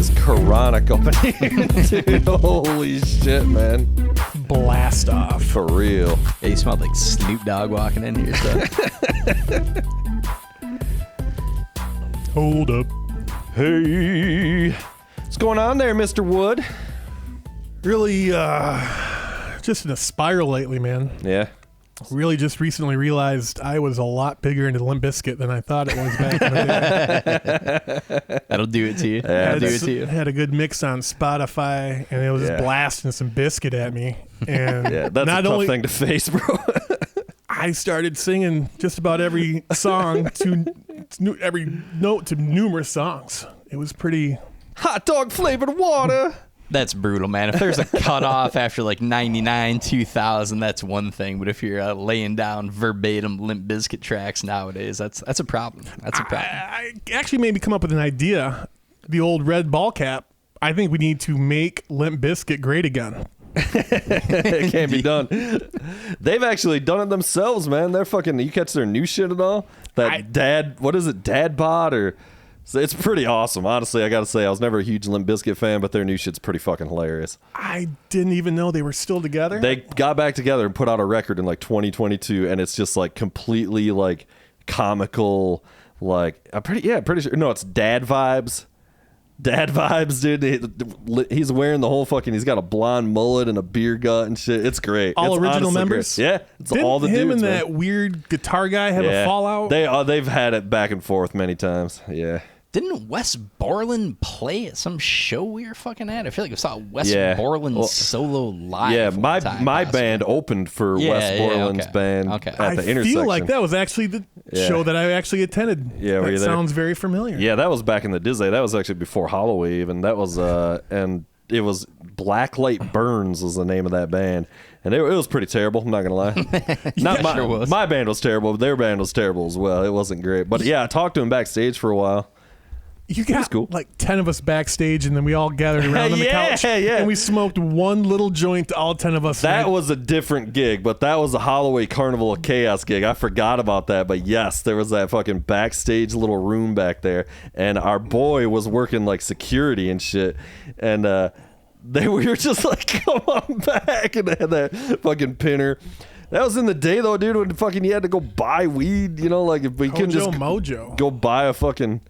is chronic up in here, dude. Holy shit, man. Blast off. For real. Yeah, you smelled like Snoop Dogg walking in here. So. Hold up. Hey. What's going on there, Mr. Wood? Really, just in a spiral lately, man. Yeah. Really just recently realized I was a lot bigger into Limp Bizkit than I thought it was back in the day. That'll do it to you. Yeah, That'll do it to you. Had a good mix on Spotify, and it was just blasting some Bizkit at me. And Yeah, that's a tough thing to face, bro. I started singing just about every song every note to numerous songs. It was pretty... Hot dog flavored water. That's brutal, man. If there's a cutoff after like 99, 2000, that's one thing. But if you're laying down verbatim Limp Bizkit tracks nowadays, that's a problem. That's a problem. I actually made me come up with an idea. The old red ball cap. I think we need to make Limp Bizkit great again. It can't be done. They've actually done it themselves, man. They're fucking... You catch their new shit at all? What is it? Dad bod or... So it's pretty awesome. Honestly, I got to say, I was never a huge Limp Bizkit fan, but their new shit's pretty fucking hilarious. I didn't even know they were still together. They got back together and put out a record in like 2022, and it's just like completely like comical. Like, I'm pretty sure. No, it's dad vibes. Dad vibes, dude. He's wearing the whole fucking... He's got a blonde mullet and a beer gut and shit. It's great. All it's original members? Great. Yeah. It's Didn't all the him dudes, and man. that weird guitar guy have a fallout? They've had it back and forth many times. Yeah. Didn't Wes Borland play at some show we were fucking at? I feel like I saw Wes Borland solo live. Yeah, my band opened for Wes Borland's band at the Intersection. I feel like that was actually the show that I actually attended. Yeah, that sounds very familiar. Yeah, that was back in the Disney. That was actually before Halloween, and that was and it was Blacklight Burns was the name of that band. And it was pretty terrible, I'm not gonna lie. My band was terrible, but their band was terrible as well. It wasn't great. But yeah, I talked to him backstage for a while. You got like 10 of us backstage, and then we all gathered around on the couch, and we smoked one little joint, all 10 of us. That was a different gig, but that was a Holloway Carnival of Chaos gig. I forgot about that, but yes, there was that fucking backstage little room back there, and our boy was working like security and shit, and we were just like, come on back, and they had that fucking pinner. That was in the day though, dude, when fucking you had to go buy weed, you know, like if we couldn't just go buy a fucking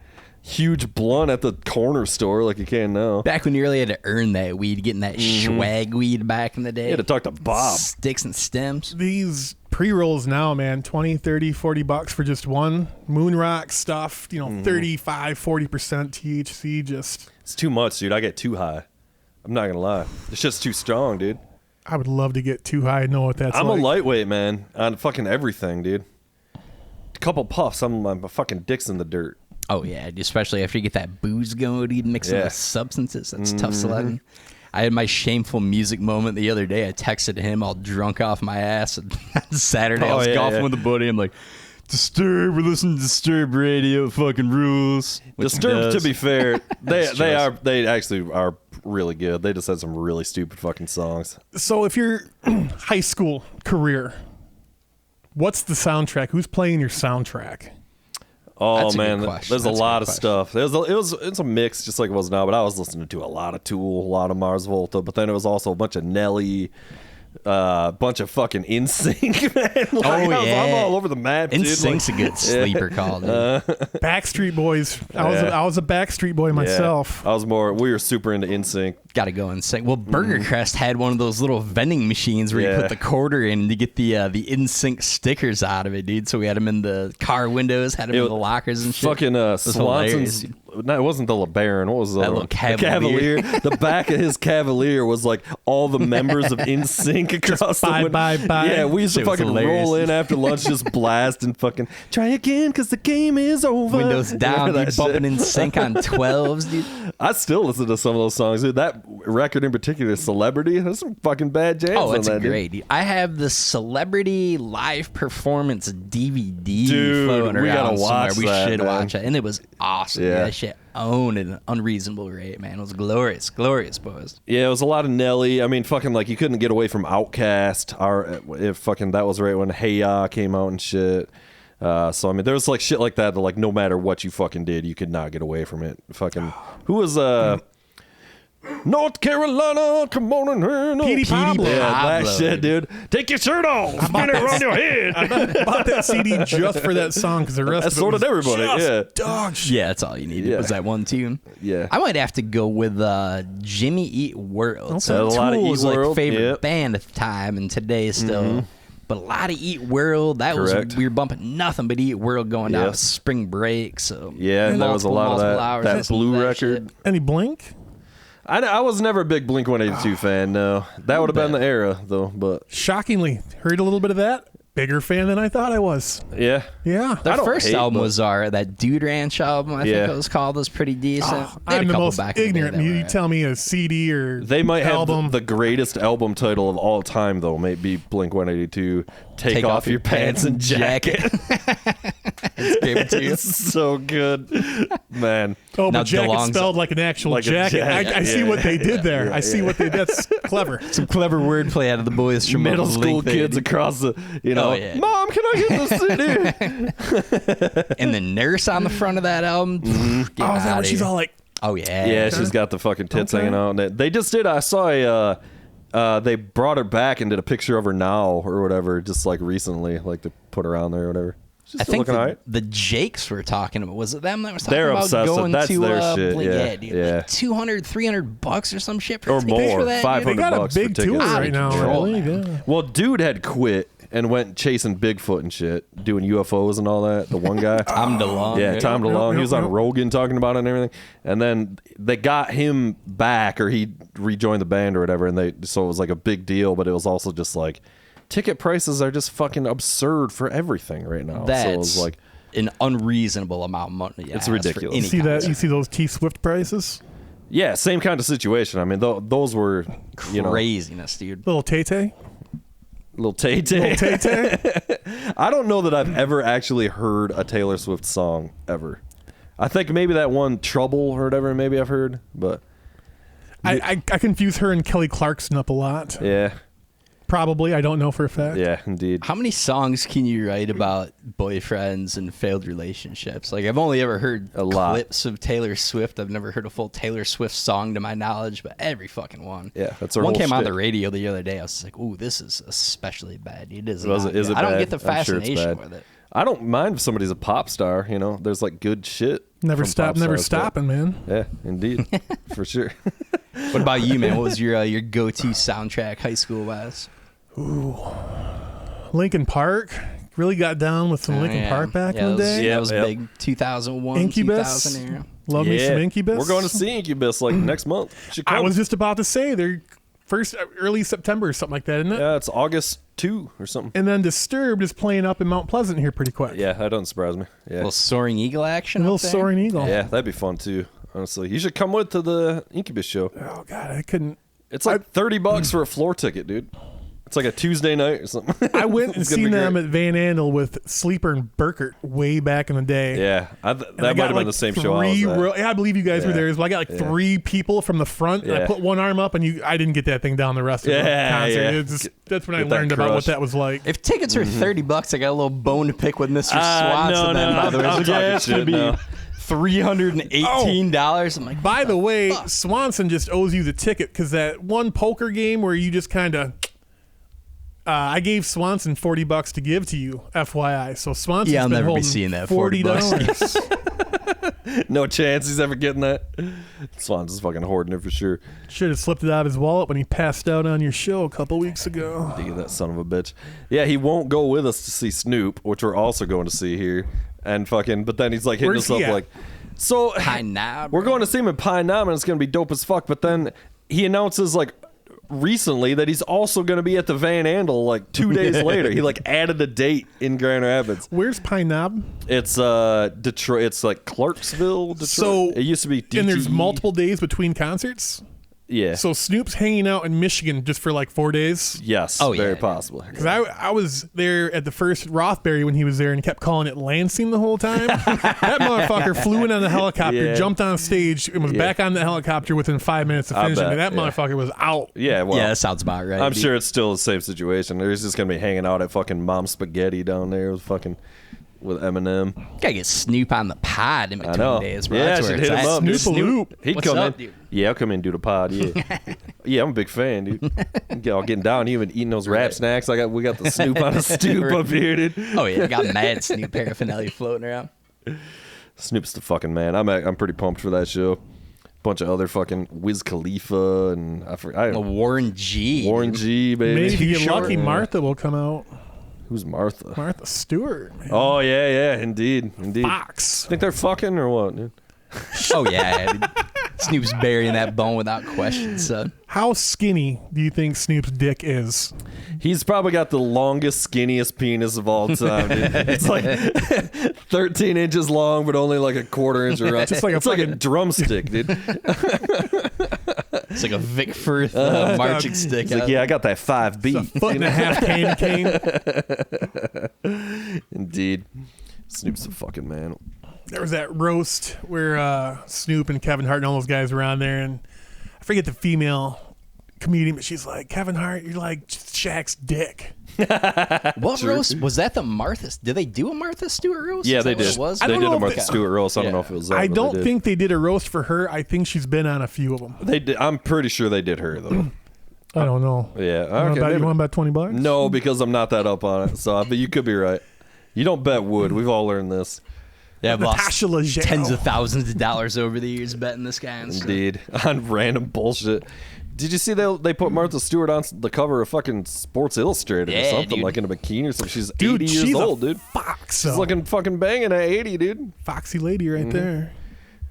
huge blunt at the corner store like you can now. Back when you really had to earn that weed, getting that swag weed back in the day. You had to talk to Bob. Sticks and stems. These pre-rolls now, man, 20, 30, 40 bucks for just one. Moon rock stuff, 35, 40% THC. Just it's too much, dude. I get too high. I'm not gonna lie. This shit's too strong, dude. I would love to get too high and know what that's like. I'm a lightweight, man, on fucking everything, dude. A couple puffs, my fucking dick's in the dirt. Oh, yeah, especially after you get that booze going, you mix it with substances. That's tough sledding. I had my shameful music moment the other day. I texted him all drunk off my ass. Saturday, I was golfing with a buddy. I'm like, Disturbed, we're listening to Disturbed radio, fucking rules. Disturbed, to be fair, they actually are really good. They just had some really stupid fucking songs. So if your high school career, what's the soundtrack? Who's playing your soundtrack? Oh man, there's a lot of stuff. It's a mix, just like it was now. But I was listening to a lot of Tool, a lot of Mars Volta, but then it was also a bunch of Nelly, bunch of fucking NSYNC, man. I'm all over the map. NSYNC's a good sleeper call, dude. Backstreet Boys. I was a Backstreet Boy myself. Yeah. We were super into NSYNC. Got to go NSYNC. Well, Burger Crest had one of those little vending machines where you put the quarter in to get the NSYNC stickers out of it, dude. So we had them in the car windows, had them in the lockers and shit. Fucking Swanson's. No, it wasn't the LeBaron. What was that? Little Cavalier. The back of his Cavalier was like all the members of NSYNC across the window. Bye. Yeah, we used to fucking roll in after lunch, just blast and fucking try again because the game is over. Windows down, dude, bumping NSYNC on 12s, dude. I still listen to some of those songs, dude. That record in particular, Celebrity, there's some fucking bad jams on that. Oh, it's great, dude. I have the Celebrity live performance DVD floating around we gotta watch somewhere. We should man. watch it. And it was awesome. Yeah. That shit owned at an unreasonable rate, man. It was glorious boys. Yeah, it was a lot of Nelly. I mean, fucking like you couldn't get away from Outkast. That was right when Hey Ya came out and shit. So I mean, there was like shit like that like no matter what you fucking did, you could not get away from it. Fucking who was North Carolina, come on and turn up. Petey Pablo. Yeah, that Pablo. shit, dude. Take your shirt off. Spin it around your head. I bought that CD just for that song because the rest That's of it sort was of everybody, just yeah. dog shit. Yeah, that's all you needed Yeah. was that one tune. Yeah. I might have to go with Jimmy Eat World. So There's a lot of Tool's Eat like World, favorite yep. band at the time and today still. But a lot of Eat World. That Correct. was we were bumping nothing but Eat World going down Yep. to spring break. So Yeah, and there was a lot of multiple that. hours That listening Blue to that record. shit. Any Blink? I was never a big Blink-182 fan, no. That would have been the era, though, but Shockingly, heard a little bit of that. Bigger fan than I thought I was. yeah. Yeah. Their I don't first hate, album but- was that Dude Ranch album, I Yeah. think it was called, was pretty decent. They had I'm a the couple most back in the day ignorant. that You were- tell me a CD or They might have album. the greatest album title of all time, though. Maybe Blink-182, Take Off Your Pants and Jacket. It's great too. It's so good. Man. Oh, Now but jacket DeLong's- spelled like an actual Like a jacket. jacket, I see yeah, what they yeah, did there. yeah, I see what they. That's clever. Some clever wordplay out of the boys from Middle Blink school there. kids across the, Oh, yeah. Mom, can I get the CD? And the nurse on the front of that album. Get Oh, is that outta where she's here. all like, Oh yeah. Yeah, she's got the fucking tits Okay. hanging out. And they just did. I saw they brought her back and did a picture of her now or whatever, just like recently, like to put her on there or whatever. She's I still think looking all right. the Jakes were talking about. Was it them that was talking They're about obsessed with- going that's to their shit, Blink? yeah, Dude, yeah. like $200-$300 or some shit for Or tickets more, for that, dude. 500 they got a bucks for big tour tickets. Out of right now. control, Really? man. Yeah. Well, dude had quit and went chasing Bigfoot and shit, doing UFOs and all that. The one guy. Tom DeLonge. Yeah, Tom Yep, DeLonge. yep, He was on yep. Rogan talking about it and everything. And then they got him back, or he rejoined the band or whatever. And so it was like a big deal, but it was also just like ticket prices are just fucking absurd for everything right now. That's so it was like, an unreasonable amount of money. It's for ridiculous. any You see that? concert. You see those T Swift prices? yeah, same kind of situation. I mean, those were, Craziness, dude. Little Tay Tay. little Tay Little Tay. Tay Tay. I don't know that I've ever actually heard a Taylor Swift song ever. I think maybe that one Trouble or whatever, maybe I've heard, but I confuse her and Kelly Clarkson up a lot. yeah, Probably. I don't know for a fact. yeah, indeed. How many songs can you write about boyfriends and failed relationships? Like, I've only ever heard A lot. clips of Taylor Swift. I've never heard a full Taylor Swift song to my knowledge, but every fucking one. Yeah, that's her one whole came on shtick. the radio the other day. I was like, "Ooh, this is especially bad." It is. Was not it- is good. it I don't bad? get the I'm sure it's fascination bad. with it. I don't mind if somebody's a pop star. There's like good shit. Never from stop. pop Never stars, but- stopping, man. Yeah, indeed, for sure. What about you, man? What was your go-to soundtrack high school wise? Lincoln Park. Really got down with some Lincoln Park back in the day. That was Yep. big 2001, Incubus. 2000 era. Love me some Incubus. We're going to see Incubus like next month. Should I come. was just about to say they're first early September or something like that, isn't it? Yeah, it's August 2 or something. And then Disturbed is playing up in Mount Pleasant here pretty quick. Yeah, that doesn't surprise me. A Yeah, little soaring eagle action. A little up there. Soaring Eagle. yeah, that'd be fun too. Honestly, you should come with to the Incubus show. Oh God, I couldn't. It's like $30 for a floor ticket, dude. It's like a Tuesday night or something. I went and It's gonna seen be them great. at Van Andel with Sleeper and Burkert way back in the day. Yeah, that And might I have got been like the same show. I three was at. yeah, I believe you guys were Yeah. there. So I got like Yeah. 3 people from the front, and I Yeah. put one arm up, and I didn't get that thing down the rest of the Yeah, concert. yeah. It's just, that's when I Get that learned about what crush. that was like. If tickets are $30, I got a little bone to pick with Mr. Ah, Swanson. no, then, no, by the way. I'm So, yeah, talking it's gonna shit be now. $318. I'm like, By the way, Swanson just owes you the ticket because that one poker game where you just kind of. I gave Swanson $40 to give to you, FYI. So Swanson's Yeah, I'll been never be holding seeing that $40. No chance he's ever getting that. Swans is fucking hoarding it for sure. Should have slipped it out of his wallet when he passed out on your show a couple weeks ago. Dig that son of a bitch. Yeah, he won't go with us to see Snoop, which we're also going to see here. And fucking, but then he's like hitting Where's us he up at? like, so Pine Knob, we're bro. going to see him in Pine Knob and it's going to be dope as fuck. But then he announces like recently that he's also going to be at the Van Andel like 2 days later. He like added a date in Grand Rapids. Where's Pine Knob? It's Detroit. It's like Clarksville, Detroit. So it used to be DTE. And there's multiple days between concerts. Yeah. So Snoop's hanging out in Michigan just for like 4 days. yes. Oh, very yeah. possible. Because I was there at the first Rothbury when he was there and he kept calling it Lansing the whole time. That motherfucker flew in on the helicopter, Yeah. jumped on stage, and was Yeah. back on the helicopter within 5 minutes of I finishing. bet, And that yeah. motherfucker was out. Yeah. Well, Yeah, that sounds about right. I'm sure it's still the same situation. They're just gonna be hanging out at fucking Mom Spaghetti down there with fucking with Eminem. Gotta get Snoop on the pod in I between know. days, bro. Yeah, That's I where should it's hit him at. up. dude. Snoop-a-loop. He'd What's come up, in. dude? Yeah, I'll come in and do the pod. Yeah, yeah, I'm a big fan, dude. All getting down, even eating those rap snacks. We got the Snoop on a stoop up here, dude. Oh yeah, got mad Snoop paraphernalia floating around. Snoop's the fucking man. I'm pretty pumped for that show. Bunch of other fucking Wiz Khalifa and Warren G. Warren G, baby. Maybe if you get Short. lucky, Martha will come out. Who's Martha? Martha Stewart, man. Oh yeah, indeed. Fox. Think they're fucking or what, dude? Oh yeah, dude. Snoop's burying that bone without question, son. How skinny do you think Snoop's dick is? He's probably got the longest, skinniest penis of all time, dude. It's like 13 inches long, but only like a quarter inch around. Just like a it's like a fucking- drumstick, dude. It's like a Vic Firth marching stick. It's like, yeah, I got that 5B. Foot and a half candy cane. Indeed. Snoop's a fucking man. There was that roast where Snoop and Kevin Hart and all those guys were on there, and I forget the female comedian, but she's like, Kevin Hart, you're like Shaq's dick. What roast was that? The Martha? Did they do a Martha Stewart roast? Yeah, Is they that what did. It was? I They don't did know a if Martha they- Stewart roast. I don't know if it was that. I but don't they did. think they did a roast for her. I think she's been on a few of them. They did. I'm pretty sure they did her, though. I don't know. Yeah. You want Okay, maybe. to bet $20? No, because I'm not that up on it. So, but you could be right. You don't bet wood. We've all learned this. Yeah, I've Natasha lost Leggero. tens of thousands of dollars over the years betting this guy. And stuff. Indeed. On random bullshit. Did you see they put Martha Stewart on the cover of fucking Sports Illustrated or Yeah, something, dude. like in a bikini or something? She's Dude, 80 she's years a old, dude. fox. She's looking fucking banging at 80, dude. foxy lady right there.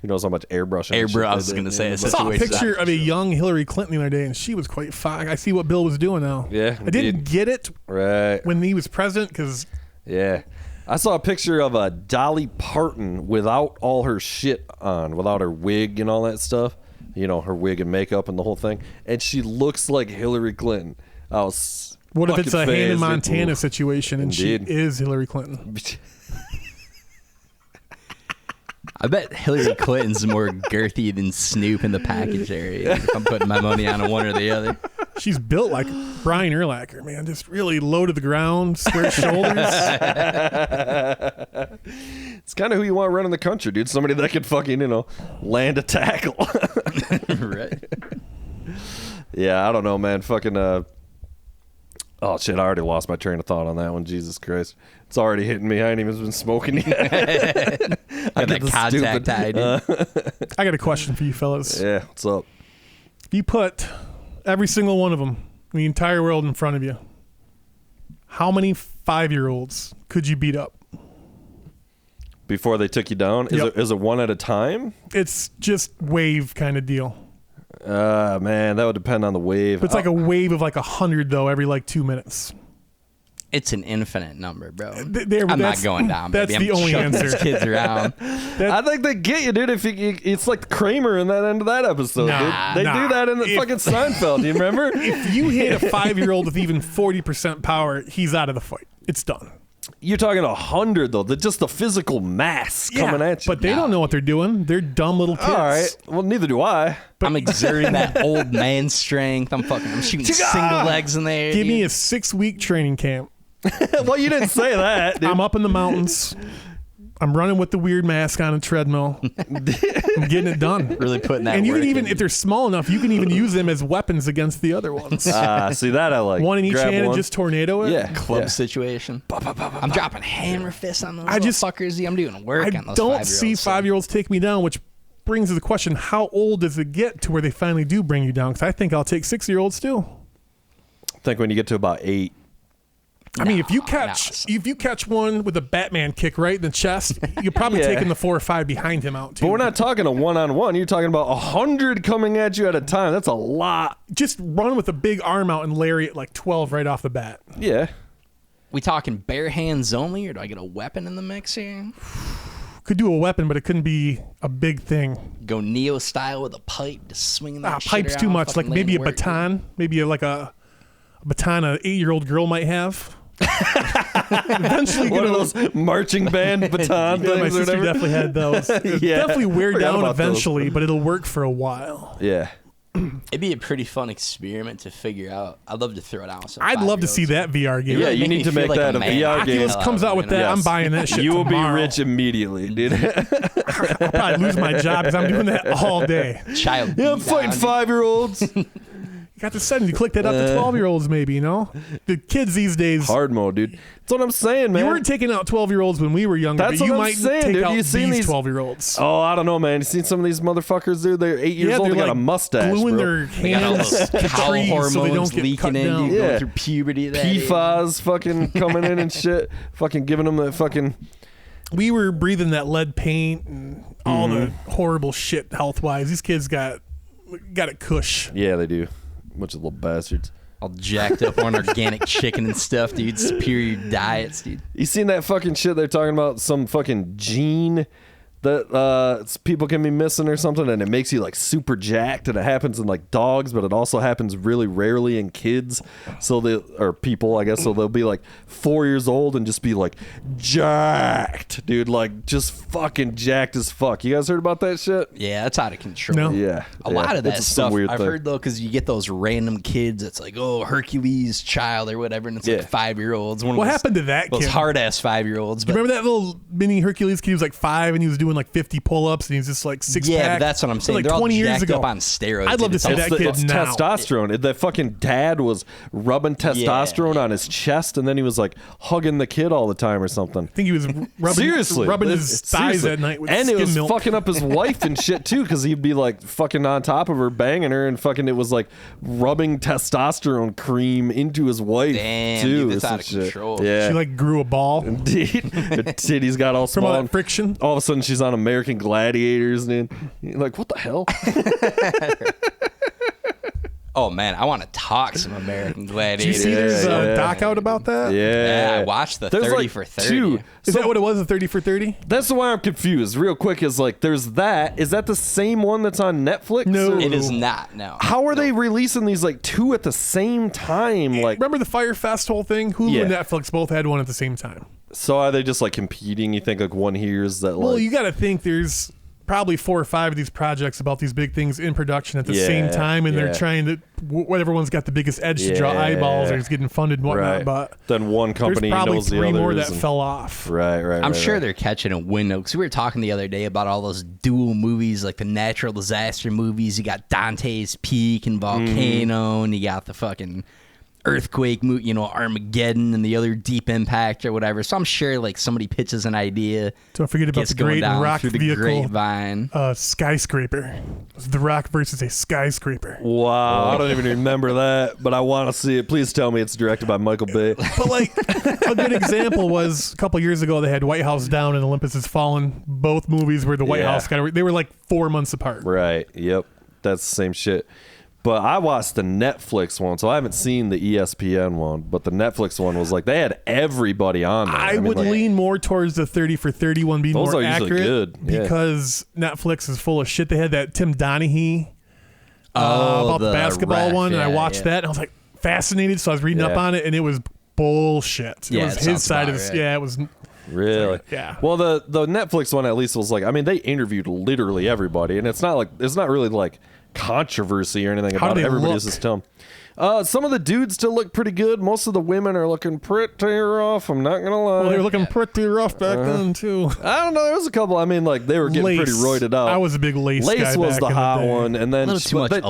Who knows how much airbrushing? and shit Airbrush, I they was did. gonna say, Yeah, it's but- I saw a Situation. picture of a young Hillary Clinton the other day, and she was quite fine. I see what Bill was doing now. Yeah, I didn't indeed. get it Right. when he was president because Yeah. I saw a picture of a Dolly Parton without all her shit on, without her wig and all that stuff. You know, her wig and makeup and the whole thing. And she looks like Hillary Clinton. I was what if it's a fucking Hannah phased, dude. Montana Ooh. situation and Indeed. she is Hillary Clinton? I bet Hillary Clinton's more girthy than Snoop in the package area. If I'm putting my money on one or the other. She's built like Brian Urlacher, man. Just really low to the ground, square shoulders. It's kind of who you want running the country, dude. Somebody that could fucking, land a tackle. Right. Yeah, I don't know, man. Fucking, oh, shit, I already lost my train of thought on that one. Jesus Christ. It's already hitting me. I ain't even been smoking yet. Got that contact eye, dude. I got a question for you fellas. Yeah, what's up? If you put every single one of them, the entire world in front of you, how many 5-year-olds could you beat up? Before they took you down? Yep. Is it one at a time? It's just wave kind of deal. Man, that would depend on the wave. But it's like a wave of like 100 though every like 2 minutes. It's an infinite number, bro. I'm I'm not going down, That's baby. the I'm only chucking answer. these kids around. I think they get you, dude. If it's like Kramer in that end of that episode, Nah, dude. They do that in the fucking Seinfeld. Do you remember? If you hit a 5-year-old with even 40% power, he's out of the fight. It's done. You're talking 100 though. Just the physical mass coming at you. But they don't know what they're doing. They're dumb little kids. all right. Well, neither do I. I'm exerting that old man strength. I'm shooting single legs in there. Give me dude. a 6-week training camp. Well, you didn't say that, dude. I'm up in the mountains. I'm running with the weird mask on a treadmill. I'm getting it done. really putting that And you work can even, in. if they're small enough, you can even use them as weapons against the other ones. See that I like. One in each Grab hand one. and just tornado it. yeah, club yeah. situation. I'm dropping hammer fists on those I just- fuckers. I'm doing work I on those don't see 5-year-olds. 5-year-olds take me down, which brings to the question, how old does it get to where they finally do bring you down? Because I think I'll take 6-year-olds too. I think when you get to about 8. I mean, if you catch one with a Batman kick right in the chest, you're probably Yeah. taking the 4 or 5 behind him out too. But we're not talking a one-on-one. You're talking about 100 coming at you at a time. That's a lot. Just run with a big arm out and lariat like 12 right off the bat. Yeah. We talking bare hands only, or do I get a weapon in the mix here? Could do a weapon, but it couldn't be a big thing. Go Neo style with a pipe, just swinging that shit Pipe's too around, much. Like fucking maybe a laying work, baton, maybe like a baton an 8-year-old girl might have. Eventually, One of gonna- those marching band baton Yeah, my things or sister whatever. definitely had those. It'll Yeah, definitely wear forgot down about those. eventually, but it'll work for a while. Yeah. It'd be a pretty fun experiment to figure out. I'd love to throw it out. I'd love to see that VR game. Yeah, you need to make that a VR game. Oculus comes out with that. Yes. I'm buying that shit You will tomorrow. be rich immediately, dude. I'll probably lose my job because I'm doing that all day. Child. Yeah, I'm fighting 5-year-olds. Got the settings. You click that up to 12-year-olds, maybe, you know? The kids these days. Hard mode, dude. That's what I'm saying, man. You weren't taking out 12-year-olds when we were younger, That's but you what I'm might saying, take dude. out You seen these these 12-year-olds. Oh, I don't know, man. You seen some of these motherfuckers, dude? They're 8 years old. they're They got like a mustache, gluing bro. their They got all hands those to cow trees hormones so they don't get leaking cut in. down. You Yeah. go through puberty. That age. PFAS fucking coming in and shit. Fucking giving them that fucking... We were breathing that lead paint and all the Mm-hmm. horrible shit health-wise. These kids got it cush. Yeah, they do. Bunch of little bastards. All jacked up on organic chicken and stuff, dude. Superior diets, dude. You seen that fucking shit they're talking about? Some fucking gene that people can be missing or something, and it makes you like super jacked, and it happens in like dogs, but it also happens really rarely in kids. So or people, I guess. So they'll be like 4 years old and just be like jacked, dude, like just fucking jacked as fuck. You guys heard about that shit? Yeah, that's out of control. No. Yeah, A lot of that It's some stuff weird I've thing. heard though, because you get those random kids. It's like, oh, Hercules child or whatever, and it's Yeah. like 5-year-olds. What happened to that Those kid? hard ass 5-year-olds. But Remember that little mini Hercules kid? He was like 5 and he was doing like 50 pull-ups and he's just like six yeah, pack. but that's what I'm saying. Like They're 20 all years jacked ago. up on steroids. I'd love to It's see all- that kid It's now. testosterone. The fucking dad was rubbing testosterone on his chest, and then he was like hugging the kid all the time or something. I think he was rubbing his thighs Seriously. at night with and skim it was milk. fucking up his wife and shit too, because he'd be like fucking on top of her, banging her, and fucking it was like rubbing testosterone cream into his wife Damn, too. dude, that's or out of some shit. control. Yeah, She like grew a ball indeed. Her titties got all from all small. that friction. All of a sudden, she's on American Gladiators, dude. You're like, what the hell? Oh man, I want to talk some American Did you Gladiators. see there's Yeah, a yeah. doc out about that? Yeah, I watched the There's 30 like for 30. two. Is that what it was, a 30 for 30? That's the why I'm confused. Real quick, is like there's that. Is that the same one that's on Netflix? No. Or- It is not. No. How are they releasing these like two at the same time? Like, Remember the Fire Fest whole thing? Hulu Yeah. and Netflix both had one at the same time. so are they just like competing? You think like one hears that? Like, Well, you got to think there's probably 4 or 5 of these projects about these big things in production at the Yeah, same time, and yeah. they're trying to whatever one's got the biggest edge to draw Yeah. eyeballs or is getting funded and whatnot. right? But Then one there's company probably knows the 3 others. more that and- fell off. Right. I'm right, sure right. they're catching a window because we were talking the other day about all those dual movies, like the natural disaster movies. You got Dante's Peak and Volcano, and you got the fucking earthquake movie, Armageddon and the other Deep Impact or whatever. So I'm sure like somebody pitches an idea, Don't forget about gets the going great down rock through the vehicle grapevine. skyscraper. It's The Rock versus a skyscraper. Wow, I don't even remember that, but I want to see it. Please tell me it's directed by Michael Bay. But like a good example was a couple years ago they had White House Down and Olympus Has Fallen. Both movies where the White Yeah. House they were like 4 months apart. Right. Yep. That's the same shit. But I watched the Netflix one, so I haven't seen the ESPN one. But the Netflix one was like they had everybody on there. I mean, would like, lean more towards the 30 for 30 one being Those more are usually accurate good, yeah. because Netflix is full of shit. They had that Tim Donaghy Oh, about the the basketball ref, one, and I yeah, watched yeah. that, and I was like fascinated. So I was reading up Yeah. on it, and it was bullshit. It Yeah, was it his sounds side of about this. right. Yeah, it was. Really? Yeah. Well, the Netflix one at least was like, I mean, they interviewed literally everybody, and it's not really like controversy or anything How about do it. they Everybody look? just telling. Some of the dudes still look pretty good. Most of the women are looking pretty rough. I'm not gonna lie. Well, they were looking pretty rough back then too. I don't know. There was a couple. I mean, like they were getting Lace. pretty roided out. I was a big Lace guy Lace was back the in the hot day. one, and A then little too much but-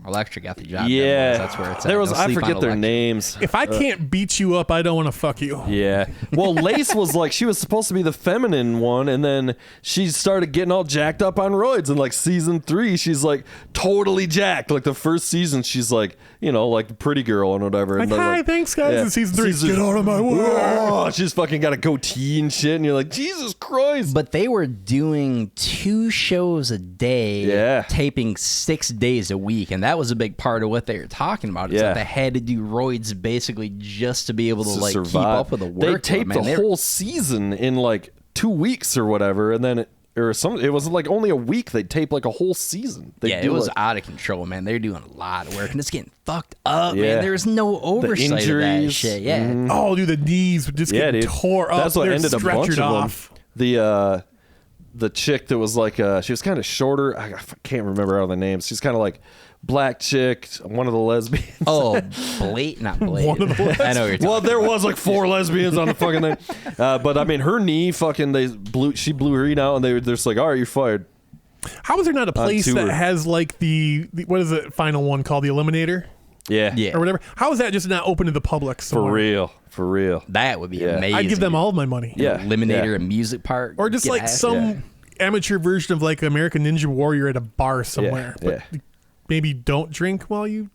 Electra got the job done. Yeah, That's where it's at. there was. Don't I sleep on forget their Electra. names. If I can't beat you up, I don't want to fuck you. Yeah. Well, Lace was like, she was supposed to be the feminine one, and then she started getting all jacked up on roids. And like season 3, she's like totally jacked. Like the first season, she's like, like the pretty girl and whatever. Like, and then, hi, thanks guys. yeah. And season 3, get out of my way. Oh, she's fucking got a goatee and shit, and you're like, Jesus Christ. But they were doing 2 shows a day, Yeah. taping 6 days a week, and that was a big part of what they were talking about. Is Yeah. that they had to do roids basically just to be able to, To like survive. keep up with the work. They taped the whole season in like 2 weeks or whatever, and then it was like only a week. They'd tape like a whole season. Yeah, it was out of control, man. They're doing a lot of work, and it's getting fucked up, Yeah. man. There's no oversight of that injuries. shit. Yeah. Oh, dude, the knees would just get dude. tore up. That's what They're ended a bunch stretchered of off. them. The chick that was like she was kind of shorter. I can't remember all the names. She's kind of like black chick, one of the lesbians. Oh, Blade, not Blade. One of the I know what you're talking. Well, there was like 4 lesbians on the fucking thing. But I mean, her knee fucking, she blew her knee out, and they're just like, all right, you're fired. How is there not a place tour. that has like the what is the final one called, the Eliminator Yeah. Yeah. or whatever? How is that just not open to the public somewhere? For real. That would be Yeah. amazing. I'd give them all of my money. Yeah. Eliminator and music park. Or just Get like ass. some amateur version of like American Ninja Warrior at a bar somewhere. Yeah. But maybe don't drink while you.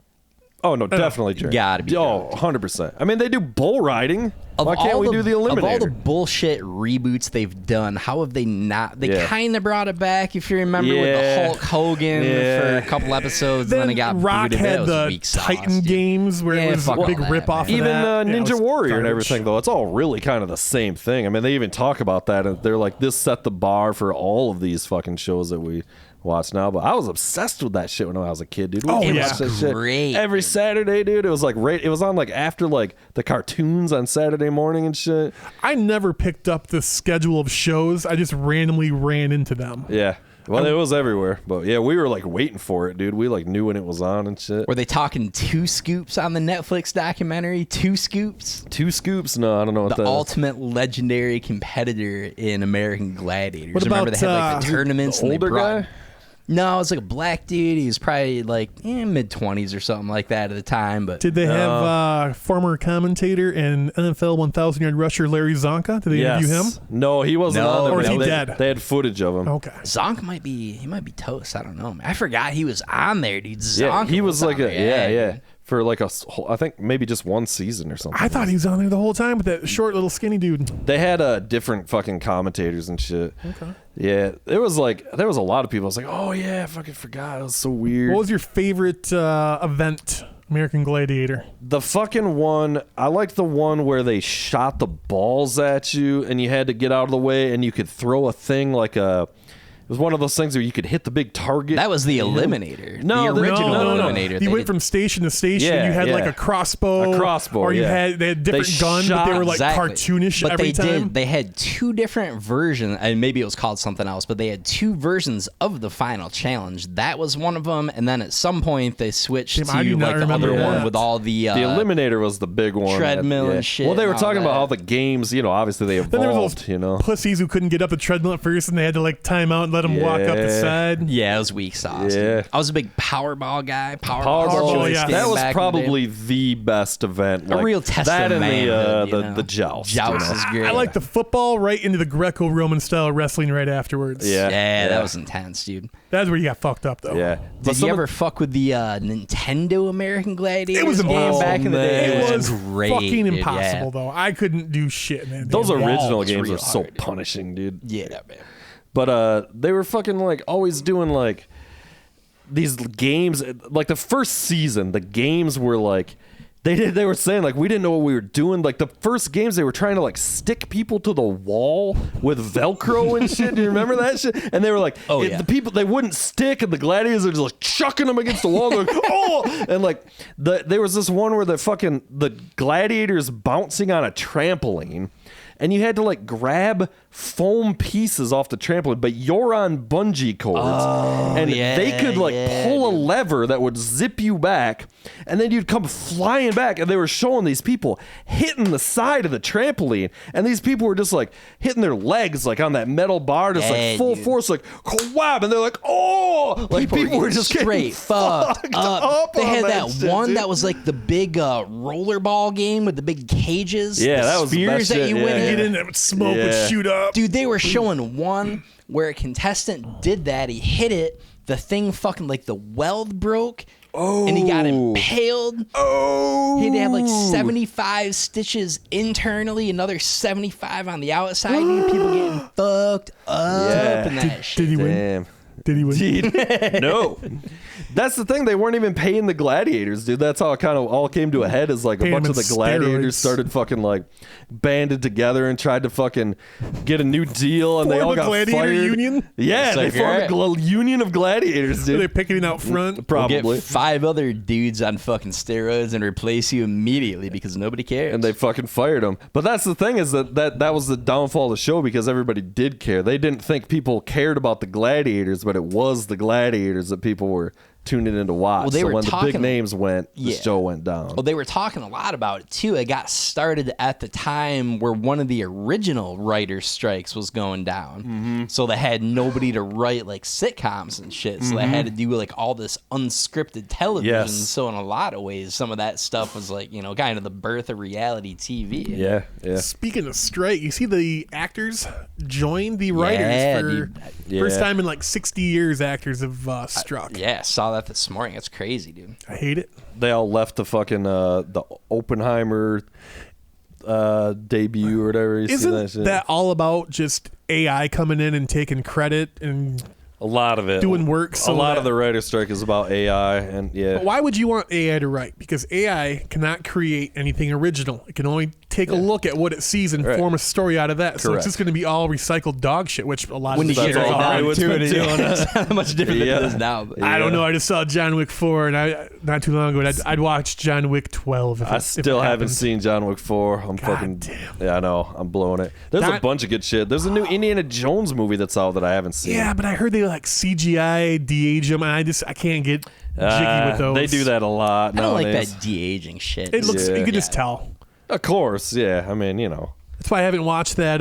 Oh, no, definitely drink. Gotta be Oh, 100%. I mean, they do bull riding. Why can't we do the Eliminator? Of all the bullshit reboots they've done, how have they not? They kind of brought it back, if you remember, with the Hulk Hogan for a couple episodes, and then it got Rock booted. That had was the weak sauce, Titan dude. games where it was fuck a big all that, rip off of man. Even that. Yeah, it Ninja was Warrior and garbage. everything, though, it's all really kind of the same thing. I mean, they even talk about that, and they're like, this set the bar for all of these fucking shows that we watch now. But I was obsessed with that shit when I was a kid, dude. We Oh, used to yeah. watch that shit Great, every dude. Saturday, dude. It was like it was on like after like the cartoons on Saturday morning and shit. I never picked up the schedule of shows. I just randomly ran into them. Yeah. Well, it was everywhere, but yeah, we were like waiting for it, dude. We like knew when it was on and shit. Were they talking 2 scoops on the Netflix documentary? 2 scoops? 2 scoops? No, I don't know what The that is. ultimate legendary competitor in American Gladiators. What Remember about, they had like the tournaments. the and they older brought, guy? No, it was like a black dude. He was probably like mid-20s or something like that at the time. But Did they have former commentator and NFL 1,000-yard rusher Larry Zonka? Did they interview him? No, he wasn't No, on there. or is but he they, dead? They had footage of him. Okay. Zonk might be toast. I don't know, man. I forgot he was on there, dude. Yeah, Zonk he was like on a there. yeah. For like I think maybe just one season or something. I thought he was on there the whole time with that short little skinny dude. They had different fucking commentators and shit. Okay. Yeah, there was a lot of people. I was like, oh yeah, I fucking forgot. It was so weird. What was your favorite event, American Gladiator? The fucking one, I liked the one where they shot the balls at you and you had to get out of the way and you could throw a thing like it was one of those things where you could hit the big target. That was the Eliminator. No, the original no. Eliminator. You went from station to station. Yeah, you had yeah. like a crossbow. Or you yeah. had they had different They guns, but they were like Exactly. cartoonish but every they time. They had 2 different versions, and maybe it was called something else, but they had 2 versions of the final challenge. That was one of them, and then at some point they switched Damn, to I do not like the remember other that. one with all the the Eliminator was the big one. treadmill and shit Well, they were and all talking about that. how the games, obviously they then there was evolved, those pussies who couldn't get up the treadmill at first, and they had to like time out and let them walk up the Yeah. side. Yeah, it was weak sauce. Yeah. dude. I was a big Powerball guy. Powerball, yeah. That was back in the day. probably the best event. A real test that of and manhood, the joust. Joust is great. I like the football right into the Greco-Roman style wrestling right afterwards. Yeah. Yeah, that was intense, dude. That's where you got fucked up though. Yeah. Did you ever fuck with the Nintendo American Gladiators? It was game impossible. back in the day. It was great, fucking dude, impossible yeah. though. I couldn't do shit, man. Those Damn wall original was games real are so hard. punishing, dude. Yeah, man. But they were fucking like always doing like these games. Like the first season, the games were like they were saying like we didn't know what we were doing. Like the first games, they were trying to like stick people to the wall with Velcro and shit. Do you remember that shit? And they were like, Oh, yeah. the people they wouldn't stick, and the gladiators are just like chucking them against the wall. Going, oh, and like there was this one where the gladiators bouncing on a trampoline. And you had to like grab foam pieces off the trampoline, but you're on bungee cords, and yeah, they could like yeah, pull a lever that would zip you back, and then you'd come flying back. And they were showing these people hitting the side of the trampoline, and these people were just like hitting their legs like on that metal bar, just Yeah, like full dude. force, like whab, and they're like, oh, like people were just straight getting fucked up. up They on had that shit, one dude. that was like the big rollerball game with the big cages. Yeah, the that was the spears best that shit, you yeah, went yeah. in. Get in there with smoke would Yeah. shoot up. Dude, they were showing one where a contestant did that. He hit it. The thing fucking like the weld broke. Oh. And he got impaled. Oh, He had to have like 75 stitches internally, another 75 on the outside. Dude, people getting fucked up Yeah. and that shit. Did he win? Damn. Did he win? Dude, no. That's the thing. They weren't even paying the gladiators, dude. That's how it kind of all came to a head. Is like a Paying bunch them of the in gladiators steroids. started fucking like banded together and tried to fucking get a new deal, and they Form all a got gladiator fired. union? Yeah, It's they like, formed a alright. union of gladiators, Were they dude. picketing out front? Probably. Get 5 other dudes on fucking steroids and replace you immediately because nobody cares. And they fucking fired him. But that's the thing, is that was the downfall of the show, because everybody did care. They didn't think people cared about the gladiators, but it was the gladiators that people were tuning in to watch. Well, they so were when the big talking- names went, the Yeah. show went down. Well, they were talking a lot about it too. It got started at the time where one of the original writer strikes was going down. So they had nobody to write like sitcoms and shit. So they had to do like all this unscripted television. Yes. So in a lot of ways, some of that stuff was like, you know, kind of the birth of reality TV. Yeah, yeah. Speaking of strike, you see the actors joined the writers Yeah, for dude. first Yeah. time in like 60 years. Actors have struck. Yeah, I saw that this morning. It's crazy, dude. I hate it. They all left the fucking the Oppenheimer debut or whatever. You see Isn't that shit? that all about just AI coming in and taking credit and A lot of it. doing work? So a lot that- of the writer strike is about AI, and yeah. But why would you want AI to write? Because AI cannot create anything original. It can only take a look at what it sees and Right. form a story out of that. So Correct. it's just going to be all recycled dog shit, which a lot When of you the get shit all is right down Hollywood's to been it, doing. it's not much different Yeah. than it is now. But I don't Yeah. know. I just saw John Wick 4, and I not too long ago, I'd watch John Wick 12. I still haven't seen John Wick 4. I'm fucking. damn. Yeah, I know. I'm blowing it. There's a That- bunch of good shit. There's a new Indiana Jones movie that's out that I haven't seen. Yeah, but I heard they like CGI de-age them, and I can't get jiggy with those. They do that a lot. I don't like nowadays. that de-aging shit. It looks. Yeah. You can just tell. Of course, yeah. I mean, you know. That's why I haven't watched that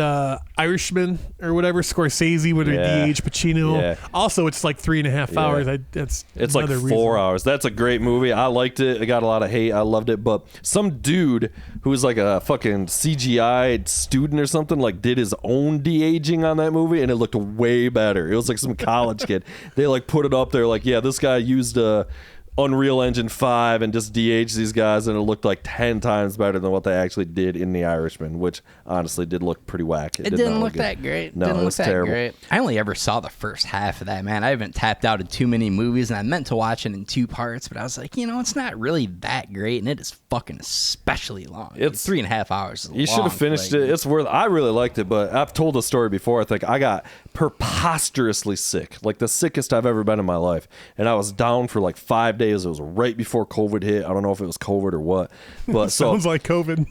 Irishman or whatever Scorsese when they Yeah. de-age Pacino. Yeah. Also, it's like 3.5 Yeah. hours. That's It's like another 4 reason. hours. That's a great movie. I liked it. It got a lot of hate. I loved it. But some dude who was like a fucking CGI student or something like did his own de-aging on that movie, and it looked way better. It was like some college kid. They like put it up there like, yeah, this guy used Unreal Engine 5 and just de-aged these guys, and it looked like 10 times better than what they actually did in The Irishman, which honestly did look pretty whack. It did didn't not look good. that great. No, didn't it look was that terrible. great. I only ever saw the first half of that, man. I haven't tapped out of too many movies, and I meant to watch it in 2 parts, but I was like, you know, it's not really that great, and it is fucking especially long. It's- 3.5 hours. Is You should long have for finished that. it. It's worth. I really liked it, but I've told the story before. I think I got preposterously sick, like the sickest I've ever been in my life, and I was down for like 5 days. It was right before COVID hit. I don't know if it was COVID or what, but so Sounds like COVID.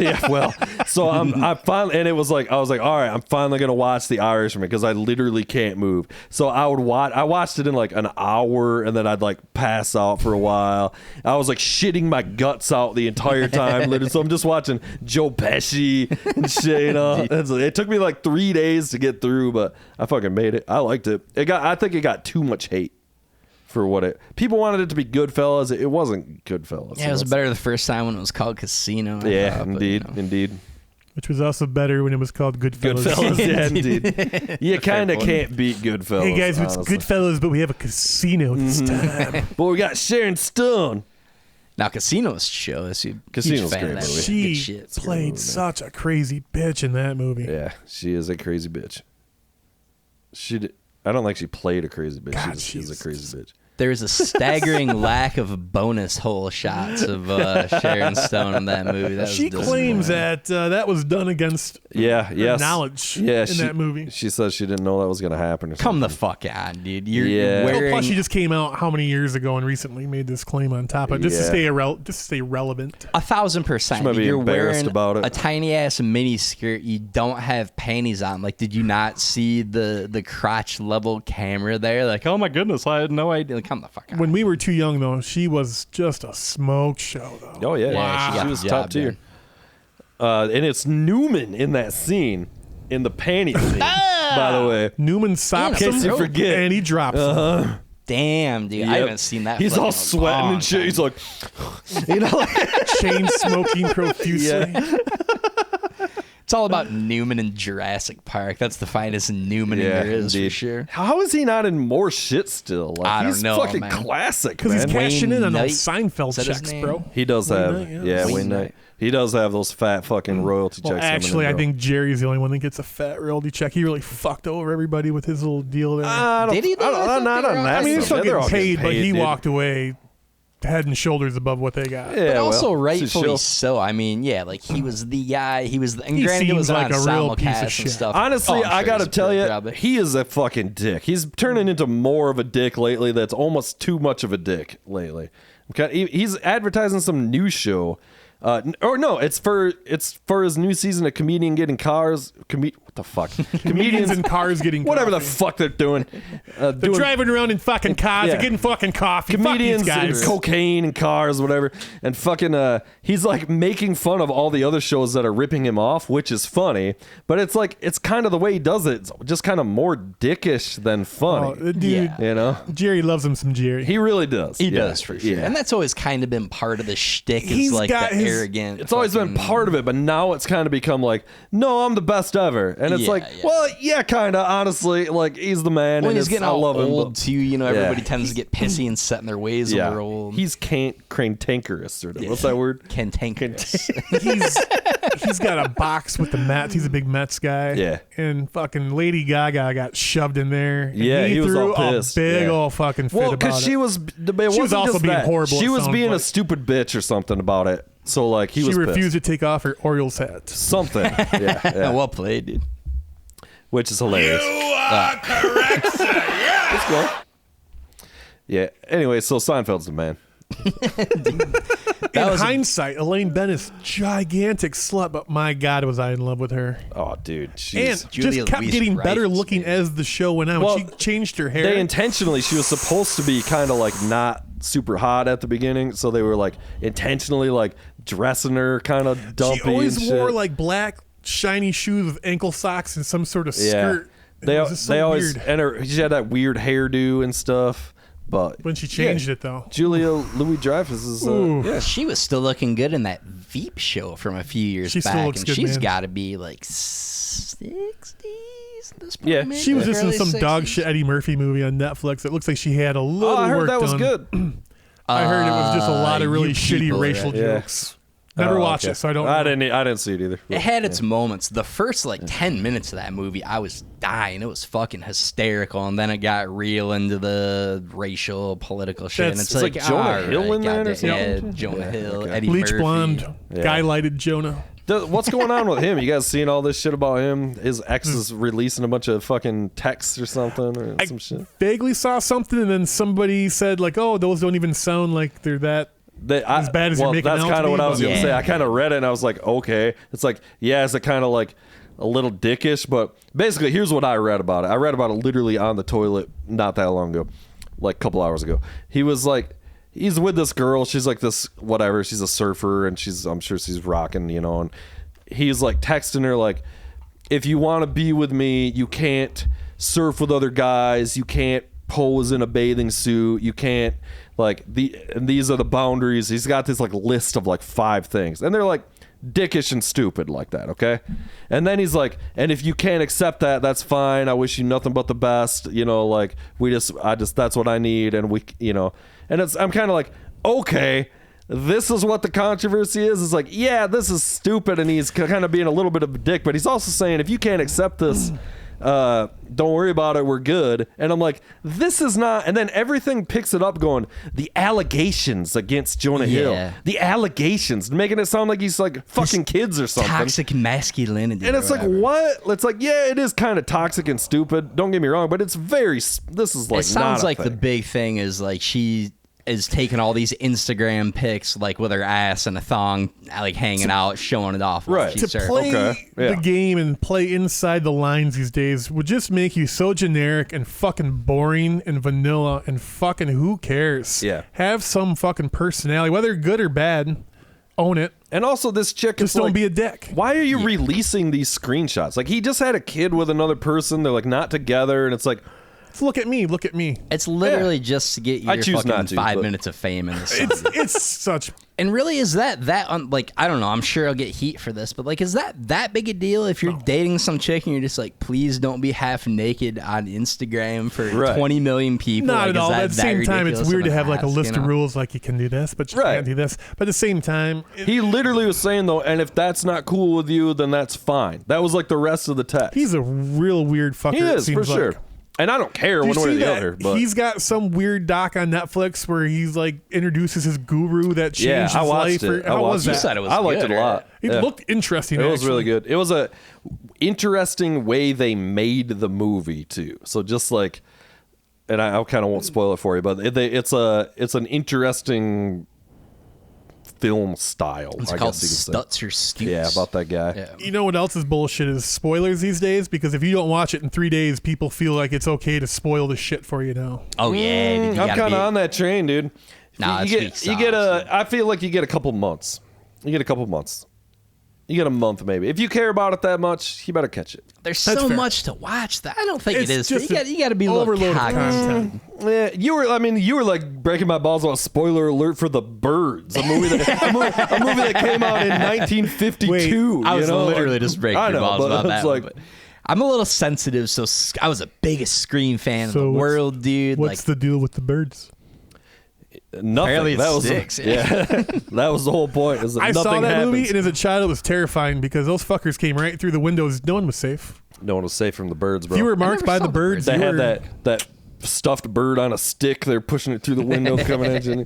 yeah, well, so I finally, and it was like I was like, all right, I'm finally gonna watch The Irishman because I literally can't move. So I would watch. I watched it in like an hour, and then I'd like pass out for a while. I was like shitting my guts out the entire time. Literally. So I'm just watching Joe Pesci and shit. You know, it took me like 3 days to get through, but I fucking made it. I liked it. I think it got too much hate for what it. People wanted it to be Goodfellas. It wasn't Goodfellas. Yeah, it was better the first time when it was called Casino. I Yeah, thought, but, indeed, you know. indeed. Which was also better when it was called Goodfellas. Goodfellas, yeah, indeed. You kind of can't beat Goodfellas. Hey guys, it's honestly. Goodfellas, but we have a casino this time. But we got Sharon Stone. Now, Casino's show. Casino's fan great of that movie. shit. She Good shit. played such a crazy bitch in that movie. Yeah, she is a crazy bitch. I don't think she played a crazy bitch. God, She's a crazy bitch. There's a staggering lack of bonus hole shots of Sharon Stone in that movie. That was She claims that that was done against Yeah, yes. knowledge Yeah, in that movie. She says she didn't know that was going to happen. Or Come the something. fuck on, dude. You're Yeah. Well, wearing plus, she just came out how many years ago and recently made this claim on top of it, just to Yeah. stay relevant. 1,000%. She might be You're embarrassed wearing about it. a tiny ass mini skirt. You don't have panties on. Like, did you not see the crotch level camera there? Like, oh my goodness, I had no idea. Like, come the fuck on. When we were too young, though, she was just a smoke show, though. Oh, yeah. Yeah, she got She the was job top tier. And it's Newman in that scene, in the panty scene, by the way. Newman stops In him, case you forget. and he drops him. Damn, dude. I Yep. haven't seen that. He's flick all in a sweating long and shit. time. He's like, you know, like, Chain smoking profusely. It's all about Newman in Jurassic Park. That's the finest Newman there is indeed. for sure. How is he not in more shit still? Like, I don't he's know, fucking man. classic, Because he's man. cashing in on Knight. those Seinfeld Is that his checks, name? bro. He does Wayne have, Knight, yeah. yeah, Wayne Wayne Knight. Knight. He does have those fat fucking royalty checks. Well, coming in, actually, I bro. think Jerry's the only one that gets a fat royalty check. He really fucked over everybody with his little deal there. I don't, Did he, though? I I thought not they were on all- that I mean, he's stuff. still They're all getting paid, but he dude. walked away head and shoulders above what they got. Yeah, But also well, it's a rightfully show. so. I mean, yeah, like he was the guy. He was, and He granted, it was seems on like a real piece of simulcast and shit. stuff. Honestly, Oh, I'm I sure gotta he's a tell pretty you, grubby. he is a fucking dick. He's turning into more of a dick lately. That's almost too much of a dick lately. He's advertising some news show. Or no, it's for his new season of Comedian Getting Cars. What what the fuck? Comedians in cars getting whatever coffee. the fuck they're doing. They're driving around in fucking cars. They're getting fucking coffee. Comedians Fuck these and guys. cocaine and cars, whatever. And fucking, he's like making fun of all the other shows that are ripping him off, which is funny. But it's like, it's kind of the way he does it. It's just kind of more dickish than funny. Oh, dude, Yeah. You know? Jerry loves him some Jerry. He really does. He does for sure. Yeah. And that's always kind of been part of the shtick. He's Is like got the his- arrogant. It's always been part of it, but now it's kind of become like, no, I'm the best ever. And it's Yeah, like, yeah. well, yeah, kind of, honestly. Like, he's the man. When and he's getting I all love him, old but- too, you know, Yeah. everybody tends to get pissy and set in their ways when they're old. He's cantankerous, or what's that word? Cantankerous. He's got a box with the Mets. He's a big Mets guy. Yeah. And fucking Lady Gaga got shoved in there. And Yeah, he was threw all pissed. a big Yeah. old fucking fit Well, about because it. she was also being horrible, She it was sounds being a like. stupid bitch or something about it. So like he She was refused pissed. to take off her Orioles hat. Something. Yeah. Well played, dude. Which is hilarious. Correct, sir. Yeah. Let's go. Yeah. Anyway, so Seinfeld's the man. In hindsight, Elaine Bennett's gigantic slut, but my God, was I in love with her. Oh, dude. And Jeez. Julia just kept Louise getting better Dreyfus, looking dude. as the show went on. Well, When she changed her hair. They intentionally, she was supposed to be kind of like not super hot at the beginning, so they were like intentionally like dressing her kind of dumpy. She always and wore shit. like black shiny shoes with ankle socks and some sort of skirt. They It was just so always weird. and she had that weird hairdo and stuff. But When she changed it, though. Julia Louis Dreyfus is Ooh. yeah. She was still looking good in that Veep show from a few years She still back, looks and good, she's man. got to be like 60s at this point. Yeah. maybe? She was just in Early some dog 60s. shit Eddie Murphy movie on Netflix. It looks like she had a little Oh, I heard work that was done. good. I heard it was just a lot of really You shitty people, racial right? Yeah. jokes. Never Oh, watched okay. it, so I don't know. I didn't see it either. It had its moments. The first like 10 minutes of that movie, I was dying. It was fucking hysterical, and then it got real into the racial, political shit. And That's- it's it's like Jonah all Hill in goddamn- that or something? Yeah, Jonah Hill, okay. Eddie Bleach Murphy. blonde, Yeah. guy-lighted Jonah. What's going on with him? You guys seen all this shit about him? His ex is releasing a bunch of fucking texts or something or some shit. Vaguely saw something, and then somebody said like, "Oh, those don't even sound like they're that." As bad as you're making that's out kind to of what me, I was but- gonna say. Yeah. I kind of read it and I was like, okay. It's like, yeah, is it kind of like a little dickish? But basically, here's what I read about it. I read about it literally on the toilet not that long ago, like a couple hours ago. He was like, he's with this girl. She's like this whatever. She's a surfer and I'm sure she's rocking, you know. And he's like texting her like, if you want to be with me, you can't surf with other guys. You can't pose in a bathing suit. You can't and these are the boundaries. He's got this like list of like 5 things, and they're like dickish and stupid like that. Okay, and then he's like, and if you can't accept that, that's fine. I wish you nothing but the best. You know, like that's what I need, and I'm kind of like, okay. This is what the controversy is. It's like, yeah, this is stupid, and he's kind of being a little bit of a dick, but he's also saying, if you can't accept this, don't worry about it, we're good. And I'm like, this is not. And then everything picks it up going, the allegations against Jonah Hill, the allegations, making it sound like he's like fucking kids or something. Toxic masculinity. And it's like, what? It's like, yeah, it is kind of toxic and stupid, don't get me wrong, but it's this is like it sounds not a like the thing. big thing is like she is taking all these Instagram pics like with her ass and a thong, like hanging out, showing it off. while Right. she's To surfing. play Yeah. the game and play inside the lines these days would just make you so generic and fucking boring and vanilla and fucking who cares? Yeah. Have some fucking personality, whether good or bad. Own it. And also, this chick Just is don't like, be a dick. why are you releasing these screenshots? Like, he just had a kid with another person. They're like not together, and it's like, Look at me. Look at me. It's literally just to get I your choose fucking not to, 5 but- minutes of fame in the sun. It's such. And really, is that like, I don't know, I'm sure I'll get heat for this, but like, is that big a deal if you're dating some chick and you're just like, please don't be half naked on Instagram for Right. 20 million people? Not like, at is all. that But at the same time, it's ridiculous weird of to have like a ask, list you of know? rules, like you can do this, but you Right. can't do this. But at the same time, he literally was saying though, and if that's not cool with you, then that's fine. That was like the rest of the text. he's a real weird fucker. He it is for seems sure. like. And I don't care Do you one way or see the that? other. But He's got some weird doc on Netflix where he's like introduces his guru that changed yeah, his I watched life. it. How was You that? said it was I liked good, it a lot. It Yeah. looked interesting. It was really actually. good. It was a interesting way they made the movie too. So just like, and I kind of won't spoil it for you, but it's an interesting film style. It's I called guess you could say. Stutz or Stoops. Yeah, about that guy. Yeah. You know what else is bullshit is spoilers these days, because if you don't watch it in 3 days, people feel like it's okay to spoil the shit for you now. Oh yeah, dude, you I'm gotta kind of be- on that train, dude. Nah, you it's get a. I feel like you get a couple months. You get a couple months. You get a month maybe. If you care about it that much, you better catch it. There's That's so fair. much to watch that I don't think It's it is. just You got to be a little overload of cognizant. content. Yeah, you were like breaking my balls about spoiler alert for The Birds, a movie that came out in 1952. I was you know? literally just breaking I your know, balls but about it's that. like- But I'm a little sensitive, so I was the biggest Scream fan in the what's- world, dude. What's the deal with the birds? Nothing. Apparently it That was sticks, that was the whole point. Is that I nothing saw that happens. movie, and as a child, it was terrifying because those fuckers came right through the windows. No one was safe. No one was safe from the birds, bro. If you were marked never by saw the the birds, They you had were- that stuffed bird on a stick. They're pushing it through the window, coming at you.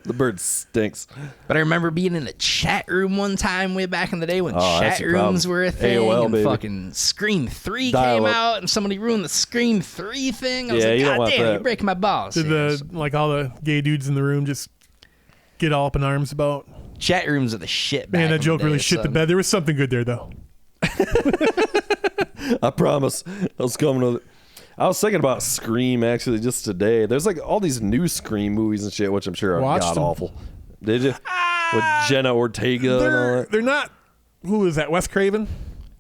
The bird stinks. But I remember being in a chat room one time way back in the day when that's chat the problem. rooms were a thing. AOL, and baby. fucking Scream 3 Dial came up. out and somebody ruined the Scream 3 thing. I was Yeah, like, you don't God want damn, that. you're breaking my balls. Did all the gay dudes in the room just get all up in arms about? Chat rooms are the shit back Man, in that the joke really day, shit the son. bed. There was something good there though. I promise. I was coming with it. I was thinking about Scream actually just today. There's like all these new Scream movies and shit, which I'm sure are Watched god them. awful. Did you? With Jenna Ortega and all They're that. they're not. Who is that? Wes Craven.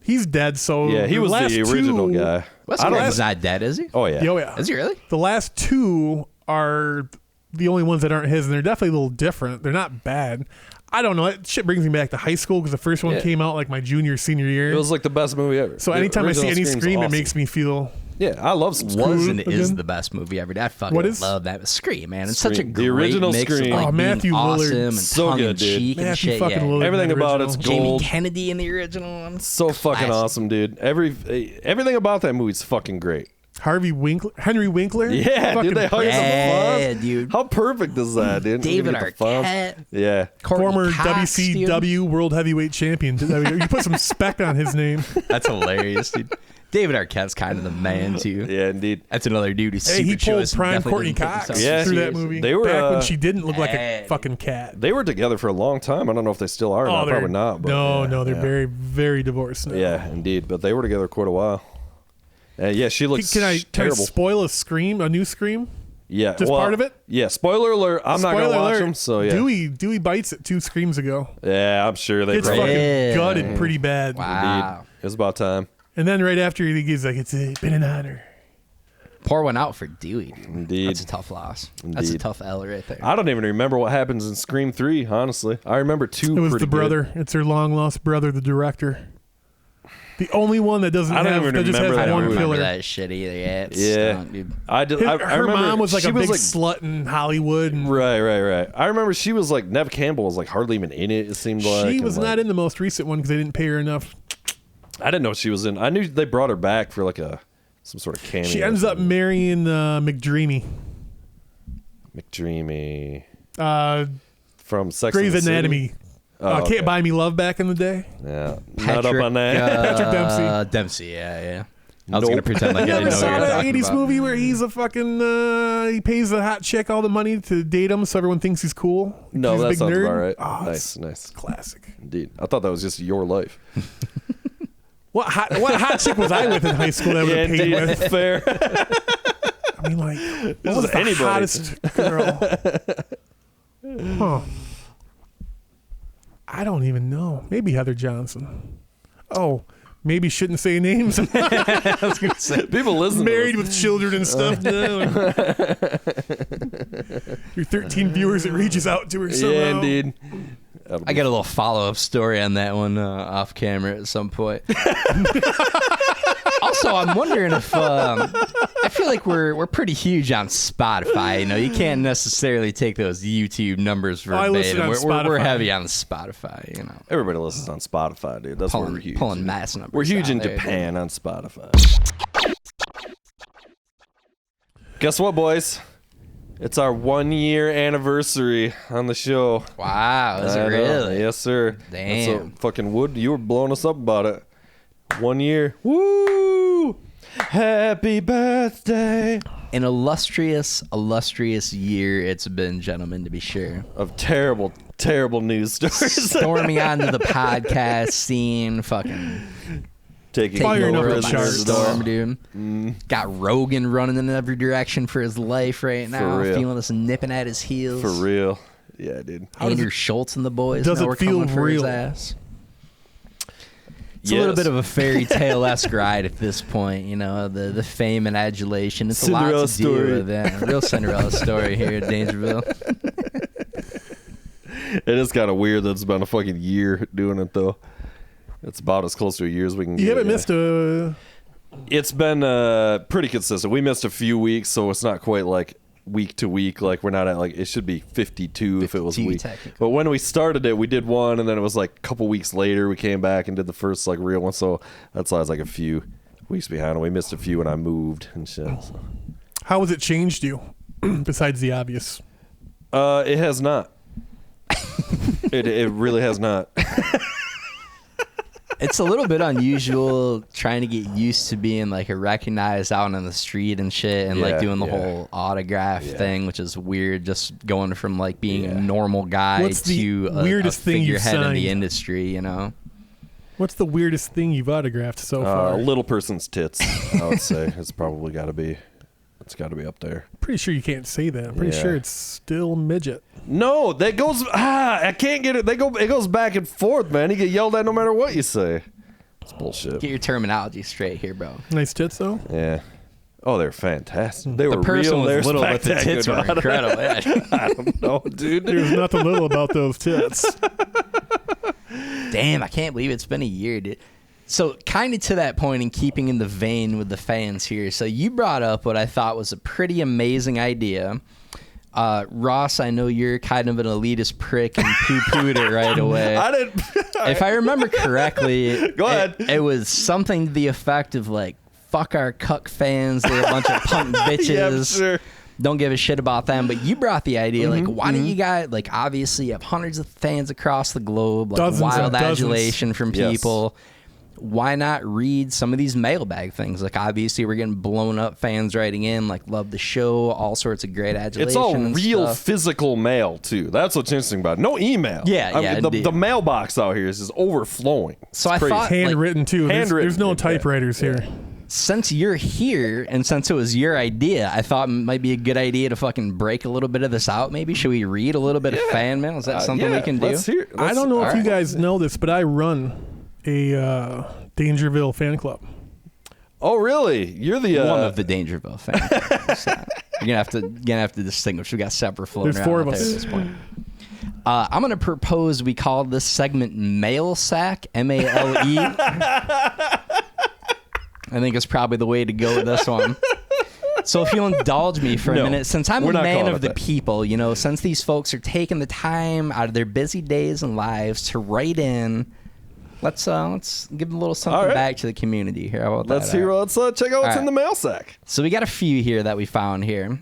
He's dead. So Yeah, he was last the original two- guy. Wes I don't- Craven's not dead, is he? Oh yeah. Oh yeah. Is he really? The last two are the only ones that aren't his, and they're definitely a little different. They're not bad. I don't know. That shit brings me back to high school because the first one Yeah. came out like my junior, senior year. It was like the best movie ever. So The anytime I see original any Scream's Scream, awesome. it makes me feel. Yeah, I love some Scream. Was and is again? the best movie ever. I fucking What is? love that. Scream, man. It's such a Scream. great The original mix Scream. of like Oh, Matthew being Lillard. awesome and So tongue in good, dude. cheek and Matthew shit. fucking Yeah. Lillard. Everything in the about original. it's Jamie gold. Kennedy in the original one. So fucking Classic. awesome, dude. Everything about that movie's fucking great. Henry Winkler. Yeah, Fucking dude, they hired Yeah, the Fonz. dude. How perfect is that, dude? David You get the Fonz. Arquette. Yeah. Courtney former Cox, dude. WCW World Heavyweight Champion. You put some respect on his name. That's hilarious, dude. David Arquette's kind of the man too. Yeah, indeed. That's another dude who's Hey, super he pulled choice and prime definitely Courtney didn't take Cox himself Yeah. through that seriously. movie. They were, back when uh, she didn't look like a Yeah. fucking cat. They were together for a long time. I don't know if they still are. Not, they're- probably not. But no, they're yeah. very, very divorced now. Yeah, indeed. But they were together quite a while. Yeah, she looks Can I terrible. spoil a new Scream? Yeah, just part of it? Yeah, spoiler alert. I'm not Spoiler gonna watch alert, them. So yeah, Dewey bites it 2 Screams ago. yeah, I'm sure they. It's probably- fucking Yeah. gutted pretty bad. Wow. Indeed. It was about time. And then right after he's like, it's been an honor. Pour one out for Dewey. Indeed. That's a tough loss. That's a Indeed. tough L right there. I don't even remember what happens in Scream 3. Honestly, I remember 2. It was pretty the brother. Good. It's her long lost brother, the director. The only one that doesn't I don't have even that just has remember I that don't one movie. remember filler. that shit either. Yeah, it's Yeah, stunk, dude. I did. I Her remember mom was like she a big slut in Hollywood, and Right. I remember she was like Nev Campbell was like hardly even in it. It seemed like she and, was like, not in the most recent one because they didn't pay her enough. I didn't know she was in. I knew they brought her back for like some sort of cameo. She ends up marrying McDreamy. McDreamy Uh, from Sex and Grey's the City? Anatomy. Oh, okay. Can't Buy Me Love back in the day. Yeah, not up on that. Patrick Dempsey. Dempsey, yeah. I was gonna Nope. pretend like I You didn't ever know what saw you were that talking 80s about. movie where he's a fucking he pays the hot chick all the money to date him so everyone thinks he's cool? No, He's a that big sounds nerd. about right. Oh, nice, it's nice. classic. Indeed. I thought that was just your life. What hot chick was I with in high school that I would Yeah, have paid indeed. with? Fair. I mean, like, what This was is the anybody. hottest girl? Huh. I don't even know. Maybe Heather Johnson. Oh, maybe shouldn't say names. I was gonna say. People listen. Married to with children and stuff now. Your 13 viewers, it reaches out to her this. somehow. Yeah, indeed. I got a little follow-up story on that one off camera at some point. Also, I'm wondering if I feel like we're pretty huge on Spotify. You know, you can't necessarily take those YouTube numbers I listen verbatim. on We're Spotify. heavy on Spotify. You know, Everybody listens on Spotify, dude. That's why we're huge. pulling mass numbers. We're huge down in there, dude. Japan on Spotify. Guess what, boys? It's our 1-year anniversary on the show. Wow, is it I know. really? Yes, sir. Damn. So fucking Wood, you were blowing us up about it. 1 year. Woo! Happy birthday An illustrious year it's been, gentlemen, to be sure. Of terrible, terrible news stories. Storming onto the podcast scene, fucking Taking Firing the up the world by charts. storm, dude. Got Rogan running in every direction for his life right now, real. feeling us nipping at his heels. For real. Yeah, dude. Andrew Schultz and the boys. Does know it we're feel coming for his real? ass. It's a little bit of a fairy tale-esque ride at this point, you know, the fame and adulation. It's a lot to deal with. Yeah, a real Cinderella story here at Dangerville. It is kind of weird that it's been a fucking year doing it, though. It's about as close to a year as we can get. You haven't yeah. missed a... It's been pretty consistent. We missed a few weeks, so it's not quite like week to week. Like, we're not at, like, it should be 52 if it was 52 week. technically. But when we started it, we did one, and then it was like a couple weeks later, we came back and did the first, like, real one. So that's why I was like a few weeks behind. We missed a few when I moved and shit. So. How has it changed you, besides the obvious? It has not. It really has not. It's a little bit unusual trying to get used to being like a recognized out on the street and shit, and like doing the whole autograph thing, which is weird. Just going from like being a normal guy What's the to weirdest a thing you've figurehead in the signed? industry, you know. What's the weirdest thing you've autographed so far? A little person's tits, I would say. It's probably got to be. It's got to be up there. Pretty sure you can't say that. I'm pretty Yeah. sure it's still midget. No, that goes. I can't get it. It goes back and forth, man. You get yelled at no matter what you say. It's bullshit. Get your terminology straight here, bro. Nice tits, though. Yeah. Oh, they're fantastic. They The were person real. They're was little, but the tits were spectacular. incredible. Yeah. I don't know, dude. There's nothing little about those tits. Damn, I can't believe it's been a year, dude. So kind of to that point, and keeping in the vein with the fans here. So you brought up what I thought was a pretty amazing idea. Ross, I know you're kind of an elitist prick and poo-pooed it right away. I didn't. If I remember correctly, Go ahead. It was something to the effect of like, fuck our cuck fans. They're a bunch of punk bitches. Yeah, sure. Don't give a shit about them. But you brought the idea, like, why don't you guys, like, obviously you have hundreds of fans across the globe, like Dozens and wild dozens. adulation from Yes. people. Why not read some of these mailbag things? Like, obviously we're getting blown up fans writing in, like, love the show, all sorts of great adulation. It's all and real stuff. physical mail too. That's what's interesting about it. No email. Yeah, I yeah, mean, indeed. the mailbox out here is just overflowing. So It's I crazy. thought- Handwritten, too. Handwritten, There's no yeah. typewriters here. Since you're here and since it was your idea, I thought it might be a good idea to fucking break a little bit of this out. Maybe should we read a little bit of fan mail? Is that something yeah, we can do? let's hear. I don't know if you Alright. guys know this, but I run a Dangerville fan club. Oh, really? You're the One of the Dangerville fans. So you're gonna have to distinguish. We got separate floating There's around four of out there us. at this point. I'm gonna propose we call this segment Mail Sack, MALE. I think it's probably the way to go with this one. So if you'll indulge me for a No, minute, since I'm we're a not man calling of it the that. people, you know, since these folks are taking the time out of their busy days and lives to write in, let's give them a little something All right. back to the community here. How about Let's that? hear. All right. Let's check out what's All in the mail sack. So we got a few here that we found here.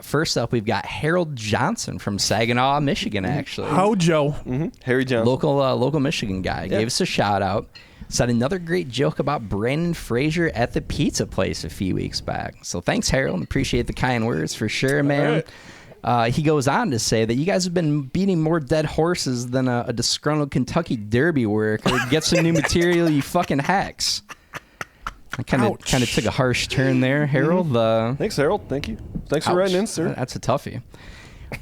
First up, we've got Harold Johnson from Saginaw, Michigan, actually. Hojo. Harry Johnson. Local Michigan guy. Gave us a shout out. Said another great joke about Brandon Fraser at the pizza place a few weeks back. So thanks, Harold. Appreciate the kind words for sure, man. He goes on to say that you guys have been beating more dead horses than a disgruntled Kentucky Derby worker. Get some new material, you fucking hacks. I kind of took a harsh turn there, Harold. Thanks, Harold. Thank you. Thanks for writing in, sir. That's a toughie.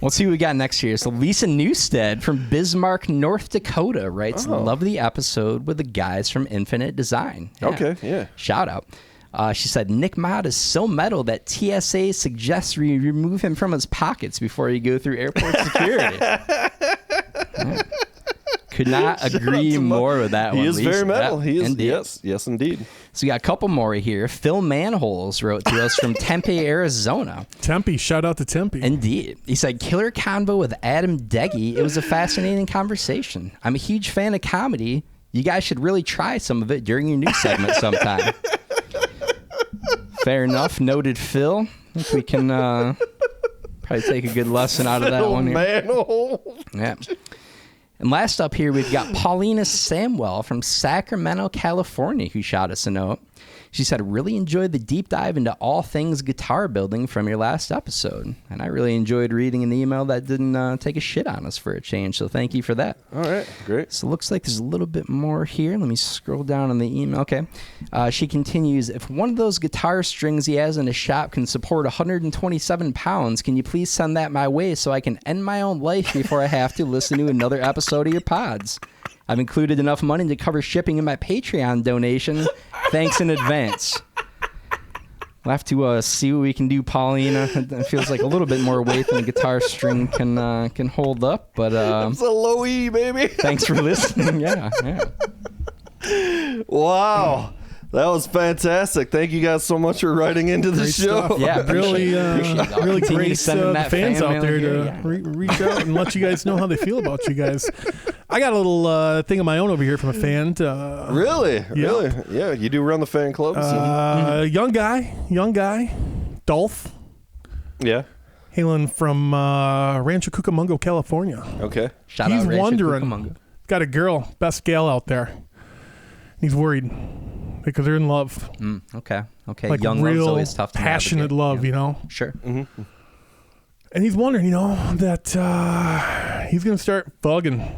Let's see what we got next here. So Lisa Newstead from Bismarck, North Dakota writes, love the episode with the guys from Infinite Design. Yeah. Okay, yeah. Shout out. She said, Nick Mott is so metal that TSA suggests we remove him from his pockets before you go through airport security. Yeah. Could not agree more with that one. He is Lisa. very metal. Yeah, He is. indeed. Yes, indeed. So we got a couple more here. Phil Manholes wrote to us from Tempe, Arizona. Tempe. Shout out to Tempe. Indeed. He said, killer convo with Adam Deggy. It was a fascinating conversation. I'm a huge fan of comedy. You guys should really try some of it during your new segment sometime. Fair enough. Noted, Phil. I think we can probably take a good lesson out of that one here. Manhole. Yeah. And last up here, we've got Paulina Samwell from Sacramento, California, who shot us a note. She said, really enjoyed the deep dive into all things guitar building from your last episode. And I really enjoyed reading an email that didn't take a shit on us for a change. So thank you for that. All right, great. So it looks like there's a little bit more here. Let me scroll down on the email. Okay. She continues, if one of those guitar strings he has in his shop can support 127 pounds, can you please send that my way so I can end my own life before I have to listen to another episode of your pods? I've included enough money to cover shipping in my Patreon donation. Thanks in advance. We'll have to see what we can do, Paulina. It feels like a little bit more weight than a guitar string can hold up, but it's a low E, baby. Thanks for listening. Yeah. Wow. That was fantastic. Thank you guys so much for writing into the show. Stuff. Yeah, really great that fans fan out there mail to here, reach out and let you guys know how they feel about you guys. I got a little thing of my own over here from a fan. Really? Yeah, you do run the fan club? Young guy, Dolph. Yeah. Hailing from Rancho Cucamonga, California. Okay. Shout He's out Rancho wondering, Cucamonga. got a girl, best gal out there. He's worried because they're in love. Okay. Like Young love's real always tough to passionate navigate. love, Yeah. you know? Sure. Mm-hmm. And he's wondering, that he's going to start bugging.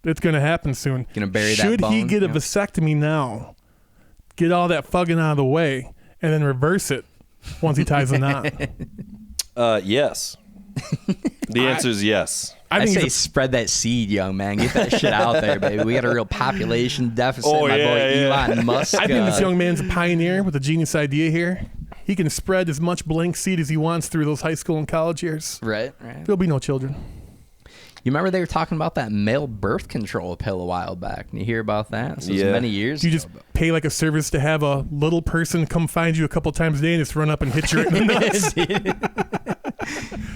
It's going to happen soon. Gonna bury that Should he bone, get a yeah. vasectomy now, get all that fugging out of the way, and then reverse it once he ties the knot? Yes. The answer is yes. I think say he's spread that seed, young man. Get that shit out there, baby. We got a real population deficit. Oh, My yeah, boy yeah. Elon Musk. I think this young man's a pioneer with a genius idea here. He can spread as much blank seed as he wants through those high school and college years. Right. There'll be no children. You remember they were talking about that male birth control pill a while back? You hear about that? This was Yeah. many years Do you ago. just pay like a service to have a little person come find you a couple times a day and just run up and hit you right in the nuts?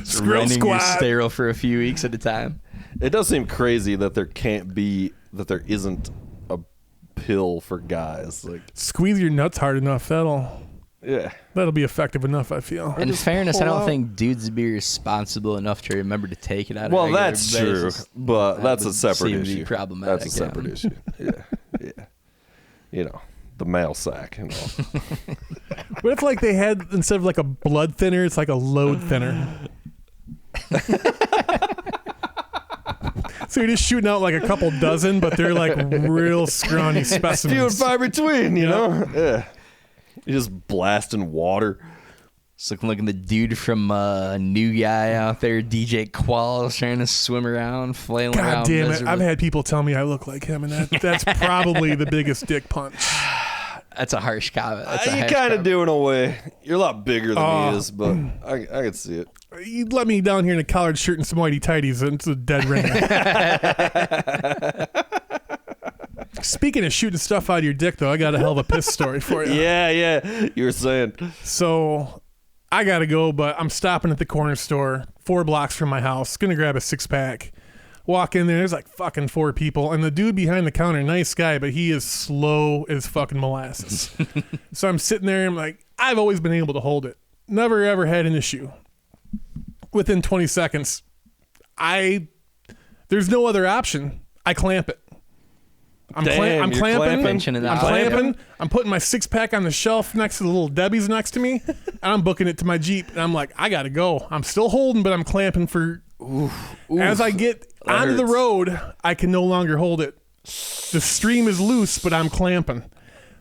Skrill Running your squad. sterile for a few weeks at a time. It does seem crazy that there isn't a pill for guys. Like, Squeeze your nuts hard enough. yeah. That'll be effective enough, I feel. In just fairness, I pull don't out. think dudes would be responsible enough to remember to take it out. Well, on a regular that's true, basis. but That that's a would separate seem to be issue. problematic, That's a separate yeah. issue. Yeah. The male sack and all. What if like they had, instead of like a blood thinner, it's like a load thinner? So you're just shooting out like a couple dozen, but they're like real scrawny Few and specimens. far between, you know? Yeah. You're just blasting water. It's looking the dude from New Guy out there, DJ Qualls, trying to swim around, flailing God around. damn it. miserably. I've had people tell me I look like him, and that's probably the biggest dick punch. That's a harsh comment. That's a You harsh kind of comment. do in a way. You're a lot bigger than he is, but I can see it. You let me down here in a collared shirt and some whitey tighties, and it's a dead ringer. Speaking of shooting stuff out of your dick, though, I got a hell of a piss story for you. Yeah. You were saying. So I got to go, but I'm stopping at the corner store 4 blocks from my house. Going to grab a 6-pack. Walk in there. There's like fucking 4 people. And the dude behind the counter, nice guy, but he is slow as fucking molasses. So I'm sitting there. I'm like, I've always been able to hold it. Never, ever had an issue. Within 20 seconds, there's no other option. I clamp it. I'm Damn, you're clamping. Pinching it I'm out. clamping. I'm putting my 6-pack on the shelf next to the little Debbie's next to me, and I'm booking it to my Jeep. And I'm like, I gotta go. I'm still holding, but I'm clamping for. As I get onto the hurts. road, I can no longer hold it. The stream is loose, but I'm clamping.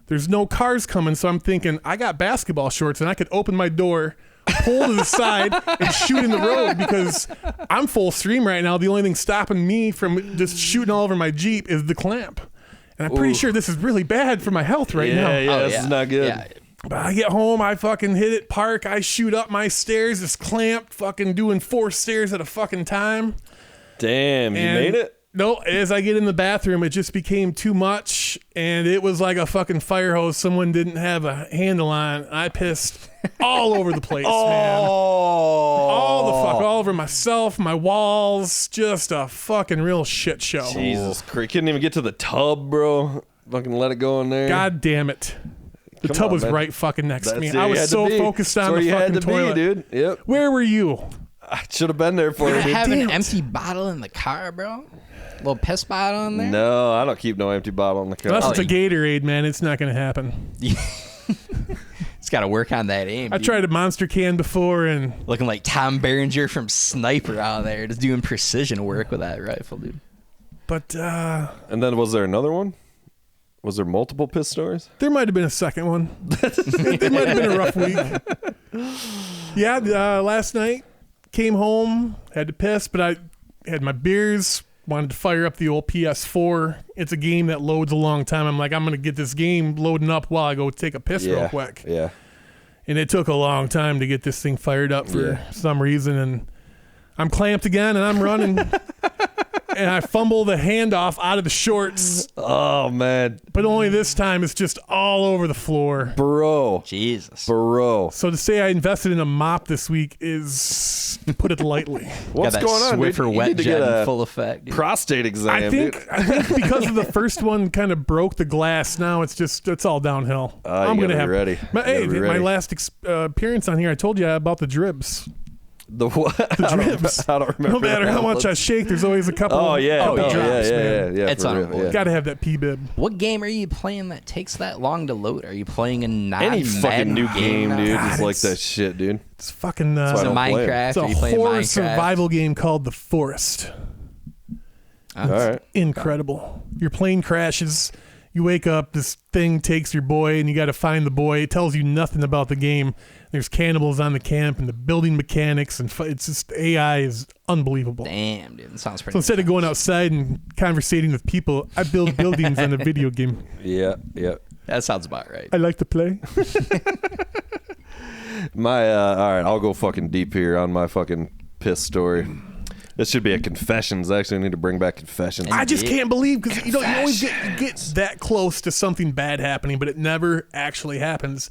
There's no cars coming, so I'm thinking I got basketball shorts, and I could open my door, pull to the side, and shoot in the road because I'm full stream right now. The only thing stopping me from just shooting all over my Jeep is the clamp. And I'm pretty sure this is really bad for my health right now. Yeah, Oh, this is not good. Yeah. But I get home, I fucking hit it, park, I shoot up my stairs, just clamped, fucking doing 4 stairs at a fucking time. Damn, you And made it? No, as I get in the bathroom, it just became too much, and it was like a fucking fire hose someone didn't have a handle on. I pissed all over the place, man. All over myself, my walls, just a fucking real shit show. Jesus Christ. Couldn't even get to the tub, bro. Fucking let it go in there. God damn it. The Come tub on, was man. right fucking next to me. That's where I you was had to so be. focused That's on where the you fucking had to toilet. be, dude. Yep. Where were you? I should have been there for You you. have damn an it. empty bottle in the car, bro? Little piss bottle in there? No, I don't keep no empty bottle in the car. Unless Oh, it's a Gatorade, man, it's not going to happen. got to work on that aim. I tried a monster can before, and looking like Tom Berenger from Sniper out there, just doing precision work with that rifle, dude. But and then was there another one? Was there multiple piss stories? there might have been a second one. It might have been a rough week. Yeah, last night came home, had to piss, but I had my beers. Wanted to fire up the old PS4. It's a game that loads a long time. I'm like, I'm going to get this game loading up while I go take a piss real quick. Yeah. And it took a long time to get this thing fired up for some reason. And I'm clamped again, and I'm running. And I fumble the handoff out of the shorts. Oh, man. But only this time it's just all over the floor. Bro. Jesus. Bro. So to say I invested in a mop this week is, to put it lightly. What's going on, dude? Swiffer You wet need to jet get a in full effect, dude. prostate exam, I think because of the first one kind of broke the glass, now it's all downhill. I'm you going to gotta have be ready. Hey, You gotta be my ready. last appearance on here, I told you about the dribs. The what? The dribs. I don't remember. No matter how much I Let's- shake, there's always a couple. Oh, yeah. couple Oh, drops, man. yeah. It's for on real, board. yeah. Got to have that P-bib. What game are you playing that takes that long to load? Are you playing a Any fucking new game, now? dude, God, is like it's- that shit, dude. It's fucking. why I Is it don't play it. Minecraft? It's Are a you playing horror Minecraft? survival game called The Forest. All right. Incredible. Your plane crashes. You wake up. This thing takes your boy, and you got to find the boy. It tells you nothing about the game. There's cannibals on the camp, and the building mechanics, and it's just AI is unbelievable. Damn, dude. That sounds pretty. So instead of going outside and conversating with people, I build buildings in a video game. Yeah. That sounds about right. I like to play. All right, I'll go fucking deep here on my fucking piss story. This should be a confessions. Actually, I need to bring back confessions. I just can't believe because you always get that close to something bad happening, but it never actually happens.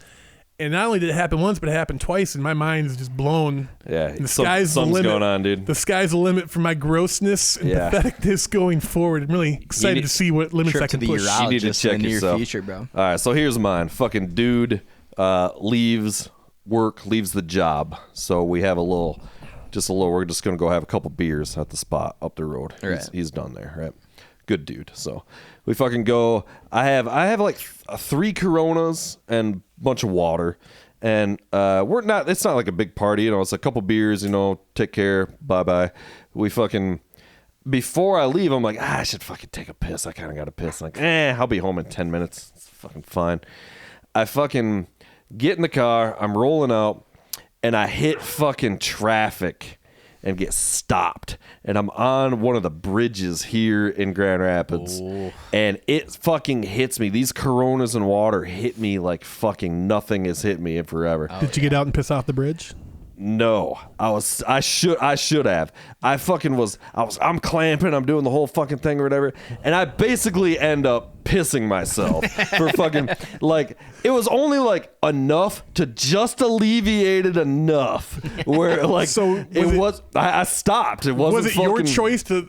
And not only did it happen once, but it happened twice, and my mind is just blown. Yeah, And the sky's the something's limit. going on, dude. The sky's the limit for my grossness and patheticness going forward. I'm really excited to see what limits Trip I can to the push. You need to urologist check in the near yourself. future, bro. All right, so here's mine. Fucking dude leaves work, leaves the job. So we have we're just going to go have a couple beers at the spot up the road. Right. He's done there, right? Good dude. So we fucking go. I have like 3 Coronas and a bunch of water. And it's not like a big party, it's a couple beers, take care, bye-bye. We fucking, before I leave, I'm like, I should fucking take a piss. I kind of got to piss. Like, I'll be home in 10 minutes. It's fucking fine. I fucking get in the car, I'm rolling out, and I hit fucking traffic and get stopped. And I'm on one of the bridges here in Grand Rapids. Oh. And it fucking hits me. These Coronas and water hit me like fucking nothing has hit me in forever. Did you get out and piss off the bridge? No, I should have. I'm clamping, I'm doing the whole fucking thing or whatever, and I basically end up pissing myself for fucking, like, it was only like enough to just alleviate it enough where like, So I stopped. It wasn't Was it your fucking- choice to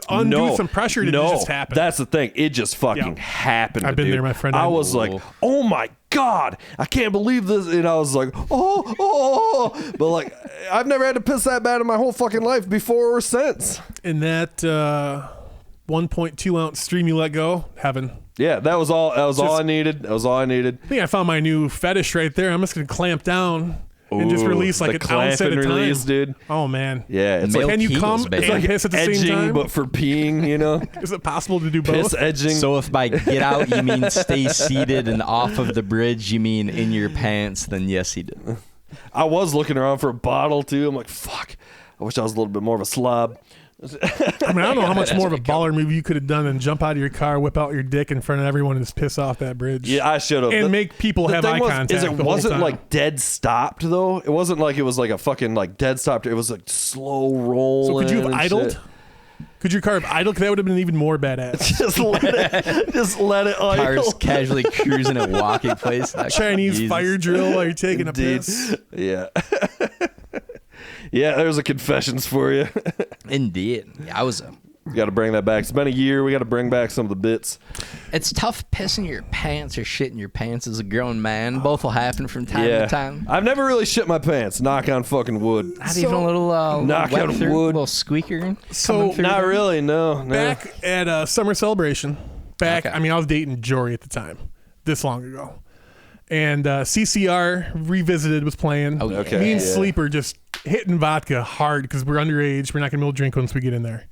undo some pressure? Or did it just happen? That's the thing. It just fucking Yeah. happened. I've been dude. there, my friend. I was like, oh my God, I can't believe this. And I was like, oh. But like, I've never had to piss that bad in my whole fucking life before or since. In that 1.2 ounce stream you let go, heaven. Yeah, that was all I needed. That was all I needed. I think I found my new fetish right there. I'm just going to clamp down and just Ooh, release like the an ounce at a clamp and time. release, dude. Oh, man. Yeah, it's Milk like Can you Kegels, come? baby. It's like piss at the same edging, time? but for peeing, Is it possible to do both? piss edging. So if by get out you mean stay seated and off of the bridge you mean in your pants, then yes, he did. I was looking around for a bottle too. I'm like, fuck. I wish I was a little bit more of a slob. I mean, I don't know how much more of a baller move you could have done than jump out of your car, whip out your dick in front of everyone, and just piss off that bridge. Yeah, I should have. And make people have eye contact. Is it the whole wasn't time. like dead stopped though. It wasn't like it was like a fucking like dead stopped. It was like slow rolling. So could you have and idled? shit. Could your car have idled? Because that would have been even more badass. just let it idle. Cars casually cruising at walking place. Chinese Jesus. fire drill while you're taking Indeed. a piss. Yeah. Yeah, there's a confessions for you. Indeed. Yeah, We got to bring that back. It's been a year. We got to bring back some of the bits. It's tough pissing your pants or shitting your pants as a grown man. Both will happen from time Yeah. to time. I've never really shit my pants. Knock on fucking wood. Not even a little Knock wet on through, wood. little squeaker. So, coming through Not there. really. No. Back at a summer celebration. Okay. I mean, I was dating Jory at the time, this long ago. And CCR Revisited was playing. Oh, yeah. Okay. Me and Yeah. Sleeper just hitting vodka hard because we're underage. We're not going to be able to drink once we get in there.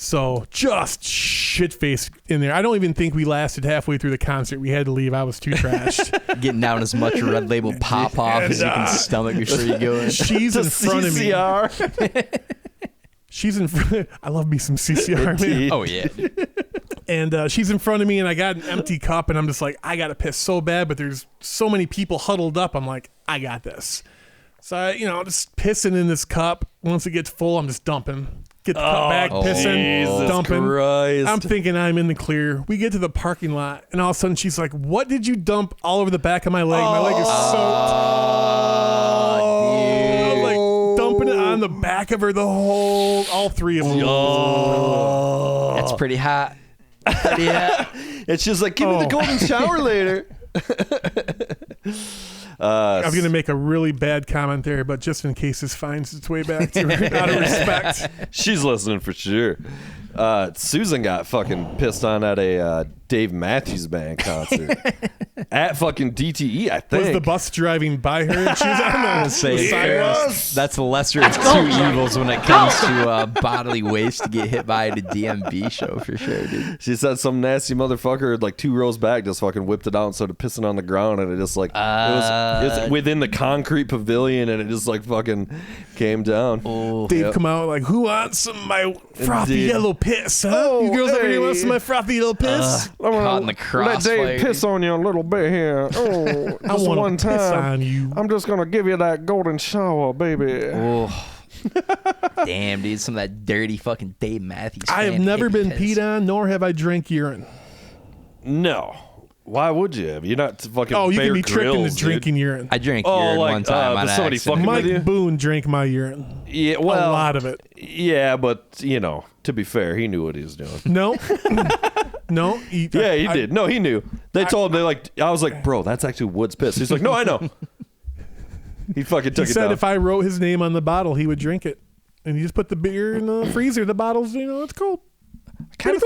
So just shit-faced in there. I don't even think we lasted halfway through the concert. We had to leave. I was too trashed. Getting down as much Red Label pop off as you can stomach before you go in. She's in front of me. CCR. She's in front. I love me some CCR, man. Oh, yeah. And she's in front of me, and I got an empty cup, and I'm just like, I got to piss so bad, but there's so many people huddled up. I'm like, I got this. So, just pissing in this cup. Once it gets full, I'm just dumping. Get the cup back, pissing, Jesus dumping. Christ. I'm thinking I'm in the clear. We get to the parking lot, and all of a sudden she's like, what did you dump all over the back of my leg? My leg is soaked. I'm like dumping it on the back of her, all three of them. That's pretty hot. Pretty hot. And she's like, give me the golden shower later. I'm going to make a really bad comment there, but just in case this finds its way back to her, out of respect. She's listening for sure. Susan got fucking pissed on at a Dave Matthews Band concert at fucking DTE, I think. Was the bus driving by her and she was on the sidewalk? That's the lesser of two evils when it comes to bodily waste to get hit by at a DMV show for sure, dude. She said some nasty motherfucker like 2 rows back just fucking whipped it out and started pissing on the ground, and it just like it was within the concrete pavilion, and it just like fucking came down. Dave come out like, who wants some of my frothy Indeed. yellow piss, huh? You girls ever here want some of my frothy yellow piss? Caught in the crossfire. Let Dave piss on you a little bit here. Oh, I just want one to piss time. on you. I'm just gonna give you that golden shower, baby. Oh. Damn, dude, some of that dirty fucking Dave Matthews. I have fan never pick been piss. peed on, nor have I drank urine. No. Why would you have? You're not fucking Oh, you Bear can be tricked Grylls, into drinking urine. I drank urine one time on does somebody accident. fucking with you? Mike Boone drank my urine. Yeah, well, A lot of it. Yeah, but to be fair, he knew what he was doing. No. No. Yeah, he did. No, he knew. They told him, I was like, bro, that's actually Wood's piss. He's like, no, I know. He fucking took He it said down. if I wrote his name on the bottle, he would drink it. And he just put the beer in the freezer. The bottle's, it's cold. I kind of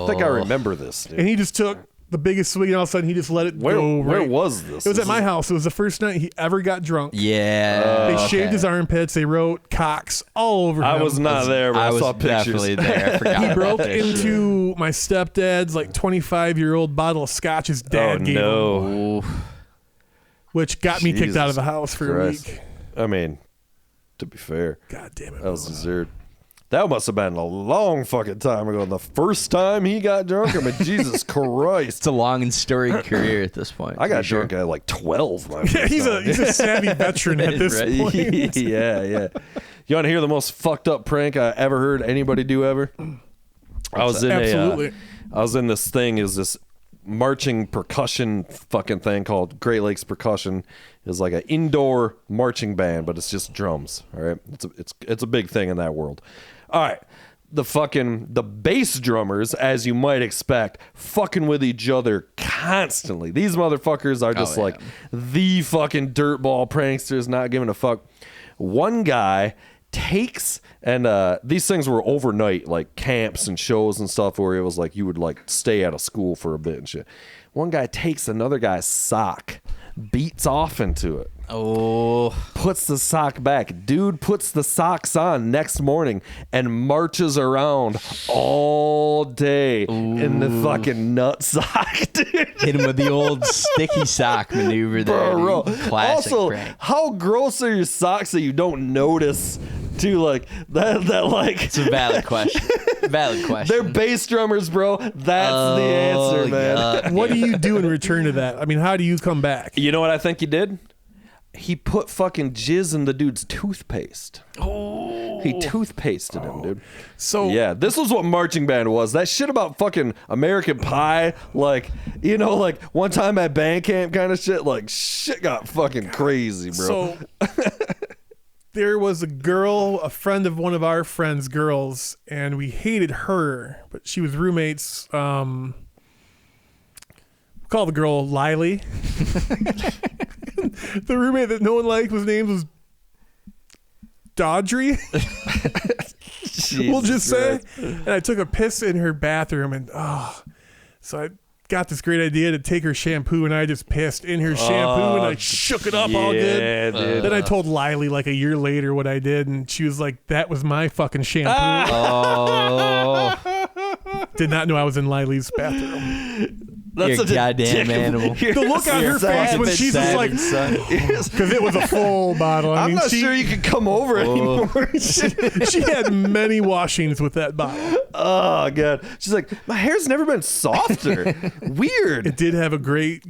think I remember this, dude. And he just took the biggest swig, and all of a sudden he just let it Where go. where right. was this? It was This at my is- house. It was the first night he ever got drunk. Yeah. They shaved his armpits. They wrote Cox all over him. I was not there, but I, I was saw pictures. definitely there. I forgot He about broke that shit. into my stepdad's 25-year-old bottle of scotch his dad gave him, Oh, which got me kicked out of Jesus the house for Christ. a week. I mean, to be fair, God damn it. that was absurd. That must have been a long fucking time ago. The first time he got drunk, I mean, Jesus Christ. it's a long and storied career at this point. I got for sure. drunk at 12. my Yeah, first he's time. a savvy veteran at this Right. point. yeah. You want to hear the most fucked up prank I ever heard anybody do ever? I was in Absolutely. I was in this thing. Is this marching percussion fucking thing called Great Lakes Percussion? It's like an indoor marching band, but it's just drums. All right, it's a big thing in that world. All right. The bass drummers, as you might expect, fucking with each other constantly. These motherfuckers are just like the fucking dirtball pranksters, not giving a fuck. One guy takes, and these things were overnight, like camps and shows and stuff, where it was like you would stay out of school for a bit and shit. One guy takes another guy's sock, beats off into it. Oh, Puts the sock back. Dude puts the socks on next morning and marches around all day in the fucking nut sock, dude. hit him with the old sticky sock maneuver there. Bro. Dude. Classic Also, prank. how gross are your socks that you don't notice? Too that It's a valid question. Valid question. they're bass drummers, bro. That's the answer, man. God. What do you do in return to that? I mean, how do you come back? You know what I think he did? He put fucking jizz in the dude's toothpaste. Oh. He toothpasted him, dude. So Yeah, this was what marching band was. That shit about fucking American Pie, one time at band camp kind of shit, shit got fucking crazy, bro. So there was a girl, a friend of one of our friends' girls, and we hated her, but she was roommates. We'll call the girl Lily. The roommate that no one liked, his name was Dodry. We'll just say. And I took a piss in her bathroom, and so I got this great idea to take her shampoo, and I just pissed in her shampoo, and I shook it up all good. Dude. Then I told Lily like a year later what I did, and she was like, "That was my fucking shampoo." Did not know I was in Lily's bathroom. You're a goddamn animal. The look on her face when she's just like, because it was a full bottle. I'm not sure you could come over anymore. She had many washings with that bottle. Oh god, she's like, my hair's never been softer. Weird. It did have a great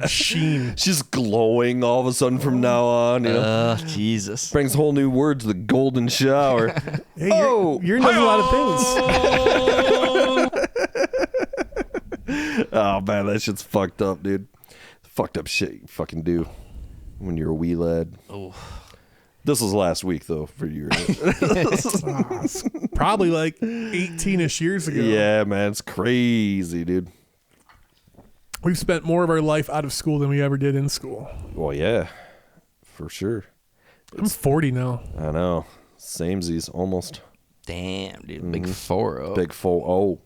sheen. She's glowing all of a sudden from now on. You know? Jesus. Brings whole new word to the golden shower. Hey, you're knows a lot of things. Oh man, that shit's fucked up, dude. Fucked up shit you fucking do when you're a wee lad. Oh, this was last week though for you. Probably like 18-ish years ago. Yeah, man, it's crazy, dude. We've spent more of our life out of school than we ever did in school. Well, yeah, for sure. I'm 40 now. I know. Samesies, almost. Damn, dude. Big 4-0. Big 4-0.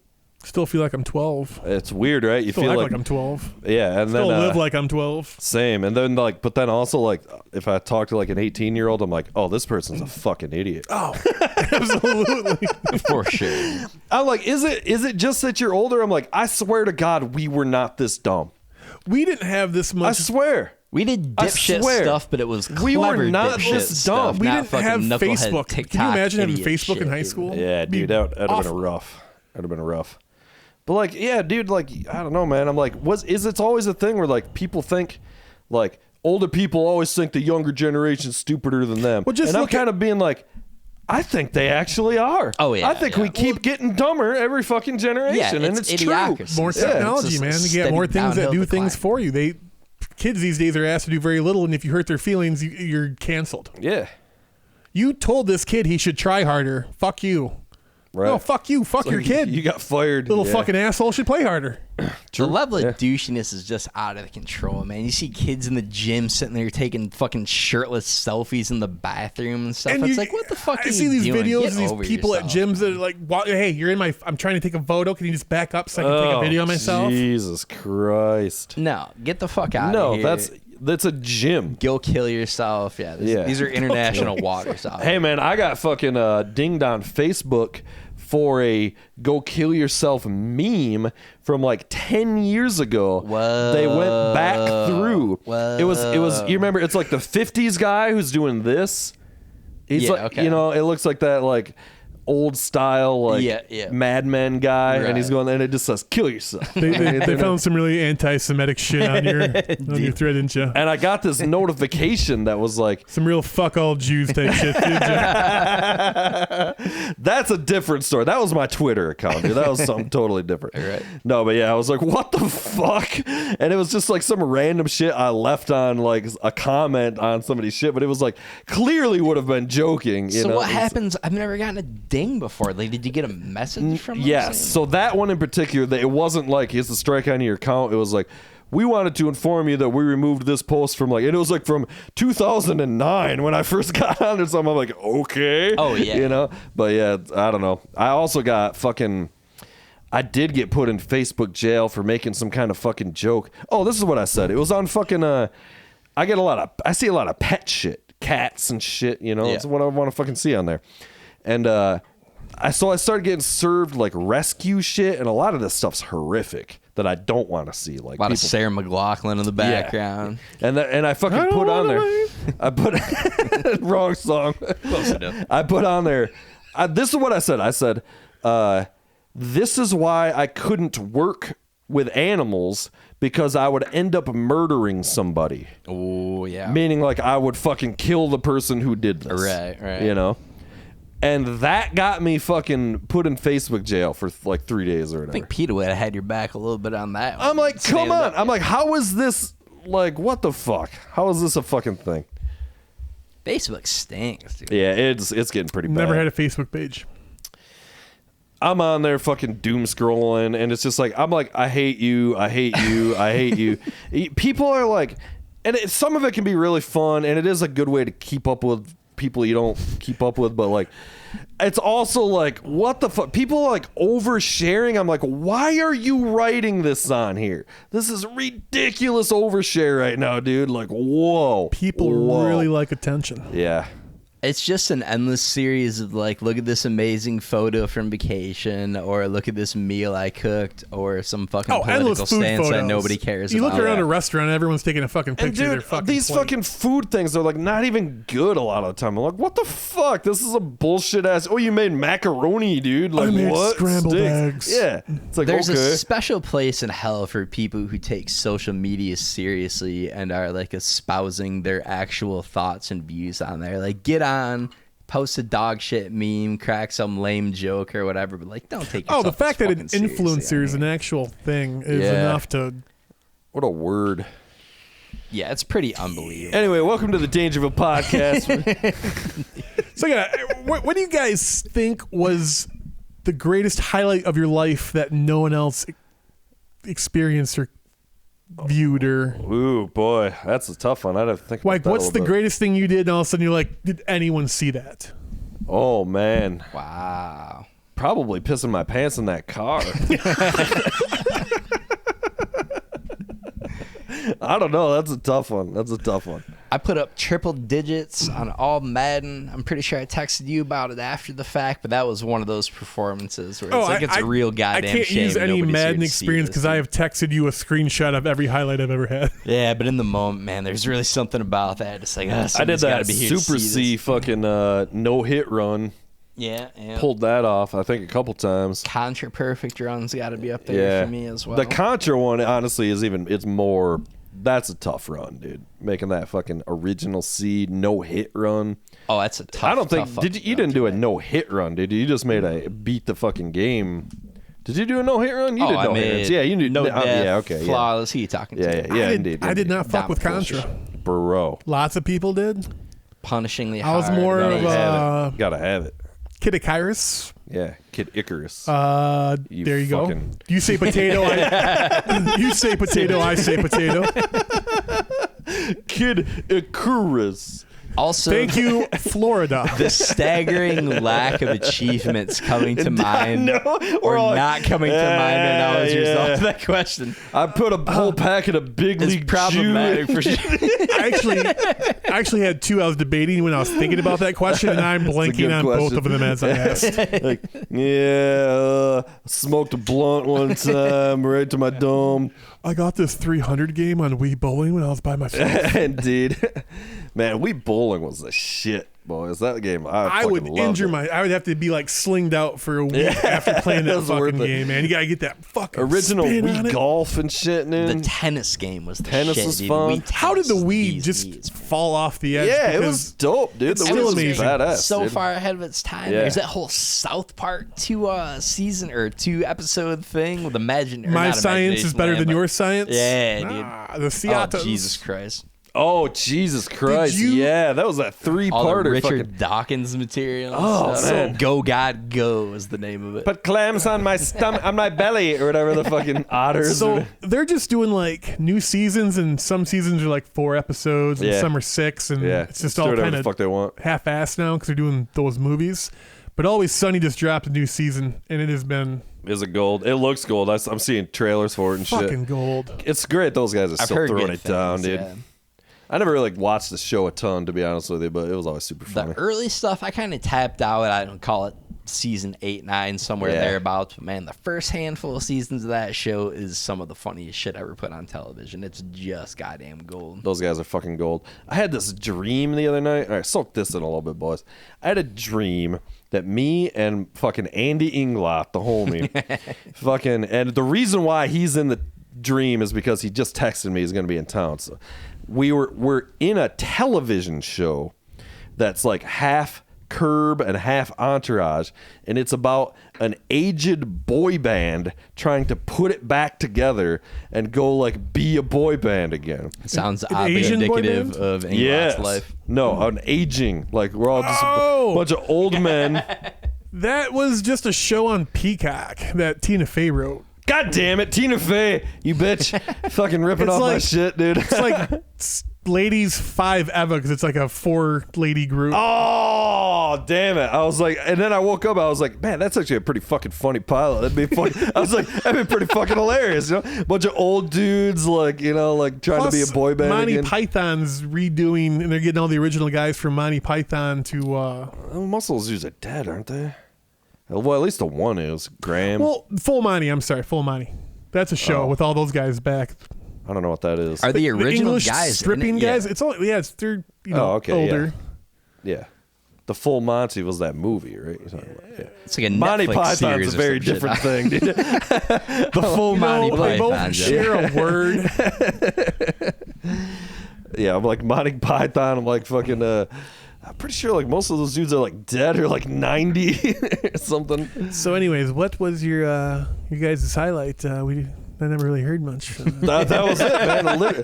Still feel like I'm 12. It's weird, right? You Still feel act like I'm 12. Yeah, and Still then live like I'm 12. Same, and then like, but then also like, if I talk to like an 18-year-old, I'm like, oh, this person's a fucking idiot. Oh, absolutely. For sure. I'm like, is it just that you're older? I'm like, I swear to God, we were not this dumb. We didn't have this much. I swear. We did dipshit stuff, but it was clever. We were not dipshit this stuff, dumb. We not didn't have fucking knucklehead Facebook. TikTok Can you imagine having idiot Facebook in shit, high dude. school? Yeah, dude, that'd have been rough. That'd have been rough. But like, yeah, dude, like, I don't know, man. I'm like, it's always a thing where like people think, like, older people always think the younger generation's stupider than them. Well, just and I'm look at- kind of being like, I think they actually are. Oh, yeah, I think we keep getting dumber every fucking generation, and it's true. idiocracy. More Yeah, technology, it's man. just You get more steady things that do downhill things decline. for you. Kids these days are asked to do very little, and if you hurt their feelings, you're canceled. Yeah. You told this kid he should try harder. Fuck you. Right. No, fuck you. Fuck your kid. You got fired. Little Yeah. fucking asshole should play harder. The level of douchiness is just out of control, man. You see kids in the gym sitting there taking fucking shirtless selfies in the bathroom and stuff. It's like, what the fuck I are see you these doing? videos Get of these over people yourself. at gyms that are like, hey, you're in I'm trying to take a photo. Can you just back up so I can take a video of myself? Jesus Christ. No, get the fuck out of No, here. that's a gym. Go kill yourself. Yeah, these are international waters. Out Hey man, I got fucking dinged on Facebook for a go kill yourself meme from like 10 years ago. Whoa. They went back through. Whoa. It was you remember it's like the 50s guy who's doing this. He's Yeah, like okay. you know, it looks like that like old style like Mad Men guy, and he's Right. going and it just says kill yourself. They found some really anti-Semitic shit on your thread, didn't you? And I got this notification that was like, Some real fuck all Jews type shit, didn't you? that's a different story. That was my Twitter account, dude. That was something totally different. Right. No, but yeah, I was like, what the fuck? And it was just like some random shit I left on like a comment on somebody's shit, but it was like clearly would have been joking. You So know? what happens? I've never gotten a ding before. Like, did you get a message from them? Yes. So that one in particular, it wasn't like it's a strike on your account. It was like, we wanted to inform you that we removed this post from like, and it was like from 2009 when I first got on or something. I'm like, okay. Oh, yeah. You know, but yeah, I don't know. I also got I did get put in Facebook jail for making some kind of fucking joke. Oh, this is what I said. It was on fucking, I see a lot of pet shit, cats and shit, you know, Yeah. it's what I want to fucking see on there. And, I started getting served like rescue shit, and a lot of this stuff's horrific that I don't want to see. Like A lot of Sarah McLachlan in the background. and I fucking put on there. I put wrong song. Close enough. I put on there. This is what I said. I said, "This is why I couldn't work with animals because I would end up murdering somebody." Oh, yeah. Meaning, like I would fucking kill the person who did this. Right. You know. And that got me fucking put in Facebook jail for like 3 days or whatever. I think Peter would have had your back a little bit on that. I'm like, come Stand on. up. I'm like, how is this, like, what the fuck? How is this a fucking thing? Facebook stinks, dude. Yeah, it's getting pretty bad. Never had a Facebook page. I'm on there fucking doom scrolling, and it's just like, I'm like, I hate you, I hate you, I hate you. People are like, and some of it can be really fun, and it is a good way to keep up with people you don't keep up with, but like it's also like, what the fuck? People are like oversharing. I'm like, why are you writing this on here? This is ridiculous overshare right now, dude. Like, whoa. People really like attention. Yeah. It's just an endless series of like, look at this amazing photo from vacation, or look at this meal I cooked, or some fucking political stance that nobody cares you about. You look around a restaurant and everyone's taking a fucking picture of their fucking these plate. fucking food things are like not even good a lot of the time. I'm like, what the fuck? This is a bullshit ass. Oh, you made macaroni, dude. Like, I made what? scrambled Sticks. eggs. Yeah. It's like, There's okay. a special place in hell for people who take social media seriously and are like espousing their actual thoughts and views on there. Like, get on, post a dog shit meme, crack some lame joke or whatever, but like, don't take yourself the fact that an fucking seriously. influencer is an actual thing is enough to. What a word. Yeah, it's pretty unbelievable. Anyway, welcome to the Dangerville podcast. So yeah, what do you guys think was the greatest highlight of your life that no one else experienced or viewed? Or Ooh, boy, that's a tough one. I'd have to think about like, that a what's little the bit. greatest thing you did, and all of a sudden you're like, did anyone see that? Oh, man. Wow. Probably pissing my pants in that car. I don't know. That's a tough one. I put up triple digits on all Madden. I'm pretty sure I texted you about it after the fact, but that was one of those performances where it's it's a real goddamn shame. I can't use any nobody's here Madden to experience see because this. I have texted you a screenshot of every highlight I've ever had. Yeah, but in the moment, man, there's really something about that. It's like, I did that Super C fucking no-hit run. Yeah. Pulled that off, I think, a couple times. Contra Perfect run's got to be up there for me as well. The Contra one, honestly, it's more... That's a tough run, dude. Making that fucking original C no-hit run. Oh, that's a tough. I don't think you didn't do a no-hit run, did you? You just made a beat the fucking game. Did you do a no-hit run? You did no-hit. Yeah, you did. No death, okay. flawless. Who you talking to? Yeah, indeed. I did not fuck with Contra. Bro. Lots of people did. Punishingly I was hard. more of Gotta have it. Kid Icarus. Yeah, Kid Icarus. There you go. You say potato. You say potato. I say potato. Kid Icarus. Also, thank you, Florida. The staggering lack of achievements coming to mind or not coming to mind right now as a result of that question. I put a whole packet of Big League problematic for sure. I actually had two I was debating when I was thinking about that question, and I'm blanking on both of them as I asked. Smoked a blunt one time right to my dome. I got this 300 game on Wii Bowling when I was by myself. Indeed. Man, Wii Bowling was the shit, boys. That game, I would injure I would have to be like slinged out for a week after playing that fucking game, man. You gotta get that fucking original spin on Wii it. Golf and shit, dude. The tennis game was the tennis shit, was dude. fun. How did the Wii just fall off the edge? Yeah, it was dope, dude. The Wii was badass. So dude. far ahead of its time. Yeah. There's that whole South Park 2 season or 2 episode thing with My science is better than your science. Yeah, dude. The Seattle's. Oh, Jesus Christ. Oh, Jesus Christ. Yeah, that was that All the three-parter. Richard Dawkins material. Oh, man. Go God Go is the name of it. Put clams on my stomach, on my belly, or whatever the fucking otters. So they're just doing like new seasons, and some seasons are like 4 episodes, and some are 6, and it's just all kind of fuck they want. half-assed now because they're doing those movies. But Always Sunny just dropped a new season, and it has been Is it gold? It looks gold. I'm seeing trailers for it and shit. fucking gold. It's great. Those guys are I've still heard throwing good it down, things, dude. yeah. I never really watched the show a ton, to be honest with you, but it was always super funny. The early stuff, I kind of tapped out. I don't call it season 8, 9, somewhere thereabouts. But man, the first handful of seasons of that show is some of the funniest shit ever put on television. It's just goddamn gold. Those guys are fucking gold. I had this dream the other night. All right, soak this in a little bit, boys. I had a dream that me and fucking Andy Inglot, the homie, and the reason why he's in the dream is because he just texted me he's going to be in town. So we're in a television show that's like half Curb and half Entourage, and it's about an aged boy band trying to put it back together and go like be a boy band again. Sounds oddly Asian boy indicative band? of Englot's life. No, an aging. Like we're all just a bunch of old men. That was just a show on Peacock that Tina Fey wrote. God damn it, Tina Fey, you bitch. Fucking ripping It's off my like- shit, dude. It's like ladies 5 Eva because it's like a 4-lady group. Oh, damn it. I was like, and then I woke up, I was like, man, that's actually a pretty fucking funny pilot. That'd be funny. I was like, that'd be pretty fucking hilarious, you know? Bunch of old dudes, like, you know, like trying to be a boy band Monty again. Python's redoing, and they're getting all the original guys from Monty Python to... Most of those dudes are dead, aren't they? Well, at least the one is. Graham. Well, Full Monty, I'm sorry, Full Monty. That's a show with all those guys back. I don't know what that is. Are the original English guys stripping in it? guys? Yeah. It's all they're okay, older. Yeah. The Full Monty was that movie, right? You're talking about, yeah. It's like a Monty Netflix Python's series a very or some shit. different thing, dude. The full Monty They both Python. share a word. Yeah, I'm like Monty Python. I'm like fucking. I'm pretty sure like most of those dudes are like dead or like 90 or something. So, anyways, what was your guys' highlight? I never really heard much. That was it, man.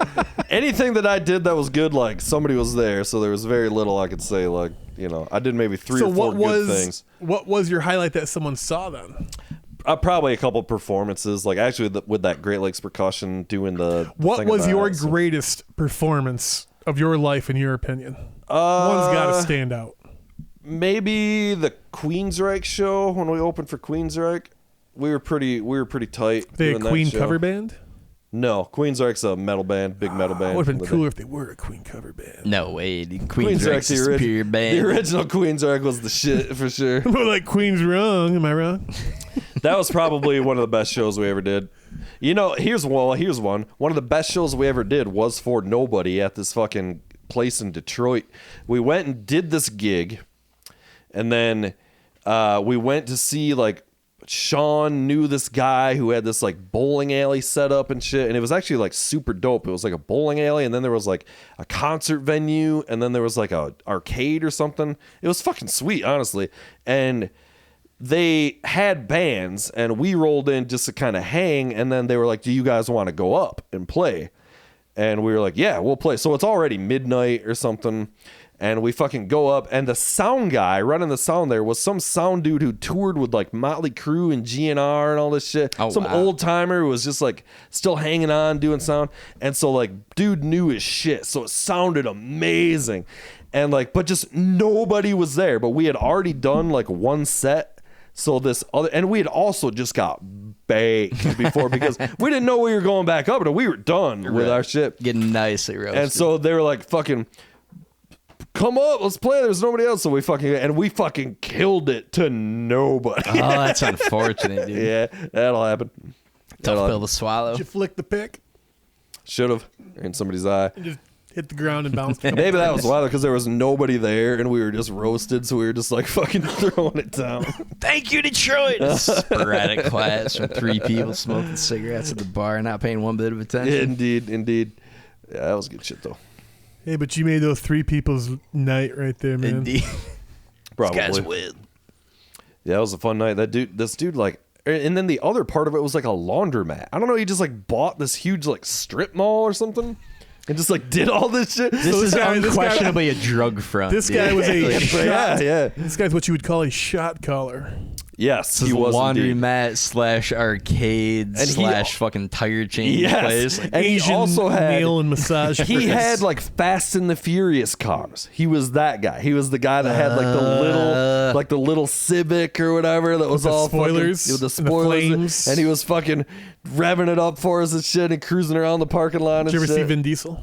Anything that I did that was good, like somebody was there, so there was very little I could say. Like, you know, I did maybe 3 or 4 good things. What was your highlight that someone saw then? Probably a couple performances, like actually with that Great Lakes Percussion doing the. What was your so. greatest performance of your life, in your opinion? One's got to stand out. Maybe the Queensryche show when we opened for Queensryche. We were pretty tight. They a doing that Queen show. cover band? No, Queensryche's a metal band, big metal band. It would have been from the cooler if they were a Queen cover band. No way. Queensryche's Queensryche's a superior band. The original Queensryche was the shit for sure. More like Queen's wrong. Am I wrong? That was probably one of the best shows we ever did. You know, here's one. One of the best shows we ever did was for nobody at this fucking place in Detroit. We went and did this gig, and then we went to see like. Sean knew this guy who had this like bowling alley set up and shit, and it was actually like super dope. It was like a bowling alley, and then there was like a concert venue, and then there was like a arcade or something. It was fucking sweet, honestly. And they had bands, and we rolled in just to kind of hang, and then they were like, do you guys want to go up and play? And we were like, yeah, we'll play. So it's already midnight or something. And we fucking go up, and the sound guy running the sound there was some sound dude who toured with like Motley Crue and GNR and all this shit. Oh, some wow. old timer who was just like still hanging on doing sound. And so like dude knew his shit, so it sounded amazing. And like, but just nobody was there. But we had already done like one set. So this other, and we had also just got baked before because we didn't know we were going back up, and we were done with our shit. Getting nicely roasted. And so they were like, fucking, come up, let's play. There's nobody else. So we fucking killed it to nobody. Oh, that's unfortunate, dude. Yeah, that'll happen. Tough pill to swallow. Did you flick the pick? Should have in somebody's eye. And just hit the ground and bounce. Maybe that was why, because there was nobody there and we were just roasted, so we were just like fucking throwing it down. Thank you, Detroit. Sporadic class from 3 people smoking cigarettes at the bar and not paying one bit of attention. Indeed. Yeah, that was good shit though. Hey, but you made those 3 people's night right there, man. Indeed. Probably. This guy's weird. Yeah, it was a fun night. This dude, like, and then the other part of it was like a laundromat. I don't know. He just like bought this huge like strip mall or something, and just like did all this shit. This is unquestionably a drug front. This dude. guy was a shot. Yeah. This guy's what you would call a shot caller. Yes, This he is was laundromat / arcade And / fucking tire change Yes, place. and he Asian also had nail and massage. he place. had like Fast and the Furious cars. He was that guy. He was the guy that had like the little Civic or whatever that was the all spoilers fucking, with the and the spoilers, flames. and he was fucking revving it up for us and shit and cruising around the parking lot. And Did you ever see shit. Vin Diesel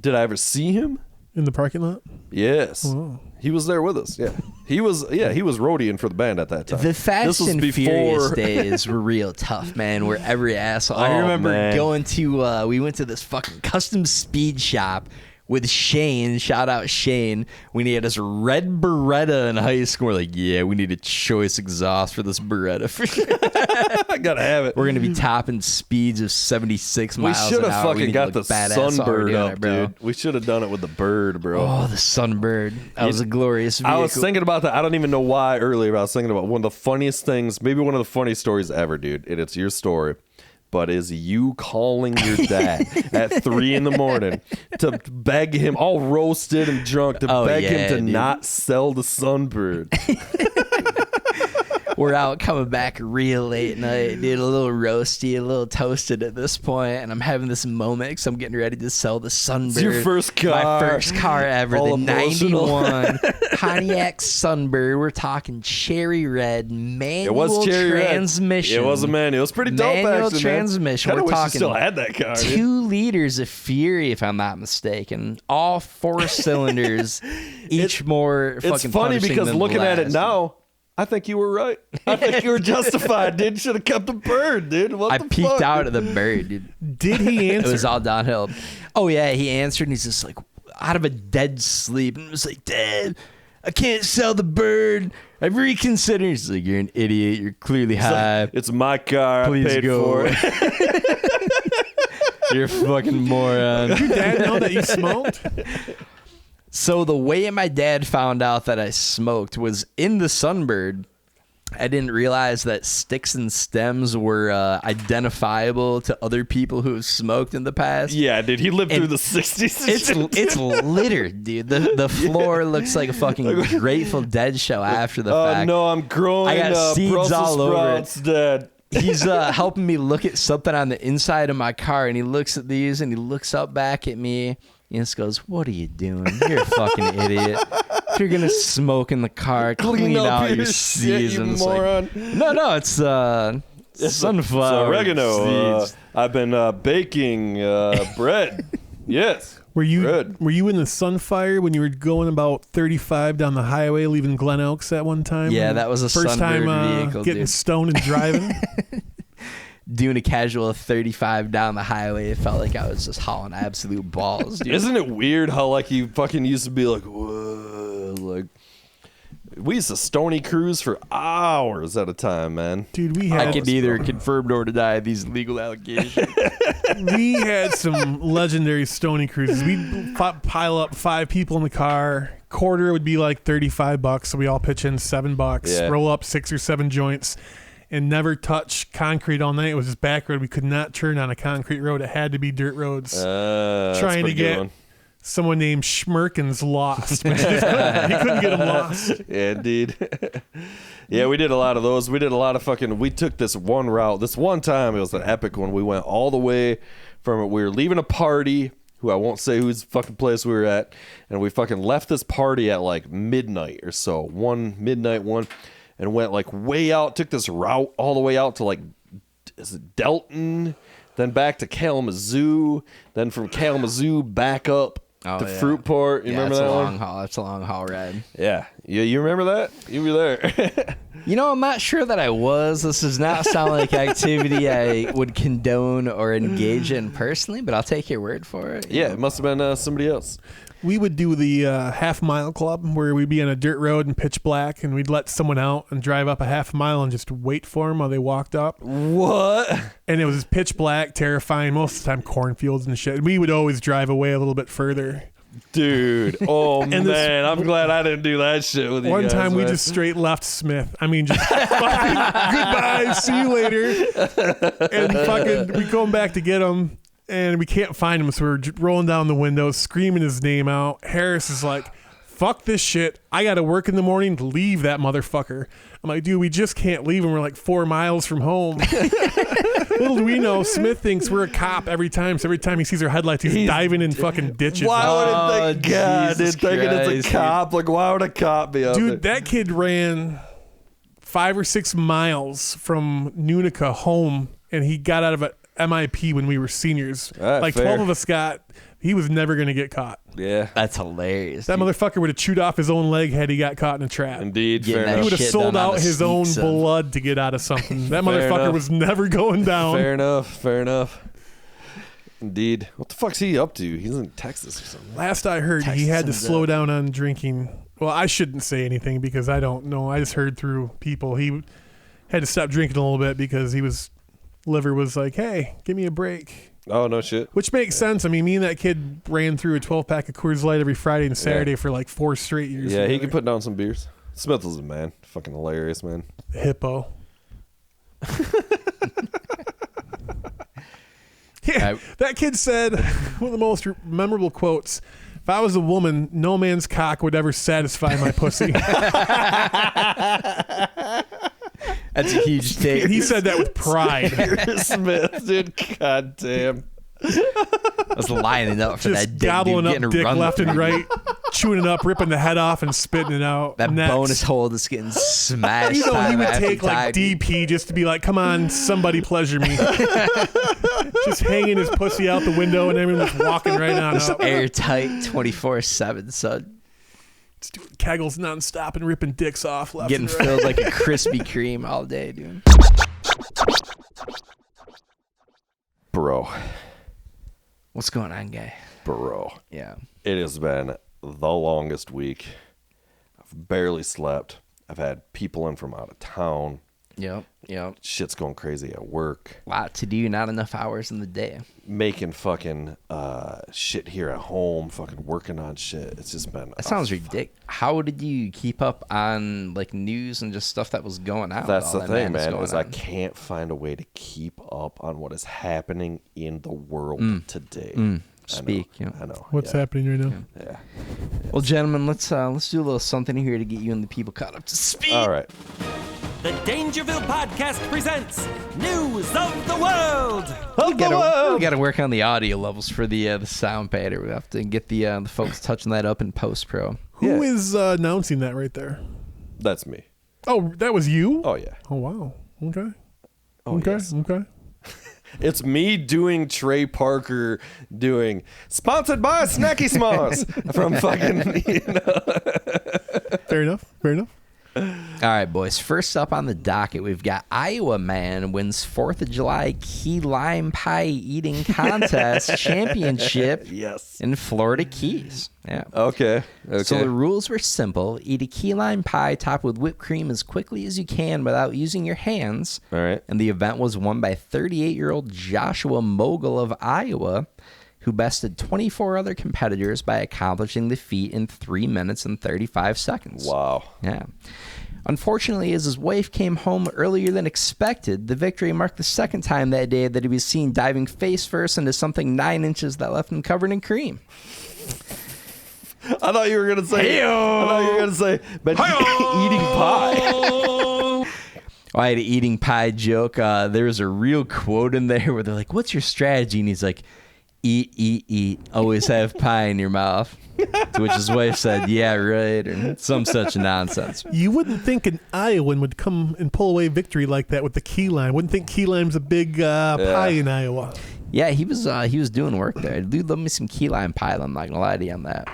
Did I ever see him? in the parking lot? Yes. Wow. He was there with us. Yeah. He was roadieing for the band at that time. The Fast This was and before- Furious days were real tough, man. Where every asshole. I Oh, remember man. going to. We went to this fucking custom speed shop with Shane. Shout out Shane. When he had his red Beretta in high school, we're like, yeah, we need a choice exhaust for this Beretta. For sure. I gotta have it. We're gonna be topping speeds of 76 We miles should an have hour. We fucking need got to the look badass Sunbird already on up, it, bro. dude. We should have done it with the Bird, bro. Oh, the Sunbird. That was a glorious vehicle. I was thinking about that. I don't even know why earlier, but I was thinking about one of the funniest things, maybe one of the funniest stories ever, dude. And it's your story. But is you calling your dad at 3 a.m. to beg him, all roasted and drunk, to beg him to dude. not sell the Sunbird. We're out coming back real late at night, dude. A little roasty, a little toasted at this point, and I'm having this moment because I'm getting ready to sell the Sunbird. It's your first car. My first car ever, All the emotional. 91 Pontiac Sunbird. We're talking cherry red, manual It was cherry transmission. Red. It was a manual. It was pretty dope, Manual actually, transmission. Man. We're Wish you talking still had that car, dude. 2 liters of Fury, if I'm not mistaken. All 4 cylinders, each more fucking It's funny punishing because than looking the at it last. now, I think you were right. I think you were justified, dude. Should have kept the Bird, dude. What I the peeked fuck? out at the Bird, dude. Did he It answer? was all downhill. Oh yeah, he answered, and he's just like out of a dead sleep, and it was like, Dad, I can't sell the Bird. I've reconsidered. He's like, you're an idiot. You're clearly high. It's my car. Please I paid go. for it. You're a fucking moron. Did your dad know that you smoked? So the way my dad found out that I smoked was in the Sunbird. I didn't realize that sticks and stems were identifiable to other people who have smoked in the past. Yeah, dude. He lived And through the 60s. and shit. It's littered, dude. The floor looks like a fucking Grateful Dead show after the Oh, fact. no. I'm growing I got seeds Brussels all over it. sprouts, Dad. He's helping me look at something on the inside of my car, and he looks at these, and he looks up back at me, and just goes, "What are you doing? You're a fucking idiot. If you're gonna smoke in the car, clean up out your shit, seeds." you And it's moron. like, no, it's sunflower oregano. seeds. I've been baking bread. Yes. Were you Bread. in the Sunfire when you were going about 35 down the highway, leaving Glen Oaks at one time? Yeah, that was a first time Sunbird vehicle, getting dude. stoned and driving. Doing a casual 35 down the highway, it felt like I was just hauling absolute balls, dude. Isn't it weird how like you fucking used to be like, whoa, like we used to stony cruise for hours at a time, man. Dude, we I had can neither confirm nor deny these legal allegations. we had some legendary stony cruises. We'd pile up 5 people in the car. Quarter would be like $35, so we all pitch in $7. Yeah. Roll up 6 or 7 joints, and never touch concrete all night. It was just back road. We could not turn on a concrete road. It had to be dirt roads. That's Trying to pretty good get one. someone named Schmerkins lost. Man. He couldn't get him lost. Yeah, indeed. Yeah, we did a lot of those. We did a lot of fucking. We took this one route. This one time, it was an epic one. We went all the way from it. We were leaving a party. Who I won't say whose fucking place we were at, and we fucking left this party at like midnight or so. Midnight, and went like way out. Took this route all the way out to like, is it Delton? Then back to Kalamazoo. Then from Kalamazoo back up to Fruitport. You remember that's that a one? long haul. That's a long haul ride. Yeah. You remember that? You were there. You know, I'm not sure that I was. This does not sound like activity I would condone or engage in personally, but I'll take your word for it. Yeah, it must have been somebody else. We would do the half-mile club where we'd be on a dirt road in pitch black, and we'd let someone out and drive up a half mile and just wait for them while they walked up. What? And it was pitch black, terrifying, most of the time cornfields and shit. We would always drive away a little bit further. Dude. Oh, And man. I'm glad I didn't do that shit with you One guys, time we man. just straight left Smith. I mean, just fucking goodbye, see you later. And fucking, we going back to get him, and we can't find him, so we're rolling down the window, screaming his name out. Harris is like, fuck this shit. I got to work in the morning. Leave that motherfucker. I'm like, dude, we just can't leave him. We're like 4 miles from home. Little do we know, Smith thinks we're a cop every time. So every time he sees our headlights, he's diving in fucking ditches. Why would it think, God, Jesus dude, thinking it's Christ, a cop? Like, why would a cop be out Dude, there? that kid ran 5 or 6 miles from Nunica home, and he got out of a MIP when we were seniors. Like fair. 12 of us got. He was never going to get caught. Yeah. That's hilarious. That motherfucker would have chewed off his own leg had he got caught in a trap. Indeed. Getting Fair that He enough. would have shit sold done on out the his own sneaks of- blood to get out of something. That Fair motherfucker enough. was never going down. Fair enough. Fair enough. Indeed. What the fuck's he up to? He's in Texas or something. Last I heard, he Texas had to and slow down on drinking. Well, I shouldn't say anything because I don't know. I just heard through people he had to stop drinking a little bit because liver was like, hey, give me a break. Oh, no shit. Which makes sense. I mean, me and that kid ran through a 12-pack of Coors Light every Friday and Saturday for like 4 straight years. Yeah, he together. can put down some beers. Smith was a man. Fucking hilarious, man. Hippo. Yeah, that kid said one of the most memorable quotes. If I was a woman, no man's cock would ever satisfy my pussy. That's a huge take. He said that with pride. Smith, dude. God damn. I was lining up for Just that dick, gobbling dude, up getting dick run left and through. right, chewing it up, ripping the head off, and spitting it out. That Next. bonus hole that's getting smashed. You know, he time would after take like time. DP just to be like, come on, somebody pleasure me. Just hanging his pussy out the window and everyone was walking right on up. Airtight 24/7, son. Just doing kegels nonstop and ripping dicks off left Getting and right. filled like a Krispy Kreme all day, dude. Bro. What's going on, guy? Bro. Yeah. It has been the longest week. I've barely slept. I've had people in from out of town. Yep. Shit's going crazy at work. Lot to do, not enough hours in the day. Making fucking shit here at home. Fucking working on shit. It's just been... That sounds ridiculous. How did you keep up on like news and just stuff that was going on? That's the thing, man, is I on? can't find a way to keep up on what is happening in the world today. Speak. I know. What's happening right now? Yeah. Well, gentlemen, let's do a little something here to get you and the people caught up to speed. All right. The Dangerville podcast presents News of the World. We gotta work on the audio levels for the sound pad. We have to get the folks touching that up in post pro. Who is announcing that right there? That's me. Oh, that was you? Oh, yeah. Oh, wow. Okay. Oh, okay. yes. Okay. It's me doing Trey Parker doing sponsored by Snacky Smalls from fucking, Fair enough. Fair enough. All right, boys. First up on the docket, we've got Iowa man wins 4th of July key lime pie eating contest championship Yes. in Florida Keys. Yeah. Okay. So the rules were simple. Eat a key lime pie topped with whipped cream as quickly as you can without using your hands. All right. And the event was won by 38-year-old Joshua Mogul of Iowa, who bested 24 other competitors by accomplishing the feat in 3 minutes and 35 seconds. Wow. Yeah. Unfortunately, as his wife came home earlier than expected, the victory marked the second time that day that he was seen diving face first into something 9 inches that left him covered in cream. I thought you were gonna say. Hey-o. I thought you were gonna say, but eating pie. Oh, I had an eating pie joke. There was a real quote in there where they're like, "What's your strategy?" And he's like, "Eat, eat, eat. Always have pie in your mouth." To which his wife said, "Yeah, right," or some such nonsense. You wouldn't think an Iowan would come and pull away victory like that with the key lime. Wouldn't think key lime's a big pie in Iowa. Yeah, he was doing work there. Dude, love me some key lime pie. I'm not gonna lie to you on that.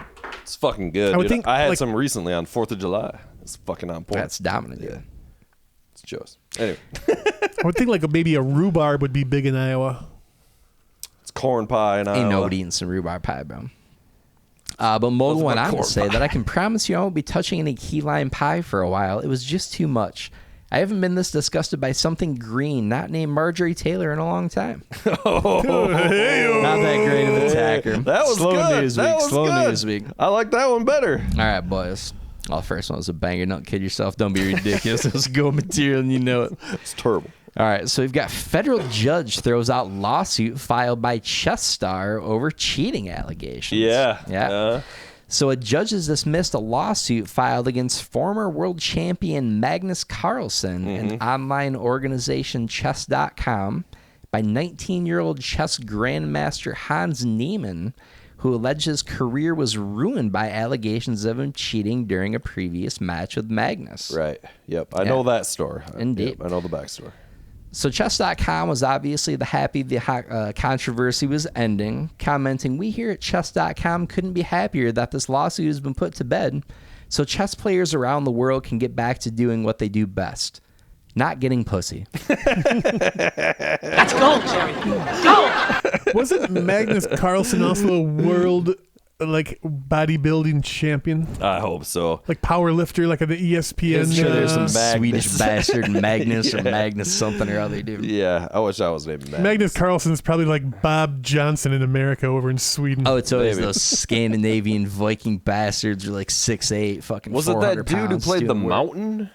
It's fucking good. I would dude. think, I had like- some recently on 4th of July. It's fucking on point. That's dominant, dude. It's Joe's. Anyway, I would think like maybe a rhubarb would be big in Iowa. it's corn pie and Ain't nobody eating some rhubarb pie, bro. But Mogul went on to say that I can promise you I won't be touching any key lime pie for a while. It was just too much. I haven't been this disgusted by something green, not named Marjorie Taylor, in a long time. Not that great of an attacker. That was Slow good. news That week. was Slow good. news week. I like that one better. All right, boys. Well, the first one was a banger. Don't kid yourself. Don't be ridiculous. It was good material, and you know it. It's terrible. All right, so we've got federal judge throws out lawsuit filed by chess star over cheating allegations. Yeah. So a judge has dismissed a lawsuit filed against former world champion Magnus Carlsen and online organization chess.com by 19-year-old chess grandmaster Hans Niemann, who alleged his career was ruined by allegations of him cheating during a previous match with Magnus. Right. Yep. I know that story. Indeed. Yep, I know the backstory. So chess.com was obviously happy the controversy was ending, commenting, "We here at chess.com couldn't be happier that this lawsuit has been put to bed, so chess players around the world can get back to doing what they do best, not getting pussy." That's gold, Jerry. Gold. Wasn't Magnus Carlsen also a world bodybuilding champion? I hope so. Like power lifter, like an ESPN. I'm sure there's some Magnus. Swedish bastard Magnus or Magnus something or other, dude. Yeah, I wish I was named Magnus. Magnus Carlsen's probably like Bob Johnson in America over in Sweden. Oh, it's always Maybe. those Scandinavian Viking bastards who are like 6'8", fucking Was it 400 that dude who pounds played the doing work. Mountain?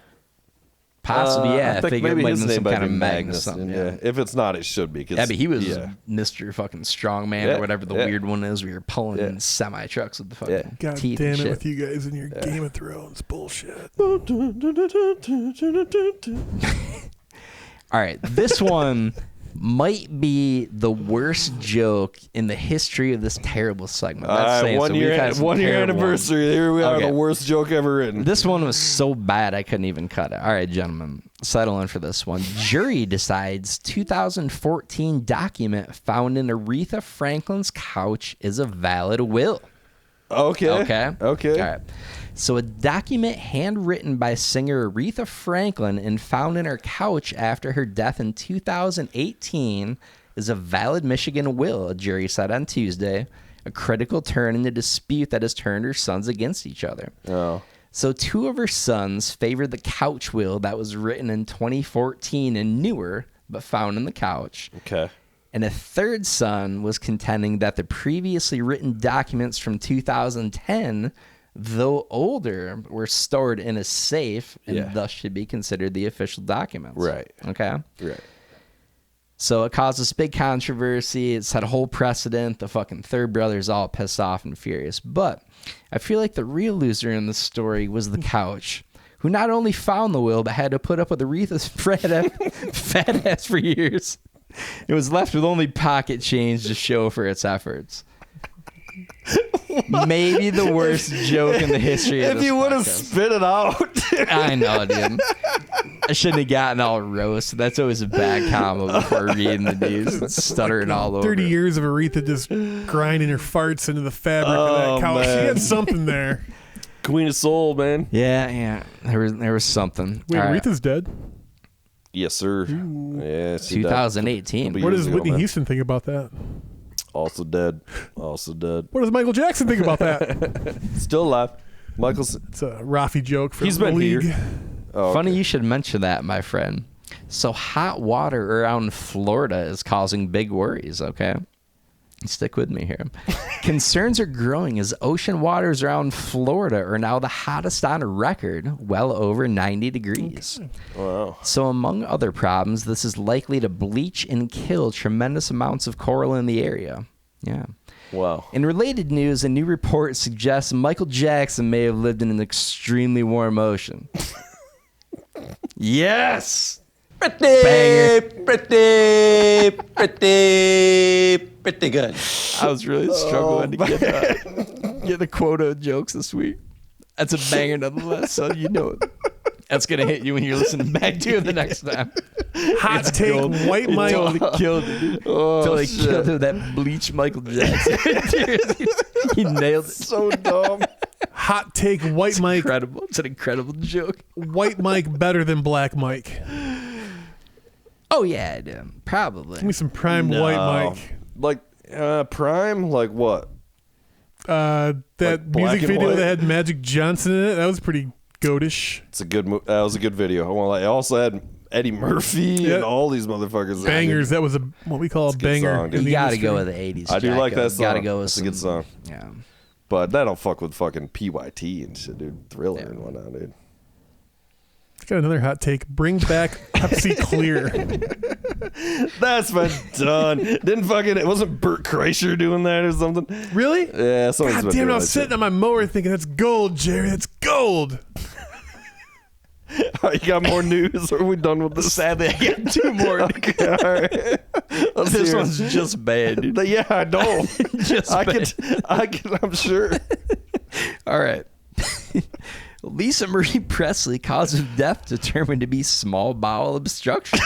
Possibly, yeah. I think it maybe might his have been name some might kind be of Magnus Magnus. something. Yeah. If it's not, it should be. Yeah, but he was Yeah. Mr. fucking Strongman Yeah, or whatever the yeah. weird one is. We were pulling Yeah. semi trucks with the fucking Yeah. God teeth damn and it shit. with you guys and your Game of Thrones bullshit. All right, this one might be the worst joke in the history of this terrible segment. That's saying, one year anniversary. Ones. Here we are, Okay. the worst joke ever written. This one was so bad I couldn't even cut it. All right, gentlemen, settle in for this one. Jury decides 2014 document found in Aretha Franklin's couch is a valid will. Okay. All right. So a document handwritten by singer Aretha Franklin and found in her couch after her death in 2018 is a valid Michigan will, a jury said on Tuesday, a critical turn in the dispute that has turned her sons against each other. Oh. So two of her sons favored the couch will that was written in 2014 and newer, but found in the couch. Okay. And a third son was contending that the previously written documents from 2010, though older, were stored in a safe and thus should be considered the official documents. Right. Okay? Right. So it caused this big controversy. It set a whole precedent. The fucking third brother's all pissed off and furious. But I feel like the real loser in the story was the couch, who not only found the will, but had to put up with Aretha's fat ass for years. It was left with only pocket change to show for its efforts. Maybe the worst joke in the history of If this you would have podcast. spit it out. I know, dude. I shouldn't have gotten all roast. That's always a bad combo before reading the news and stuttering all over. 30 years of Aretha just grinding her farts into the fabric of Oh, that couch. She man. had something there. Queen of Soul, man. Yeah. There was something. Wait, All right. Aretha's dead? Yes, sir. Yeah, she died. 2018. Couple What years does ago, Whitney man. Houston think about that? Also dead. Also dead. What does Michael Jackson think about that? Still alive. Michael's. It's a Rafi joke for He's the been league. here. Oh, Funny okay. you should mention that, my friend. So hot water around Florida is causing big worries, okay? Stick with me here. Concerns are growing as ocean waters around Florida are now the hottest on record, well over 90 degrees. Okay. Wow. So among other problems, this is likely to bleach and kill tremendous amounts of coral in the area. Yeah. Wow. In related news, a new report suggests Michael Jackson may have lived in an extremely warm ocean. Yes! Banger. Pretty good. I was really struggling to get the quota jokes this week. That's a banger nonetheless, so you know it. That's going to hit you when you're listening back to it the next time. Hot take, White Mike. Totally killed it. Totally killed it with that bleach Michael Jackson. He nailed it. So dumb. Hot take, White Mike. Incredible. It's an incredible joke. White Mike better than Black Mike. Oh, yeah, I do. Probably. Give me some prime White Mike. Like, prime? Like what? That Like black music and video white? that had Magic Johnson in it, that was pretty goatish. It's a good that was a good video. I want like, it also had Eddie Murphy and all these motherfuckers. Bangers. That was what we call a good banger. song, dude. in the You got to industry. go with the 80s. I do like that song. Got to go with It's a some, good song. Yeah. But that don't fuck with fucking PYT and shit, dude. Thriller and whatnot, dude. Got another hot take. Bring back Pepsi Clear. That's been done. Didn't fucking it wasn't Bert Kreischer doing that or something? Really? Yeah, someone's God been damn it! doing I was that sitting shit. on my mower thinking that's gold, Jerry. That's gold. All right, you got more news? Or are we done with this? Sadly, I got two more. Okay, all right. Let's This hear it. one's just bad, dude. Yeah, I know. Just I bad. I'm sure. All right. Lisa Marie Presley, cause of death determined to be small bowel obstruction.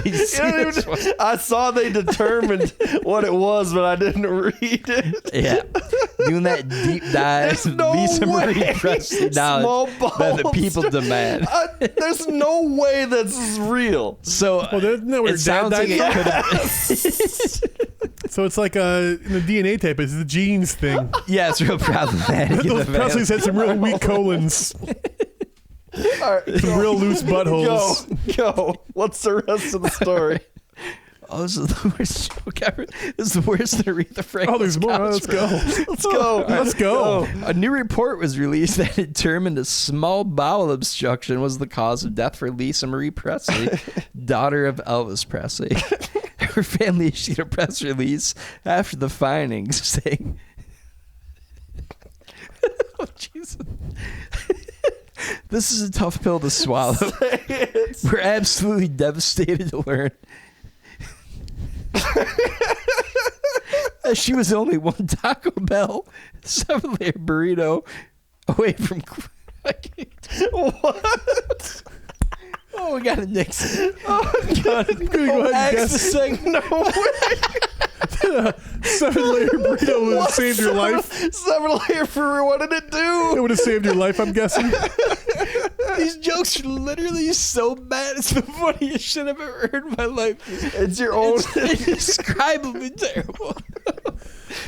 Did you see this one? I saw they determined what it was, but I didn't read it. Yeah. Doing that deep dive. There's no Lisa Marie way. Presley Small knowledge that the bowel people demand. There's no way this is real. So Well, isn't that where it Dad sounds died like it from? could have. So it's like in the DNA type. It's the genes thing. Yeah, it's real problematic. in Those the family. Presleys had some real weak colons. All right, Some real loose buttholes. go. What's the rest of the story? Oh, this is the worst joke ever. This is the worst than Aretha Franklin. Oh, there's more. Let's go. Let's go. Let's go. A new report was released that determined a small bowel obstruction was the cause of death for Lisa Marie Presley, daughter of Elvis Presley. Her family issued a press release after the findings saying, oh, Jesus. This is a tough pill to swallow. We're absolutely devastated to learn that she was only one Taco Bell 7-layer burrito away from. What? Oh, we got a Nixon. Oh, God. I'm gonna go ahead and Axe the guess. segment. No way. 7-layer burrito would have saved your life. 7-layer for what did it do? It would have saved your life, I'm guessing. These jokes are literally so bad. It's the funniest shit I've ever heard in my life. It's your own. It's indescribably terrible.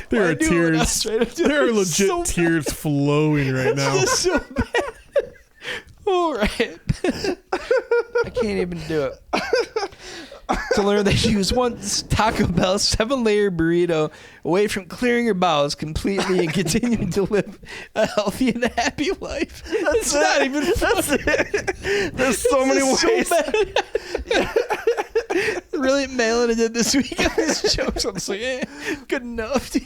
There I are knew what I was tears. trying to do. There are It's legit so tears flowing right now. It's so bad. All right. I can't even do it. To learn that she was once Taco Bell 7-layer burrito away from clearing her bowels completely and continuing to live a healthy and happy life. It's not even funny. There's so many ways. Really mailing it in this week on these jokes. I'm just like, good enough, dude.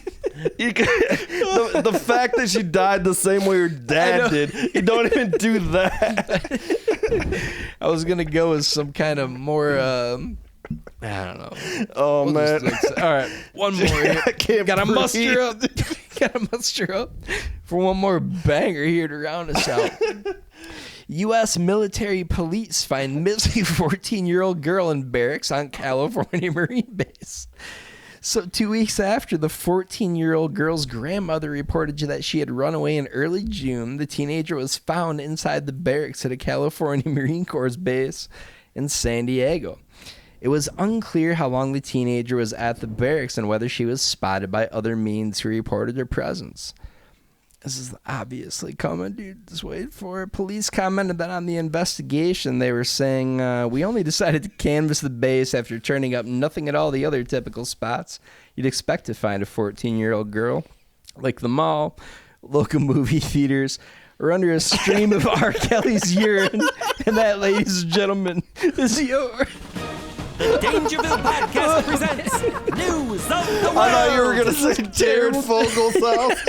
The fact that she died the same way her dad did, you don't even do that. I was gonna go with some kind of more I don't know. Oh, man. All right, one more here. I can't Gotta breathe. muster up. Gotta muster up for one more banger here to round us out. U.S. military police find missing 14-year-old girl in barracks on California Marine base. So 2 weeks after the 14-year-old girl's grandmother reported that she had run away in early June, the teenager was found inside the barracks at a California Marine Corps base in San Diego. It was unclear how long the teenager was at the barracks and whether she was spotted by other means who reported her presence. This is obviously coming, dude. Just wait for it. Police commented that on the investigation, they were saying, we only decided to canvass the base after turning up nothing at all the other typical spots you'd expect to find a 14-year-old girl, like the mall, local movie theaters, or under a stream of R. Kelly's urine. And that, ladies and gentlemen, is your... The Dangerville Podcast presents News of the World. I thought you were going to say Jared Fogel's house.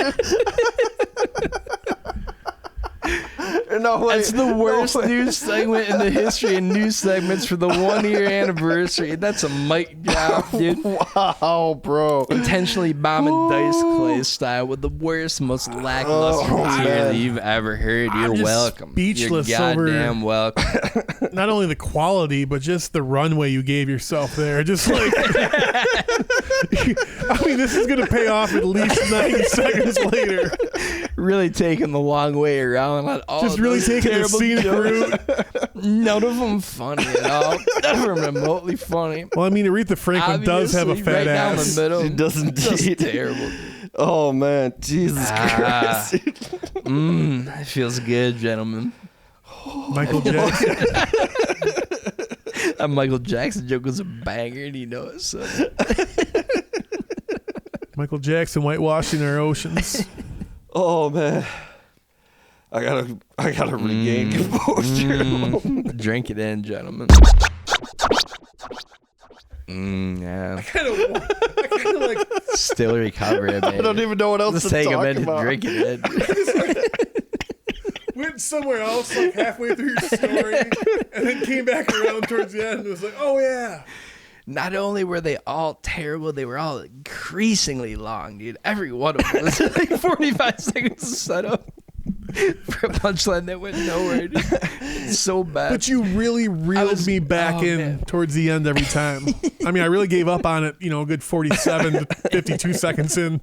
No way. That's the worst news segment in the history of news segments for the 1-year anniversary. That's a mic drop, dude. Wow, bro. Intentionally bombing Dice Clay style with the worst, most lackluster material that you've ever heard. You're just welcome. speechless You're goddamn welcome. Not only the quality, but just the runway you gave yourself there. Just like, I mean, this is going to pay off at least 90 seconds later. Really taking the long way around on all Just of really those taking the terrible scenic jokes. route. None of them funny at all. Never remotely funny. Well, I mean, Aretha Franklin does have a Obviously, fat right down ass. the middle. She does Just indeed. terrible. Oh, man. Jesus Christ. It feels good, gentlemen. Michael Jackson. That Michael Jackson joke was a banger, and he knows. So. Michael Jackson whitewashing our oceans. Oh, man. I gotta regain composure. Drink it in, gentlemen. Yeah. I kind of like. Still recovering, man. I don't even know what else Just to take a talk minute about. to drink it in. Went somewhere else like halfway through your story, and then came back around towards the end and was like, "Oh yeah." Not only were they all terrible, they were all increasingly long, dude. Every one of them was like 45 seconds of setup for a punchline that went nowhere, dude. It's so bad. But you really reeled me back in man. towards the end every time. I mean, I really gave up on it, a good 47 to 52 seconds in.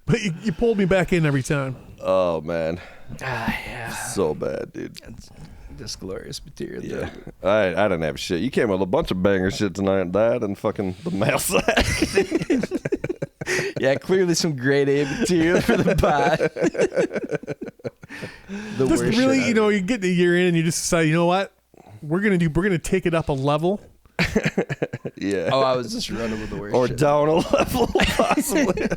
But you pulled me back in every time. Oh, man. Yeah. So bad, dude. It's just glorious material. Yeah. I didn't have shit. You came with a bunch of banger shit tonight. That and fucking the mail sack. Yeah, clearly some grade A material for the pod. The Just worst really, shit ever. you get the year in and you just decide, you know what? We're gonna take it up a level. Yeah. Oh, I was just running with the worst Or shit. down a level, possibly.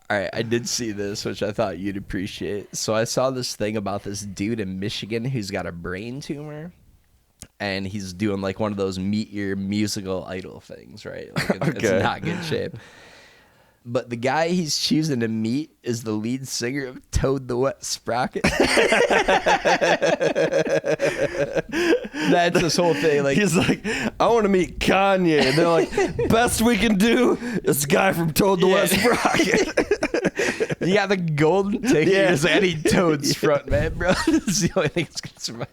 All right, I did see this, which I thought you'd appreciate. So I saw this thing about this dude in Michigan who's got a brain tumor, and he's doing like one of those Meet Your Musical Idol things, right? Like it's Okay. not good shape. But the guy he's choosing to meet is the lead singer of Toad the Wet Sprocket. That's this whole thing. Like, he's like, I want to meet Kanye. And they're like, best we can do is a guy from Toad the Wet Sprocket. you got the golden ticket. Yeah. Eddie Toad's front man, bro. It's the only thing that's going to survive.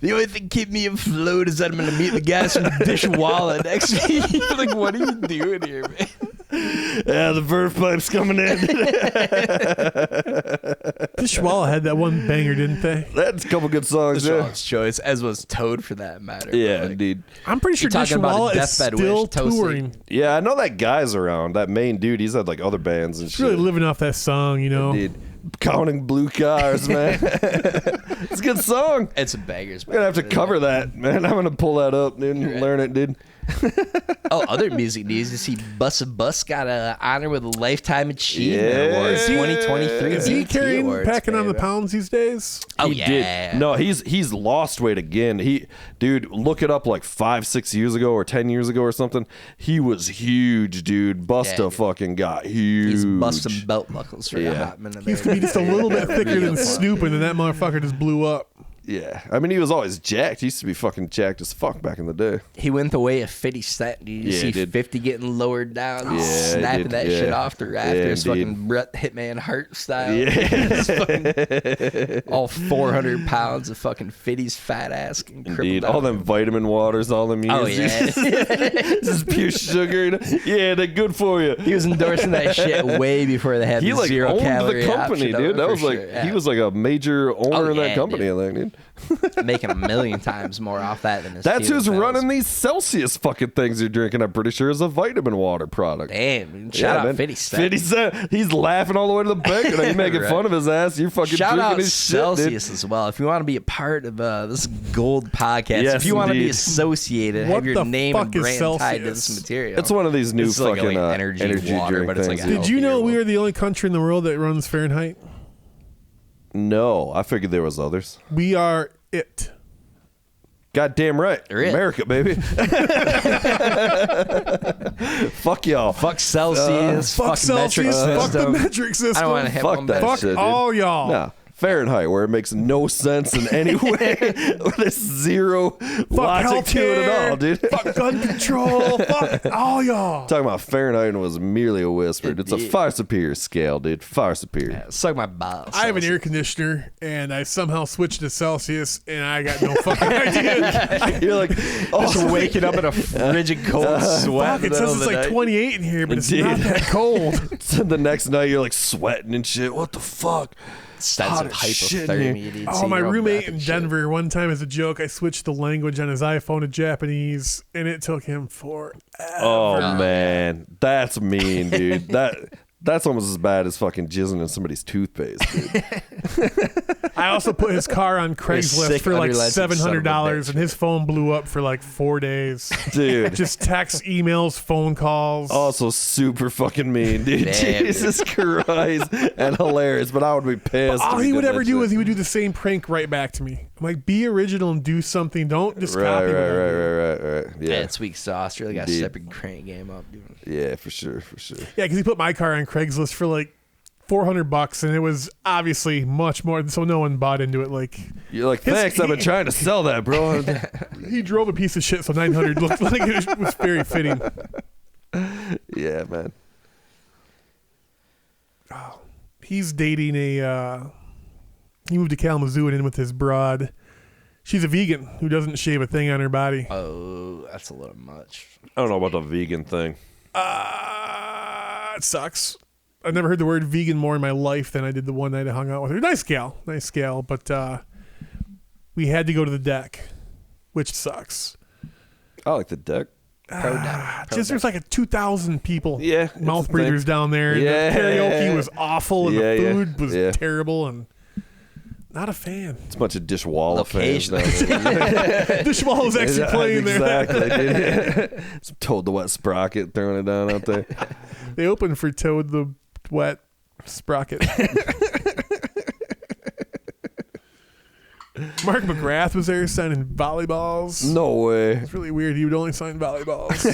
The only thing keep me afloat is that I'm going to meet the guys from Dishwalla next week. Like, what are you doing here, man? Yeah, the verve pipe's coming in. Dishwalla had that one banger, didn't they? That's a couple good songs. Dishwalla's choice, as was Toad for that matter. Yeah, like, indeed. I'm pretty sure Dishwalla is still touring. Yeah, I know that guy's around. That main dude, he's had like other bands and He's shit. really living off that song, you know. Indeed. Counting blue cars, man. It's a good song. It's a bangers. I'm gonna have to cover that, man. I'm gonna pull that up, dude, and learn it, dude. Other music news. You see Busta Bus got an honor with a Lifetime Achievement Award 2023. Is he BET Awards, packing on the pounds these days? Oh, He yeah. did. No, he's lost weight again. Dude, look it up like 5-6 years ago or 10 years ago or something. He was huge, dude. Busta fucking got huge. He's busting belt buckles for a hot minute. He used to be just a little bit thicker than Snoop, and then that motherfucker just blew up. Yeah. I mean, he was always jacked. He used to be fucking jacked as fuck back in the day. He went the way of 50 Cent. Dude. You see 50 getting lowered down, snapping that shit off the rafters, fucking Bret Hitman Hart style. Yeah. Fucking, all 400 pounds of fucking 50's fat ass. Indeed. All them vitamin waters, all them Oh, yeah. This is pure sugar. Yeah, they're good for you. He was endorsing that shit way before they had He the like zero owned calorie the company, option dude. That was like, sure. he was like a major owner of that company, dude. I think, dude. Making 1,000,000 times more off that than his That's team who's fellas. running these Celsius fucking things you're drinking, I'm pretty sure, is a vitamin water product. Damn, shout out man. 50 Cent. 50 Cent. He's laughing all the way to the bank. And you making Right. fun of his ass. You're fucking Shout drinking out his Celsius shit, as well. If you want to be a part of this gold podcast, Yes, if you want to be indeed. associated, What have your the name fuck and is brand tied to Celsius? this material. dude. It's one of these new It's like fucking a, like, energy water, drink but it's like things. a- Did you know healthier we one. are the only country in the world that runs Fahrenheit? No, I figured there was others. We are it. Goddamn right. Really? America, baby. Fuck y'all. Fuck Celsius. Fuck metric Celsius. Fuck the system. metric system. I don't want to hit Fuck one that back. Fuck shit, dude. all y'all. Nah. Fahrenheit, where it makes no sense in any way. There's zero Fuck logic to it at healthcare. all, dude. Fuck gun control. Fuck all y'all. Talking about Fahrenheit and it was merely a whisper. It's a far superior scale, dude. Far superior. Suck my balls. I have an air conditioner, and I somehow switched to Celsius, and I got no fucking idea. You're like, Just waking up in a frigid cold sweat. Fuck, it says it's like 28 in here, but it's Indeed. not that cold. So the next night you're like sweating and shit. What the fuck? Sense Hot of as shit, hypothermia. dude. Oh, See my your own roommate breath in and shit. Denver, one time as a joke, I switched the language on his iPhone to Japanese, and it took him forever. Oh man, that's mean, dude. That's almost as bad as fucking jizzing in somebody's toothpaste, dude. I also put his car on Craigslist sick for like underlined son of a $700, bitch. and his phone blew up for like 4 days. Dude. Just texts, emails, phone calls. Also super fucking mean, dude. Damn, Jesus Christ. And hilarious, but I would be pissed. All if he would did ever that do shit. is he would do the same prank right back to me. I'm like, be original and do something. Don't just Right, copy what I do. right. Yeah, Yeah. it's weak sauce. Really got a Indeed. separate crank game up, dude. Yeah, for sure. Yeah, because he put my car on Craigslist for like $400, and it was obviously much more. So no one bought into it. Like You're like, thanks, I've been trying to sell that, bro. he drove a piece of shit, so 900 looked like it was very fitting. Yeah, man. He's dating a. He moved to Kalamazoo and in with his broad. She's a vegan who doesn't shave a thing on her body. Oh, that's a little much. I don't know about the vegan thing. It sucks. I've never heard the word vegan more in my life than I did the one night I hung out with her. Nice gal, but we had to go to the deck, which sucks. I like the deck. Just there's like 2,000 people, Yeah, it's mouth a breathers thing. down there. And Yeah. the karaoke was awful, and Yeah, the yeah, food was yeah. terrible, and not a fan. It's a bunch of Dishwalla fans. Location. down there. Dishwalla was actually playing there. Exactly, dude. Some Toad the Wet Sprocket throwing it down out there. They opened for Toad the Wet Sprocket. Mark McGrath was there signing volleyballs. No way. It's really weird. He would only sign volleyballs.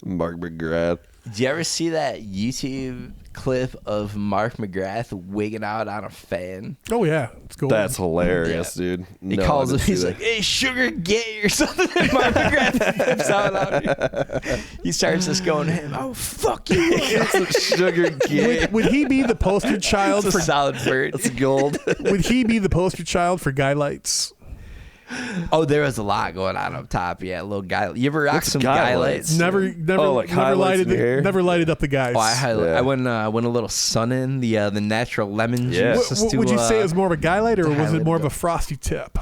Mark McGrath. Did you ever see that YouTube clip of Mark McGrath wigging out on a fan? Oh yeah, it's cool. That's hilarious, dude. He calls him. He's like, "Hey, sugar gay" or something. And Mark McGrath flips out on him. He starts just going to him. Oh, fuck you! Sugar gay. Would he be the poster child It's for a solid bird. It's gold. Would he be the poster child for guy lights? Oh, there was a lot going on up top. Yeah, little guy. You ever rock What's some guy guy lights? lights? Never like highlights in your hair? never lighted up the guys. Oh, I Yeah. went a little sun in the natural lemon Yeah. juice. just Would to, you say it was more of a guy light, or to was it highlight more it of a up. frosty tip?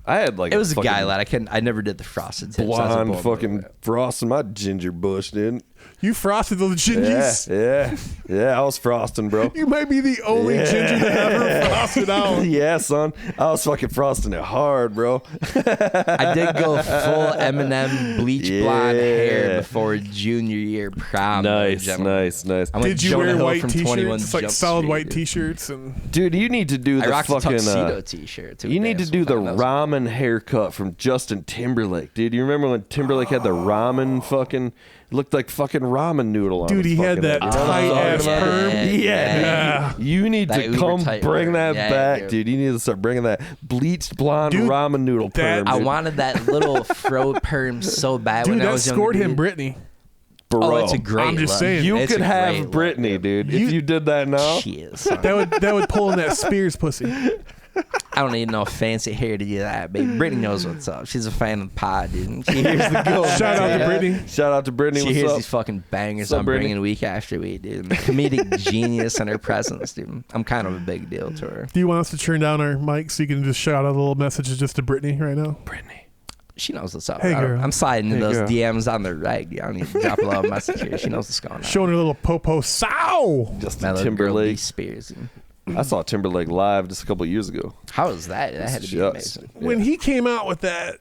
I had like It was a fucking guy light. I never did the frosted tips. I was a blonde bull fucking boy. frosting my ginger bush, dude. You frosted those Yeah, gingies. yeah. I was frosting, bro. You might be the only ginger to ever frosted out. Yeah, son. I was fucking frosting it hard, bro. I did go full Eminem bleach blonde hair Yeah. before junior year prom. Nice, gentlemen. nice. I went Did you Jonah wear Hill white from t-shirts? 21 It's like Jump solid Street, white dude. t-shirts and Dude, you need to do I the rocked a fucking tuxedo t-shirt. you need to do the ramen haircut from Justin Timberlake, dude. You remember when Timberlake had the ramen fucking looked like fucking ramen noodle on Dude, his he had fucking that head. You know what I'm tight talking ass about? perm. Yeah, dude. You need That to uber come tight bring perm. that Yeah, back, dude. dude. You need to start bringing that bleached blonde Dude, ramen noodle that- perm. I dude. wanted that little fro perm so bad dude, when I that was younger. scored him dude. Brittany. Bro, Oh, it's a great I'm just look. saying. you It's could a have great look, Brittany, dude. If you did that now. Cheers. That would pull in that Spears pussy. I don't need no fancy hair to do that, baby. Brittany knows what's up. She's a fan of the pod, dude. She hears the gold. Shout out to Brittany. Shout out to Brittany. She What's hears up? these fucking bangers What's up, I'm Brittany? bringing week after week, dude. Comedic genius in her presence, dude. I'm kind of a big deal to her. Do you want us to turn down our mic so you can just shout out a little messages just to Brittany right now? Brittany. She knows what's up. Hey, girl. I'm sliding in Hey, those girl. DMs on the right. I don't need to drop a little message here. She knows what's going on. Showing her little popo sow. My Justin little girl, Timberlake. Lee Spears. I saw Timberlake live just a couple years ago. How was that? That had to be Shucks. amazing. When he came out with that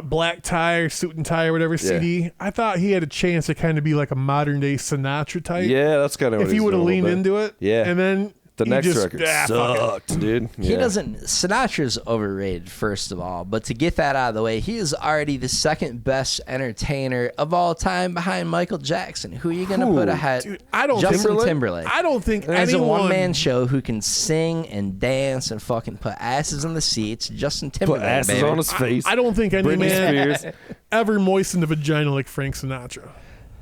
black tie or suit and tie or whatever CD, I thought he had a chance to kind of be like a modern day Sinatra type. Yeah, that's kind of If he would have leaned into it. Yeah. And then The he next just, record fuck it. sucked, dude. He Yeah. doesn't. Sinatra's overrated, first of all. But to get that out of the way, he is already the second best entertainer of all time behind Michael Jackson. Who are you going to put ahead? Dude, I don't Justin think- Timberlake. I don't think There's a anyone one-man show who can sing and dance and fucking put asses in the seats. Justin Put Timberlake, asses baby. on his face. I don't think any Britney man Spears. ever moistened a vagina like Frank Sinatra.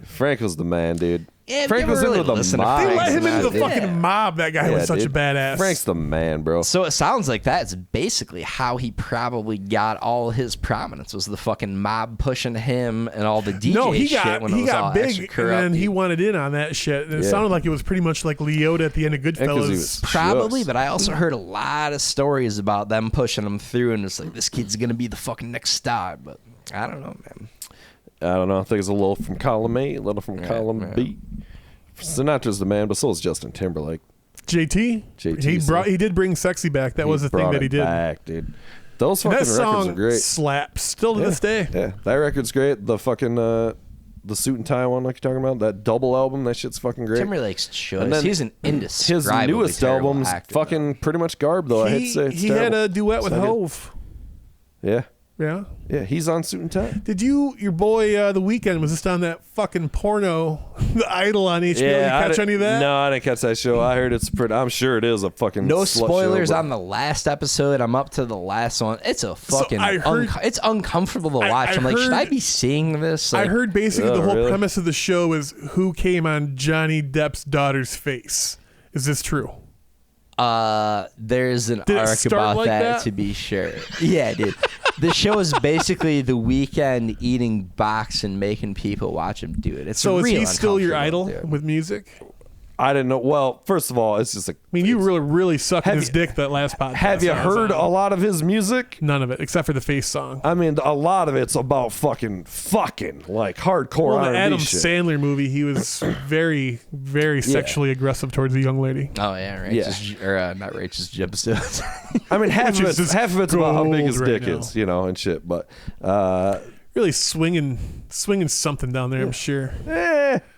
Frank was the man, dude. Yeah, Frank never was really into the listened to mob. They Frank let him into the Sinatra. fucking mob. That guy Yeah, was such dude. a badass. Frank's the man, bro. So it sounds like that's basically how he probably got all his prominence, was the fucking mob pushing him and all the DJ no, he shit got when it he was all got big, extra and corrupt. then he wanted in on that shit. And it Yeah. sounded like it was pretty much like Leota at the end of 'cause he Goodfellas. was- Probably, Shucks. but I also heard a lot of stories about them pushing him through, and it's like, this kid's gonna be the fucking next star. But I don't know, man. I don't know. I think it's a little from column A, a little from column yeah. B. Sinatra's the man, but so is Justin Timberlake. JT, JT, he did bring sexy back. That was the thing brought that he it did. back, dude. Those And fucking that records are song great. slaps still to Yeah. this day. Yeah, that record's great. The fucking the suit and tie one, like you're talking about, that double album, that shit's fucking great. Timberlake's choice. And then He's an his indescribably newest terrible album's actor, fucking pretty much garb, though. I hate to say it's He had terrible. a duet with It's not good. Hove. Yeah, Yeah. yeah, he's on suit and tie. Did your boy, The Weeknd, was just on that fucking porno, The Idol on HBO? Did you I catch didn't- any of that? No, I didn't catch that show. I heard it's pretty. I'm sure it is a fucking No slut spoilers show, but- on the last episode. I'm up to the last one. It's a fucking. I heard- it's uncomfortable to I- watch. I I'm like, should I heard- be seeing this? I Like, heard basically Oh, the whole really? premise of the show is who came on Johnny Depp's daughter's face. Is this true? there's an Did it arc start about like that, that? to be sure. Yeah, dude. The show is basically The Weeknd eating box and making people watch him do it. It's So is real he still your idol uncomfortable, dude. with music? I didn't know. Well, first of all, it's just like. I mean, you really sucked Have his you- dick that last podcast. Have you I was heard on. a lot of his music? None of it, except for the face song. I mean, a lot of it's about fucking like hardcore Well, in the R&B Adam shit. Sandler movie, he was very, very sexually aggressive towards a young lady. Oh yeah, Rachel's, or not Rachel's gemstones. I mean, half Which of is it's just about how big gold his right dick now. is, you know, and shit. But Really swinging something down there, I'm sure.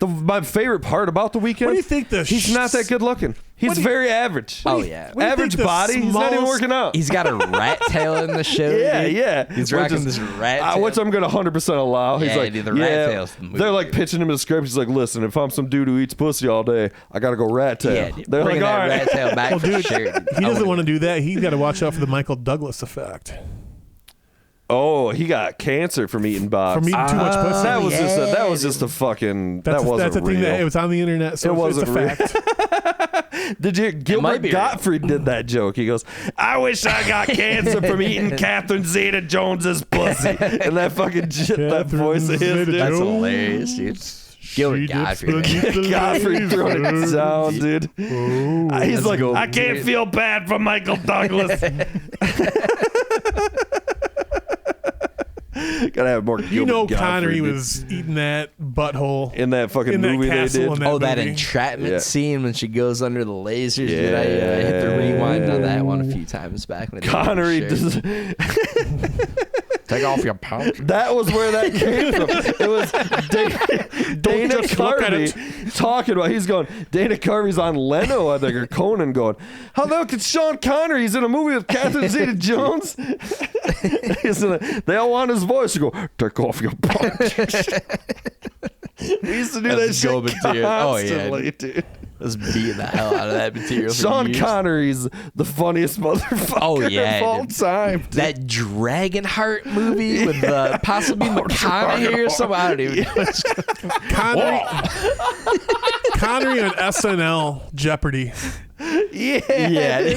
My favorite part about The Weeknd. What do you think he's not that good looking. He's very average. Oh, yeah. Average body. He's not even working out. He's got a rat tail in the show. Yeah. He's rocking this rat tail. Which I'm going to 100% allow. He's like, dude, the rat tail's the move. They're like pitching him a script. He's like, listen, if I'm some dude who eats pussy all day, I got to go rat tail. Yeah, dude, they're like, bringing all that right. rat tail back Well, for dude, sure. he doesn't want to do that. He's got to watch out for the Michael Douglas effect. Oh, he got cancer from eating box. From eating too much pussy. That was just a fucking. That's wasn't a thing real. that it was on the internet, so It wasn't it's a fact. Did you? Gilbert be Gottfried did that joke. He goes, "I wish I got cancer from eating Catherine Zeta-Jones's pussy," and that fucking shit, that voice of his, dude. That's hilarious, dude. Gilbert Gottfried. Gottfried throwing it down, dude. He's like, go, I can't feel bad for Michael Douglas. Gotta have more. You know, Gilbert Connery Gottfried, was eating that butthole in that fucking in that movie they castle did. in that That movie. entrapment scene when she goes under the lasers. Dude, I hit the rewind on that one a few times back. When Connery does. Take off your pouch. That was where that came from. It was Dana just look at Carvey talking about. He's going. Dana Carvey's on Leno, I think, or Conan, going, "How the hell could Sean Connery? He's in a movie with Catherine Zeta-Jones." They all want his voice. You go, "Take off your pouch." We used to do that shit constantly, dude. Let's beat the hell out of that material. Sean Connery's the funniest motherfucker of all time. Dude. That Dragonheart movie with possibly McConaughey or something. I don't even know. Connery on SNL Jeopardy. Yeah.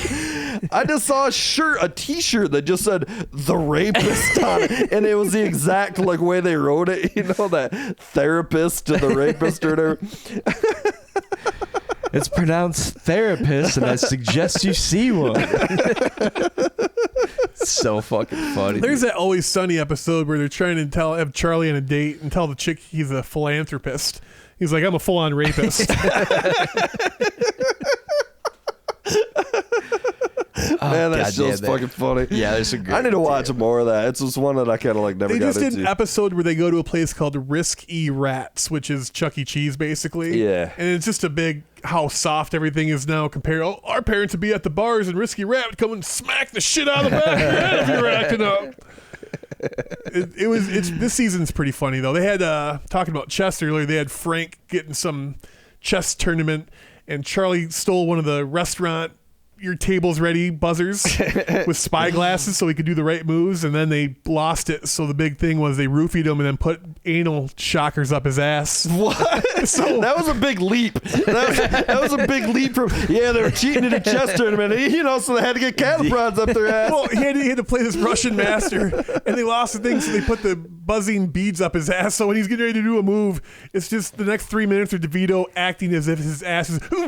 I just saw a t-shirt that just said "The Rapist" on it, and it was the exact way they wrote it. You know, that therapist to the rapist or whatever. It's pronounced therapist, and I suggest you see one. So fucking funny. There's that Always Sunny episode where they're trying to have Charlie on a date and tell the chick he's a philanthropist. He's like, "I'm a full-on rapist." Man, that show's fucking funny. Yeah, there's a great I need to watch more of that. It's just one that I kind of never They got just did into. an episode where they go to a place called Risk-E Rats, which is Chuck E. Cheese, basically. Yeah. And it's just a big how soft everything is now compared. Oh, our parents would be at the bars and Risky Rat would come and smack the shit out of the back of your head if you were acting up. This season's pretty funny though. They had talking about chess earlier. They had Frank getting some chess tournament, and Charlie stole one of the restaurant "your table's ready" buzzers with spy glasses so he could do the right moves, and then they lost it. So the big thing was they roofied him and then put anal shockers up his ass. What? So that was a big leap. That was a big leap from they were cheating in a chess tournament, so they had to get cattle prods up their ass. Well, he had to play this Russian master, and they lost the thing, so they put the buzzing beads up his ass. So when he's getting ready to do a move, it's just the next 3 minutes of DeVito acting as if his ass is. Dude,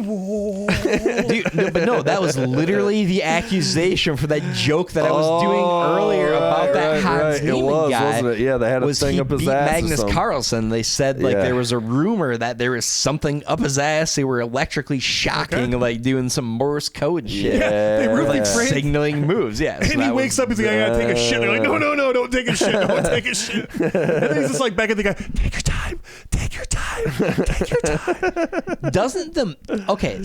no, that was literally the accusation for that joke that I was doing earlier about that Hans Niemann guy. Wasn't it? Yeah, they had a thing up his ass. Magnus Carlsen. They said there was a rumor that there was something up his ass. They were electrically shocking, doing some Morse code shit. Yeah, they really signaling moves. Yeah, and he wakes up. He's like, "I gotta take a shit." They're like, "No, don't take a shit. Don't take a shit." And then he's just back at the guy. Take your time. Take your time. Take your time. Doesn't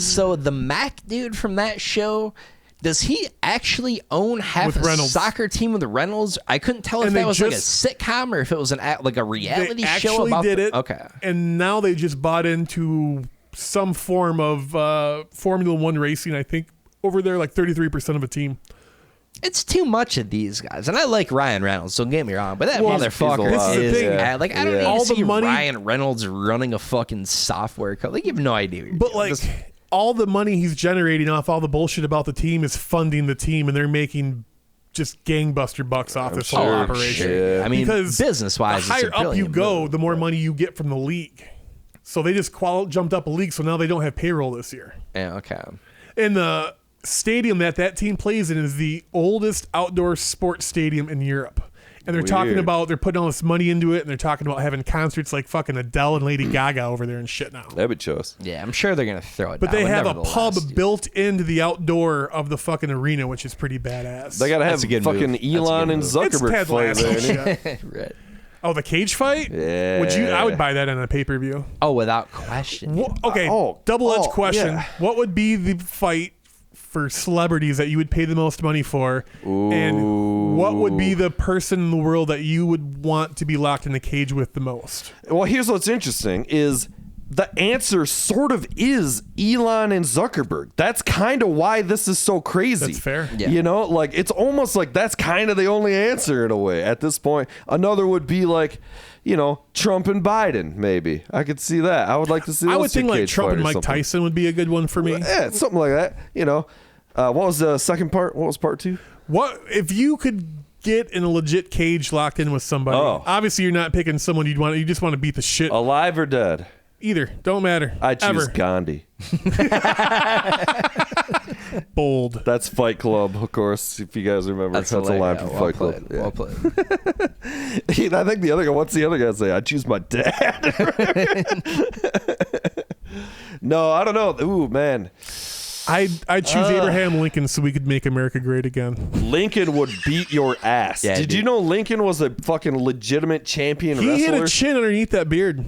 so the Mac dude from that show, does he actually own half a soccer team with the Reynolds? I couldn't tell if that was like a sitcom or if it was a reality show about. They actually did it. Okay, and now they just bought into some form of Formula One racing. I think over there, 33% of a team. It's too much of these guys, and I like Ryan Reynolds. Don't get me wrong, but that motherfucker is the thing. I don't need all to see the money, Ryan Reynolds running a fucking software company. You have no idea. But all the money he's generating off all the bullshit about the team is funding the team, and they're making just gangbuster bucks off this whole operation. Yeah. I mean, because business-wise, the higher up you go, the more money you get from the league. So they just jumped up a league, so now they don't have payroll this year. Yeah, okay. And the stadium that team plays in is the oldest outdoor sports stadium in Europe. And they're talking about, they're putting all this money into it, and they're talking about having concerts like fucking Adele and Lady Gaga over there and shit now. That'd be chose. Yeah, I'm sure they're going to throw it But down. they have a pub built into the outdoor of the fucking arena, which is pretty badass. They got to have fucking Elon and Zuckerberg play there. Right. Oh, the cage fight? Yeah. Would you? I would buy that on a pay-per-view. Oh, without question. Okay, double-edged question. yeah. What would be the fight for celebrities that you would pay the most money for? And what would be the person in the world that you would want to be locked in a cage with the most? Well, here's what's interesting is the answer sort of is Elon and Zuckerberg. That's kind of why this is so crazy. That's fair. Yeah. You know, like it's almost like that's kind of the only answer in a way at this point. Another would be like, you know, Trump and Biden, maybe. I could see that. I would like to see those I would think like cage Trump fight and or Mike something. Tyson would be a good one for me. Yeah, something like that. You know, what was the second part? What was part 2? What if you could get in a legit cage locked in with somebody? Oh. Obviously, you're not picking someone you just want to beat the shit. Alive or dead? Either. Don't matter. I choose Ever. Gandhi. Bold. That's Fight Club, of course, if you guys remember. That's a line hilarious. from Well Fight played. Club. Yeah. Well played. I think the other guy, what's the other guy say? I choose my dad. No, I don't know. Ooh, man. I'd choose Abraham Lincoln so we could make America great again. Lincoln would beat your ass. Yeah, Did you know Lincoln was a fucking legitimate champion He wrestler? had a chin underneath that beard.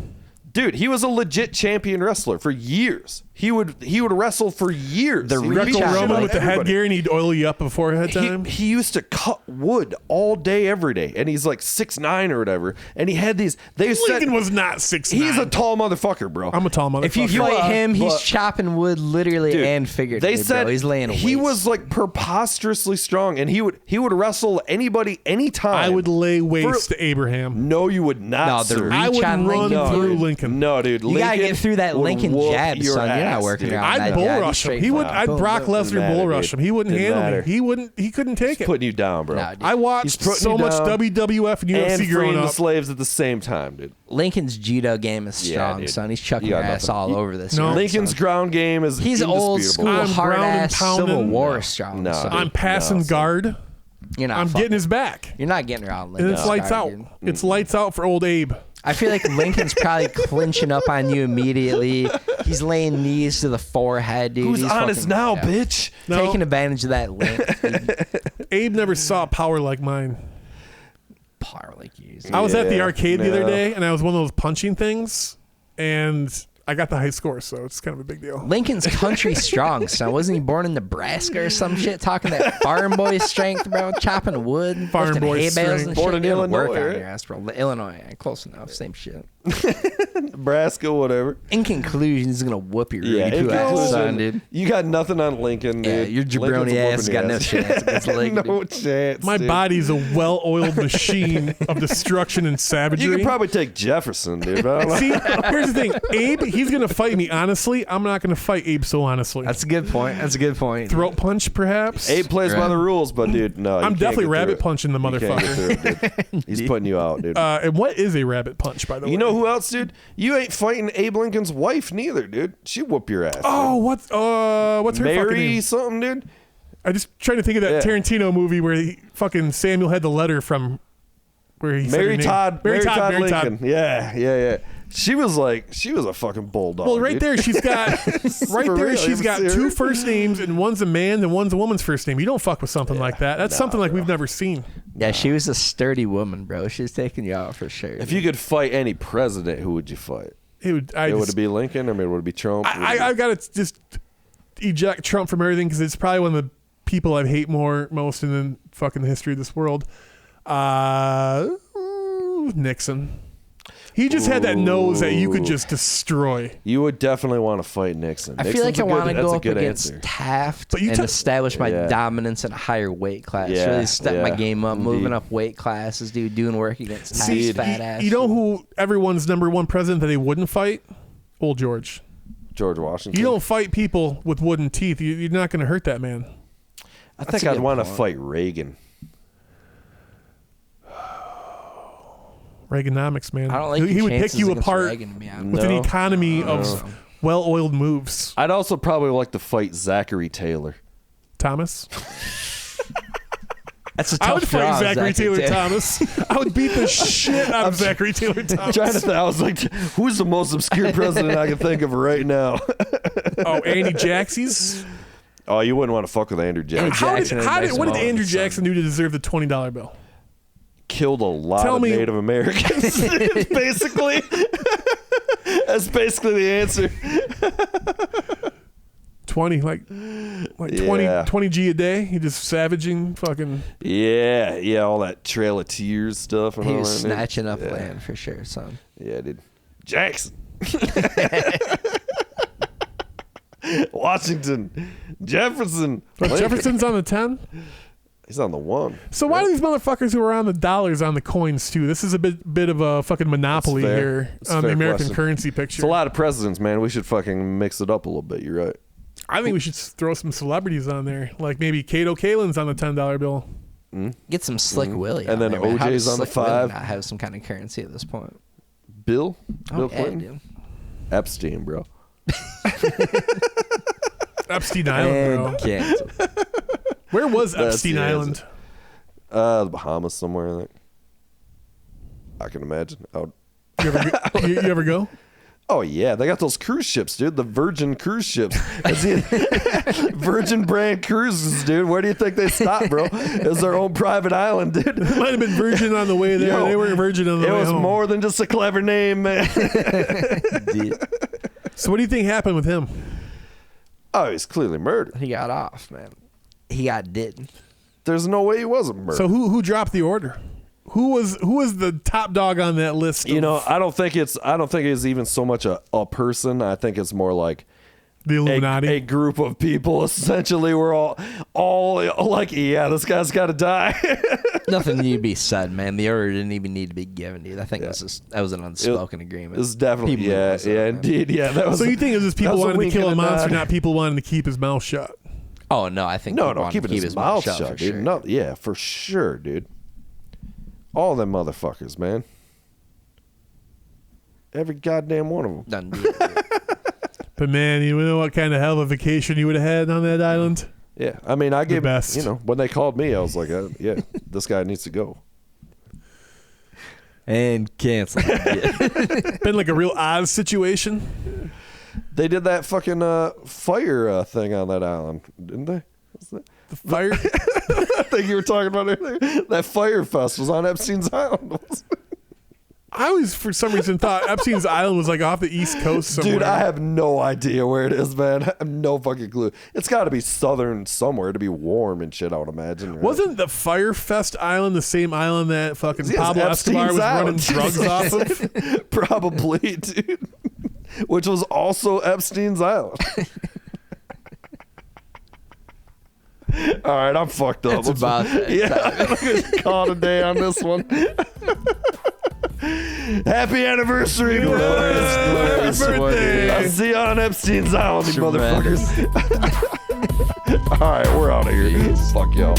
Dude, he was a legit champion wrestler for years. He would wrestle for years. The He would beat reach out shit Greco-Roman out with of the everybody. headgear, and he'd oil you up before head time. He used to cut wood all day, every day, and he's like 6'9" or whatever. And he had these. They said Lincoln was not 6'9". he's a tall motherfucker, bro. I'm a tall motherfucker. If you fight him, he's but- chopping wood literally Dude, and figuratively. They said bro. He's laying he weights. was like preposterously strong, and he would wrestle anybody anytime. I would lay waste to Abraham. No, you would not. No, the sir. I would on run Lincoln, through dude. Lincoln. No, dude. You gotta get through that would Lincoln whoop jab, your son. You're not ass, working dude. around I'd that bull jab. rush him. Straight He would. fire. I'd Boom, Brock boom. Lesnar Didn't bull matter, rush dude. him. He wouldn't Didn't handle matter. me. He wouldn't. He couldn't take He's it. putting you down, bro. Nah, dude. I watched putting so you much down WWF and UFC and growing freeing the up. slaves at the same time, dude. Lincoln's judo game is Yeah, strong, dude. son. He's chucking You your got ass nothing. all over this. No. earth, Lincoln's son. ground game is He's old school, indisputable. I'm hard ground and ass pounding. Civil War No. strong. No, son. dude. I'm passing No, son. guard. You're not. I'm fucking- getting his back. You're not getting around And Lincoln. it's lights out. It's lights out for old Abe. I feel like Lincoln's probably clinching up on you immediately. He's laying knees to the forehead, dude. Who's He's honest fucking- now, yeah. bitch? No. Taking advantage of that link. Abe never saw power like mine. Power like you. I was at the Yeah, arcade the other no. day, and I was one of those punching things, and I got the high score, so it's kind of a big deal. Lincoln's country strong, son. Wasn't he born in Nebraska or some shit? Talking that farm boy strength, bro. Chopping wood, Farm lifting boy hay bales strength. and Born shit. in Doing Illinois, work on right? your ass, bro. Illinois, yeah, close enough. Same shit. Nebraska, whatever. In conclusion, he's gonna whoop your Yeah, Rudy in poo ass, conclusion, son, dude. You got nothing on Lincoln, Yeah, dude. your Lincoln's jabroni whooping ass your got no chance against Lincoln, No chance. My dude. body's a well-oiled machine of destruction and savagery. You could probably take Jefferson, dude. But I don't know. See, here's the thing. Abe, he's going to fight me honestly. I'm not going to fight Abe so honestly. That's a good point. That's a good point. Throat punch, perhaps. Abe plays by Right. the rules, but dude, no. you I'm can't definitely get through rabbit it. punching the You can't get motherfucker. through it, dude. He's putting you out, dude. And what is a rabbit punch, by the way? You know who else, dude? You ain't fighting Abe Lincoln's wife neither, dude. She whoop your ass. Oh, what's her fucking Mary name? something, dude. I just trying to think of that Yeah. Tarantino movie where fucking Samuel had the letter from where he said her Mary name. Todd. Mary Todd. Lincoln. Yeah. She was a fucking bulldog. Well, right dude. there she's got For real, she's you got see her? two first names and one's a man and one's a woman's first name. You don't fuck with something like that. That's something like we've never seen. Yeah, she was a sturdy woman, bro. She's taking you out for sure. If you could fight any president, who would you fight? Would Would it be Lincoln or would it be Trump? I got to just eject Trump from everything because it's probably one of the people I hate most in the fucking history of this world. Nixon. He just had that nose that you could just destroy. You would definitely want to fight Nixon. I feel like I want to go up good against answer. Taft But you and took- establish my Yeah. dominance in a higher weight class. Yeah, Really step my yeah, game up, moving indeed. up weight classes, dude, doing work against Taft's See, fat ass. You know who everyone's number one president that they wouldn't fight? Old George. George Washington. You don't fight people with wooden teeth. You're not going to hurt that man. I That's think a I'd good want to point. fight Reagan. Reaganomics, man. I don't like he your would pick chances you against apart Reagan, to be honest. with an No. economy of well-oiled moves. I'd also probably like to fight Zachary Taylor. Thomas. That's a I tough would fight draw, Zachary Taylor Thomas. I would beat the shit out of Zachary Taylor Thomas. Trying to think, I was like, who's the most obscure president I can think of right now? Oh, Andy Jaxies. Oh, you wouldn't want to fuck with Andrew Jackson. Jackson is What did nice Andrew moment, son. Jackson do to deserve the $20 bill? killed a lot Tell of me- Native Americans. Basically, that's basically the answer. 20, like 20 G a day. He just savaging fucking. Yeah, all that Trail of Tears stuff. And He all was that, dude. snatching up land for sure, son. Yeah, dude. Jackson. Washington. Jefferson. But Lincoln. Jefferson's on the 10. He's on the 1. So why do these motherfuckers who are on the dollars on the coins too? This is a bit of a fucking monopoly That's fair. here That's a on the fair American question. currency It's picture. a lot of presidents, man. We should fucking mix it up a little bit. You're right. I think we should throw some celebrities on there, like maybe Cato Kalin's on the $10 bill. Get some Slick Willie. And then on there, man. How OJ's does on the Slick Willie 5. Not have some kind of currency at this point. Bill Yeah, Clinton? dude. Epstein, bro. Epstein Island, bro. And canceled. Where was That's Epstein the answer. Island? The Bahamas somewhere, I think. I can imagine. You ever go? Oh, yeah. They got those cruise ships, dude. The Virgin cruise ships. Virgin brand cruises, dude. Where do you think they stopped, bro? It was their own private island, dude. It might have been Virgin on the way there. Yo, They were Virgin on the It way was home. more than just a clever name, man. So what do you think happened with him? Oh, he's clearly murdered. He got off, man. He got did. There's no way he wasn't murdered. So who dropped the order? Who was the top dog on that list? You know, I don't think it's even so much a person. I think it's more like the Illuminati. a group of people. Essentially, we're all like, yeah, this guy's got to die. Nothing need to be said, man. The order didn't even need to be given, dude. I think that was an unspoken agreement. It's definitely People yeah, was up, yeah, man. indeed, yeah. That was. So you think it was just that people was a wanting to wink kill a and a monster, nod. not people wanting to keep his mouth shut? Oh no, I think No, people wanted to keeping his mouth shut, for dude. sure. No, yeah, for sure, dude. All them motherfuckers, man. Every goddamn one of them. Done deal, dude. But man, you know what kind of hell of a vacation you would have had on that island? Yeah, I mean, I gave best. you know when they called me, I was like, yeah, this guy needs to go. And canceled. Been like a real odd situation. They did that fucking fire thing on that island, didn't they? The fire. I think you were talking about earlier. That fire fest was on Epstein's Island. I always, for some reason, thought Epstein's Island was like off the East Coast somewhere. Dude, I have no idea where it is, man. I have no fucking clue. It's got to be southern somewhere to be warm and shit, I would imagine. Right? Wasn't the Firefest Island the same island that fucking Yes, Pablo Escobar Epstein's was running Island. drugs off of? Probably, dude. Which was also Epstein's Island. All right, I'm fucked up. It's about that yeah, I'm gonna call it a day on this one. Happy anniversary, bro. Happy birthday. I'll see you on Epstein's Island, you Tremendous. motherfuckers. All right, we're out of here. Fuck y'all.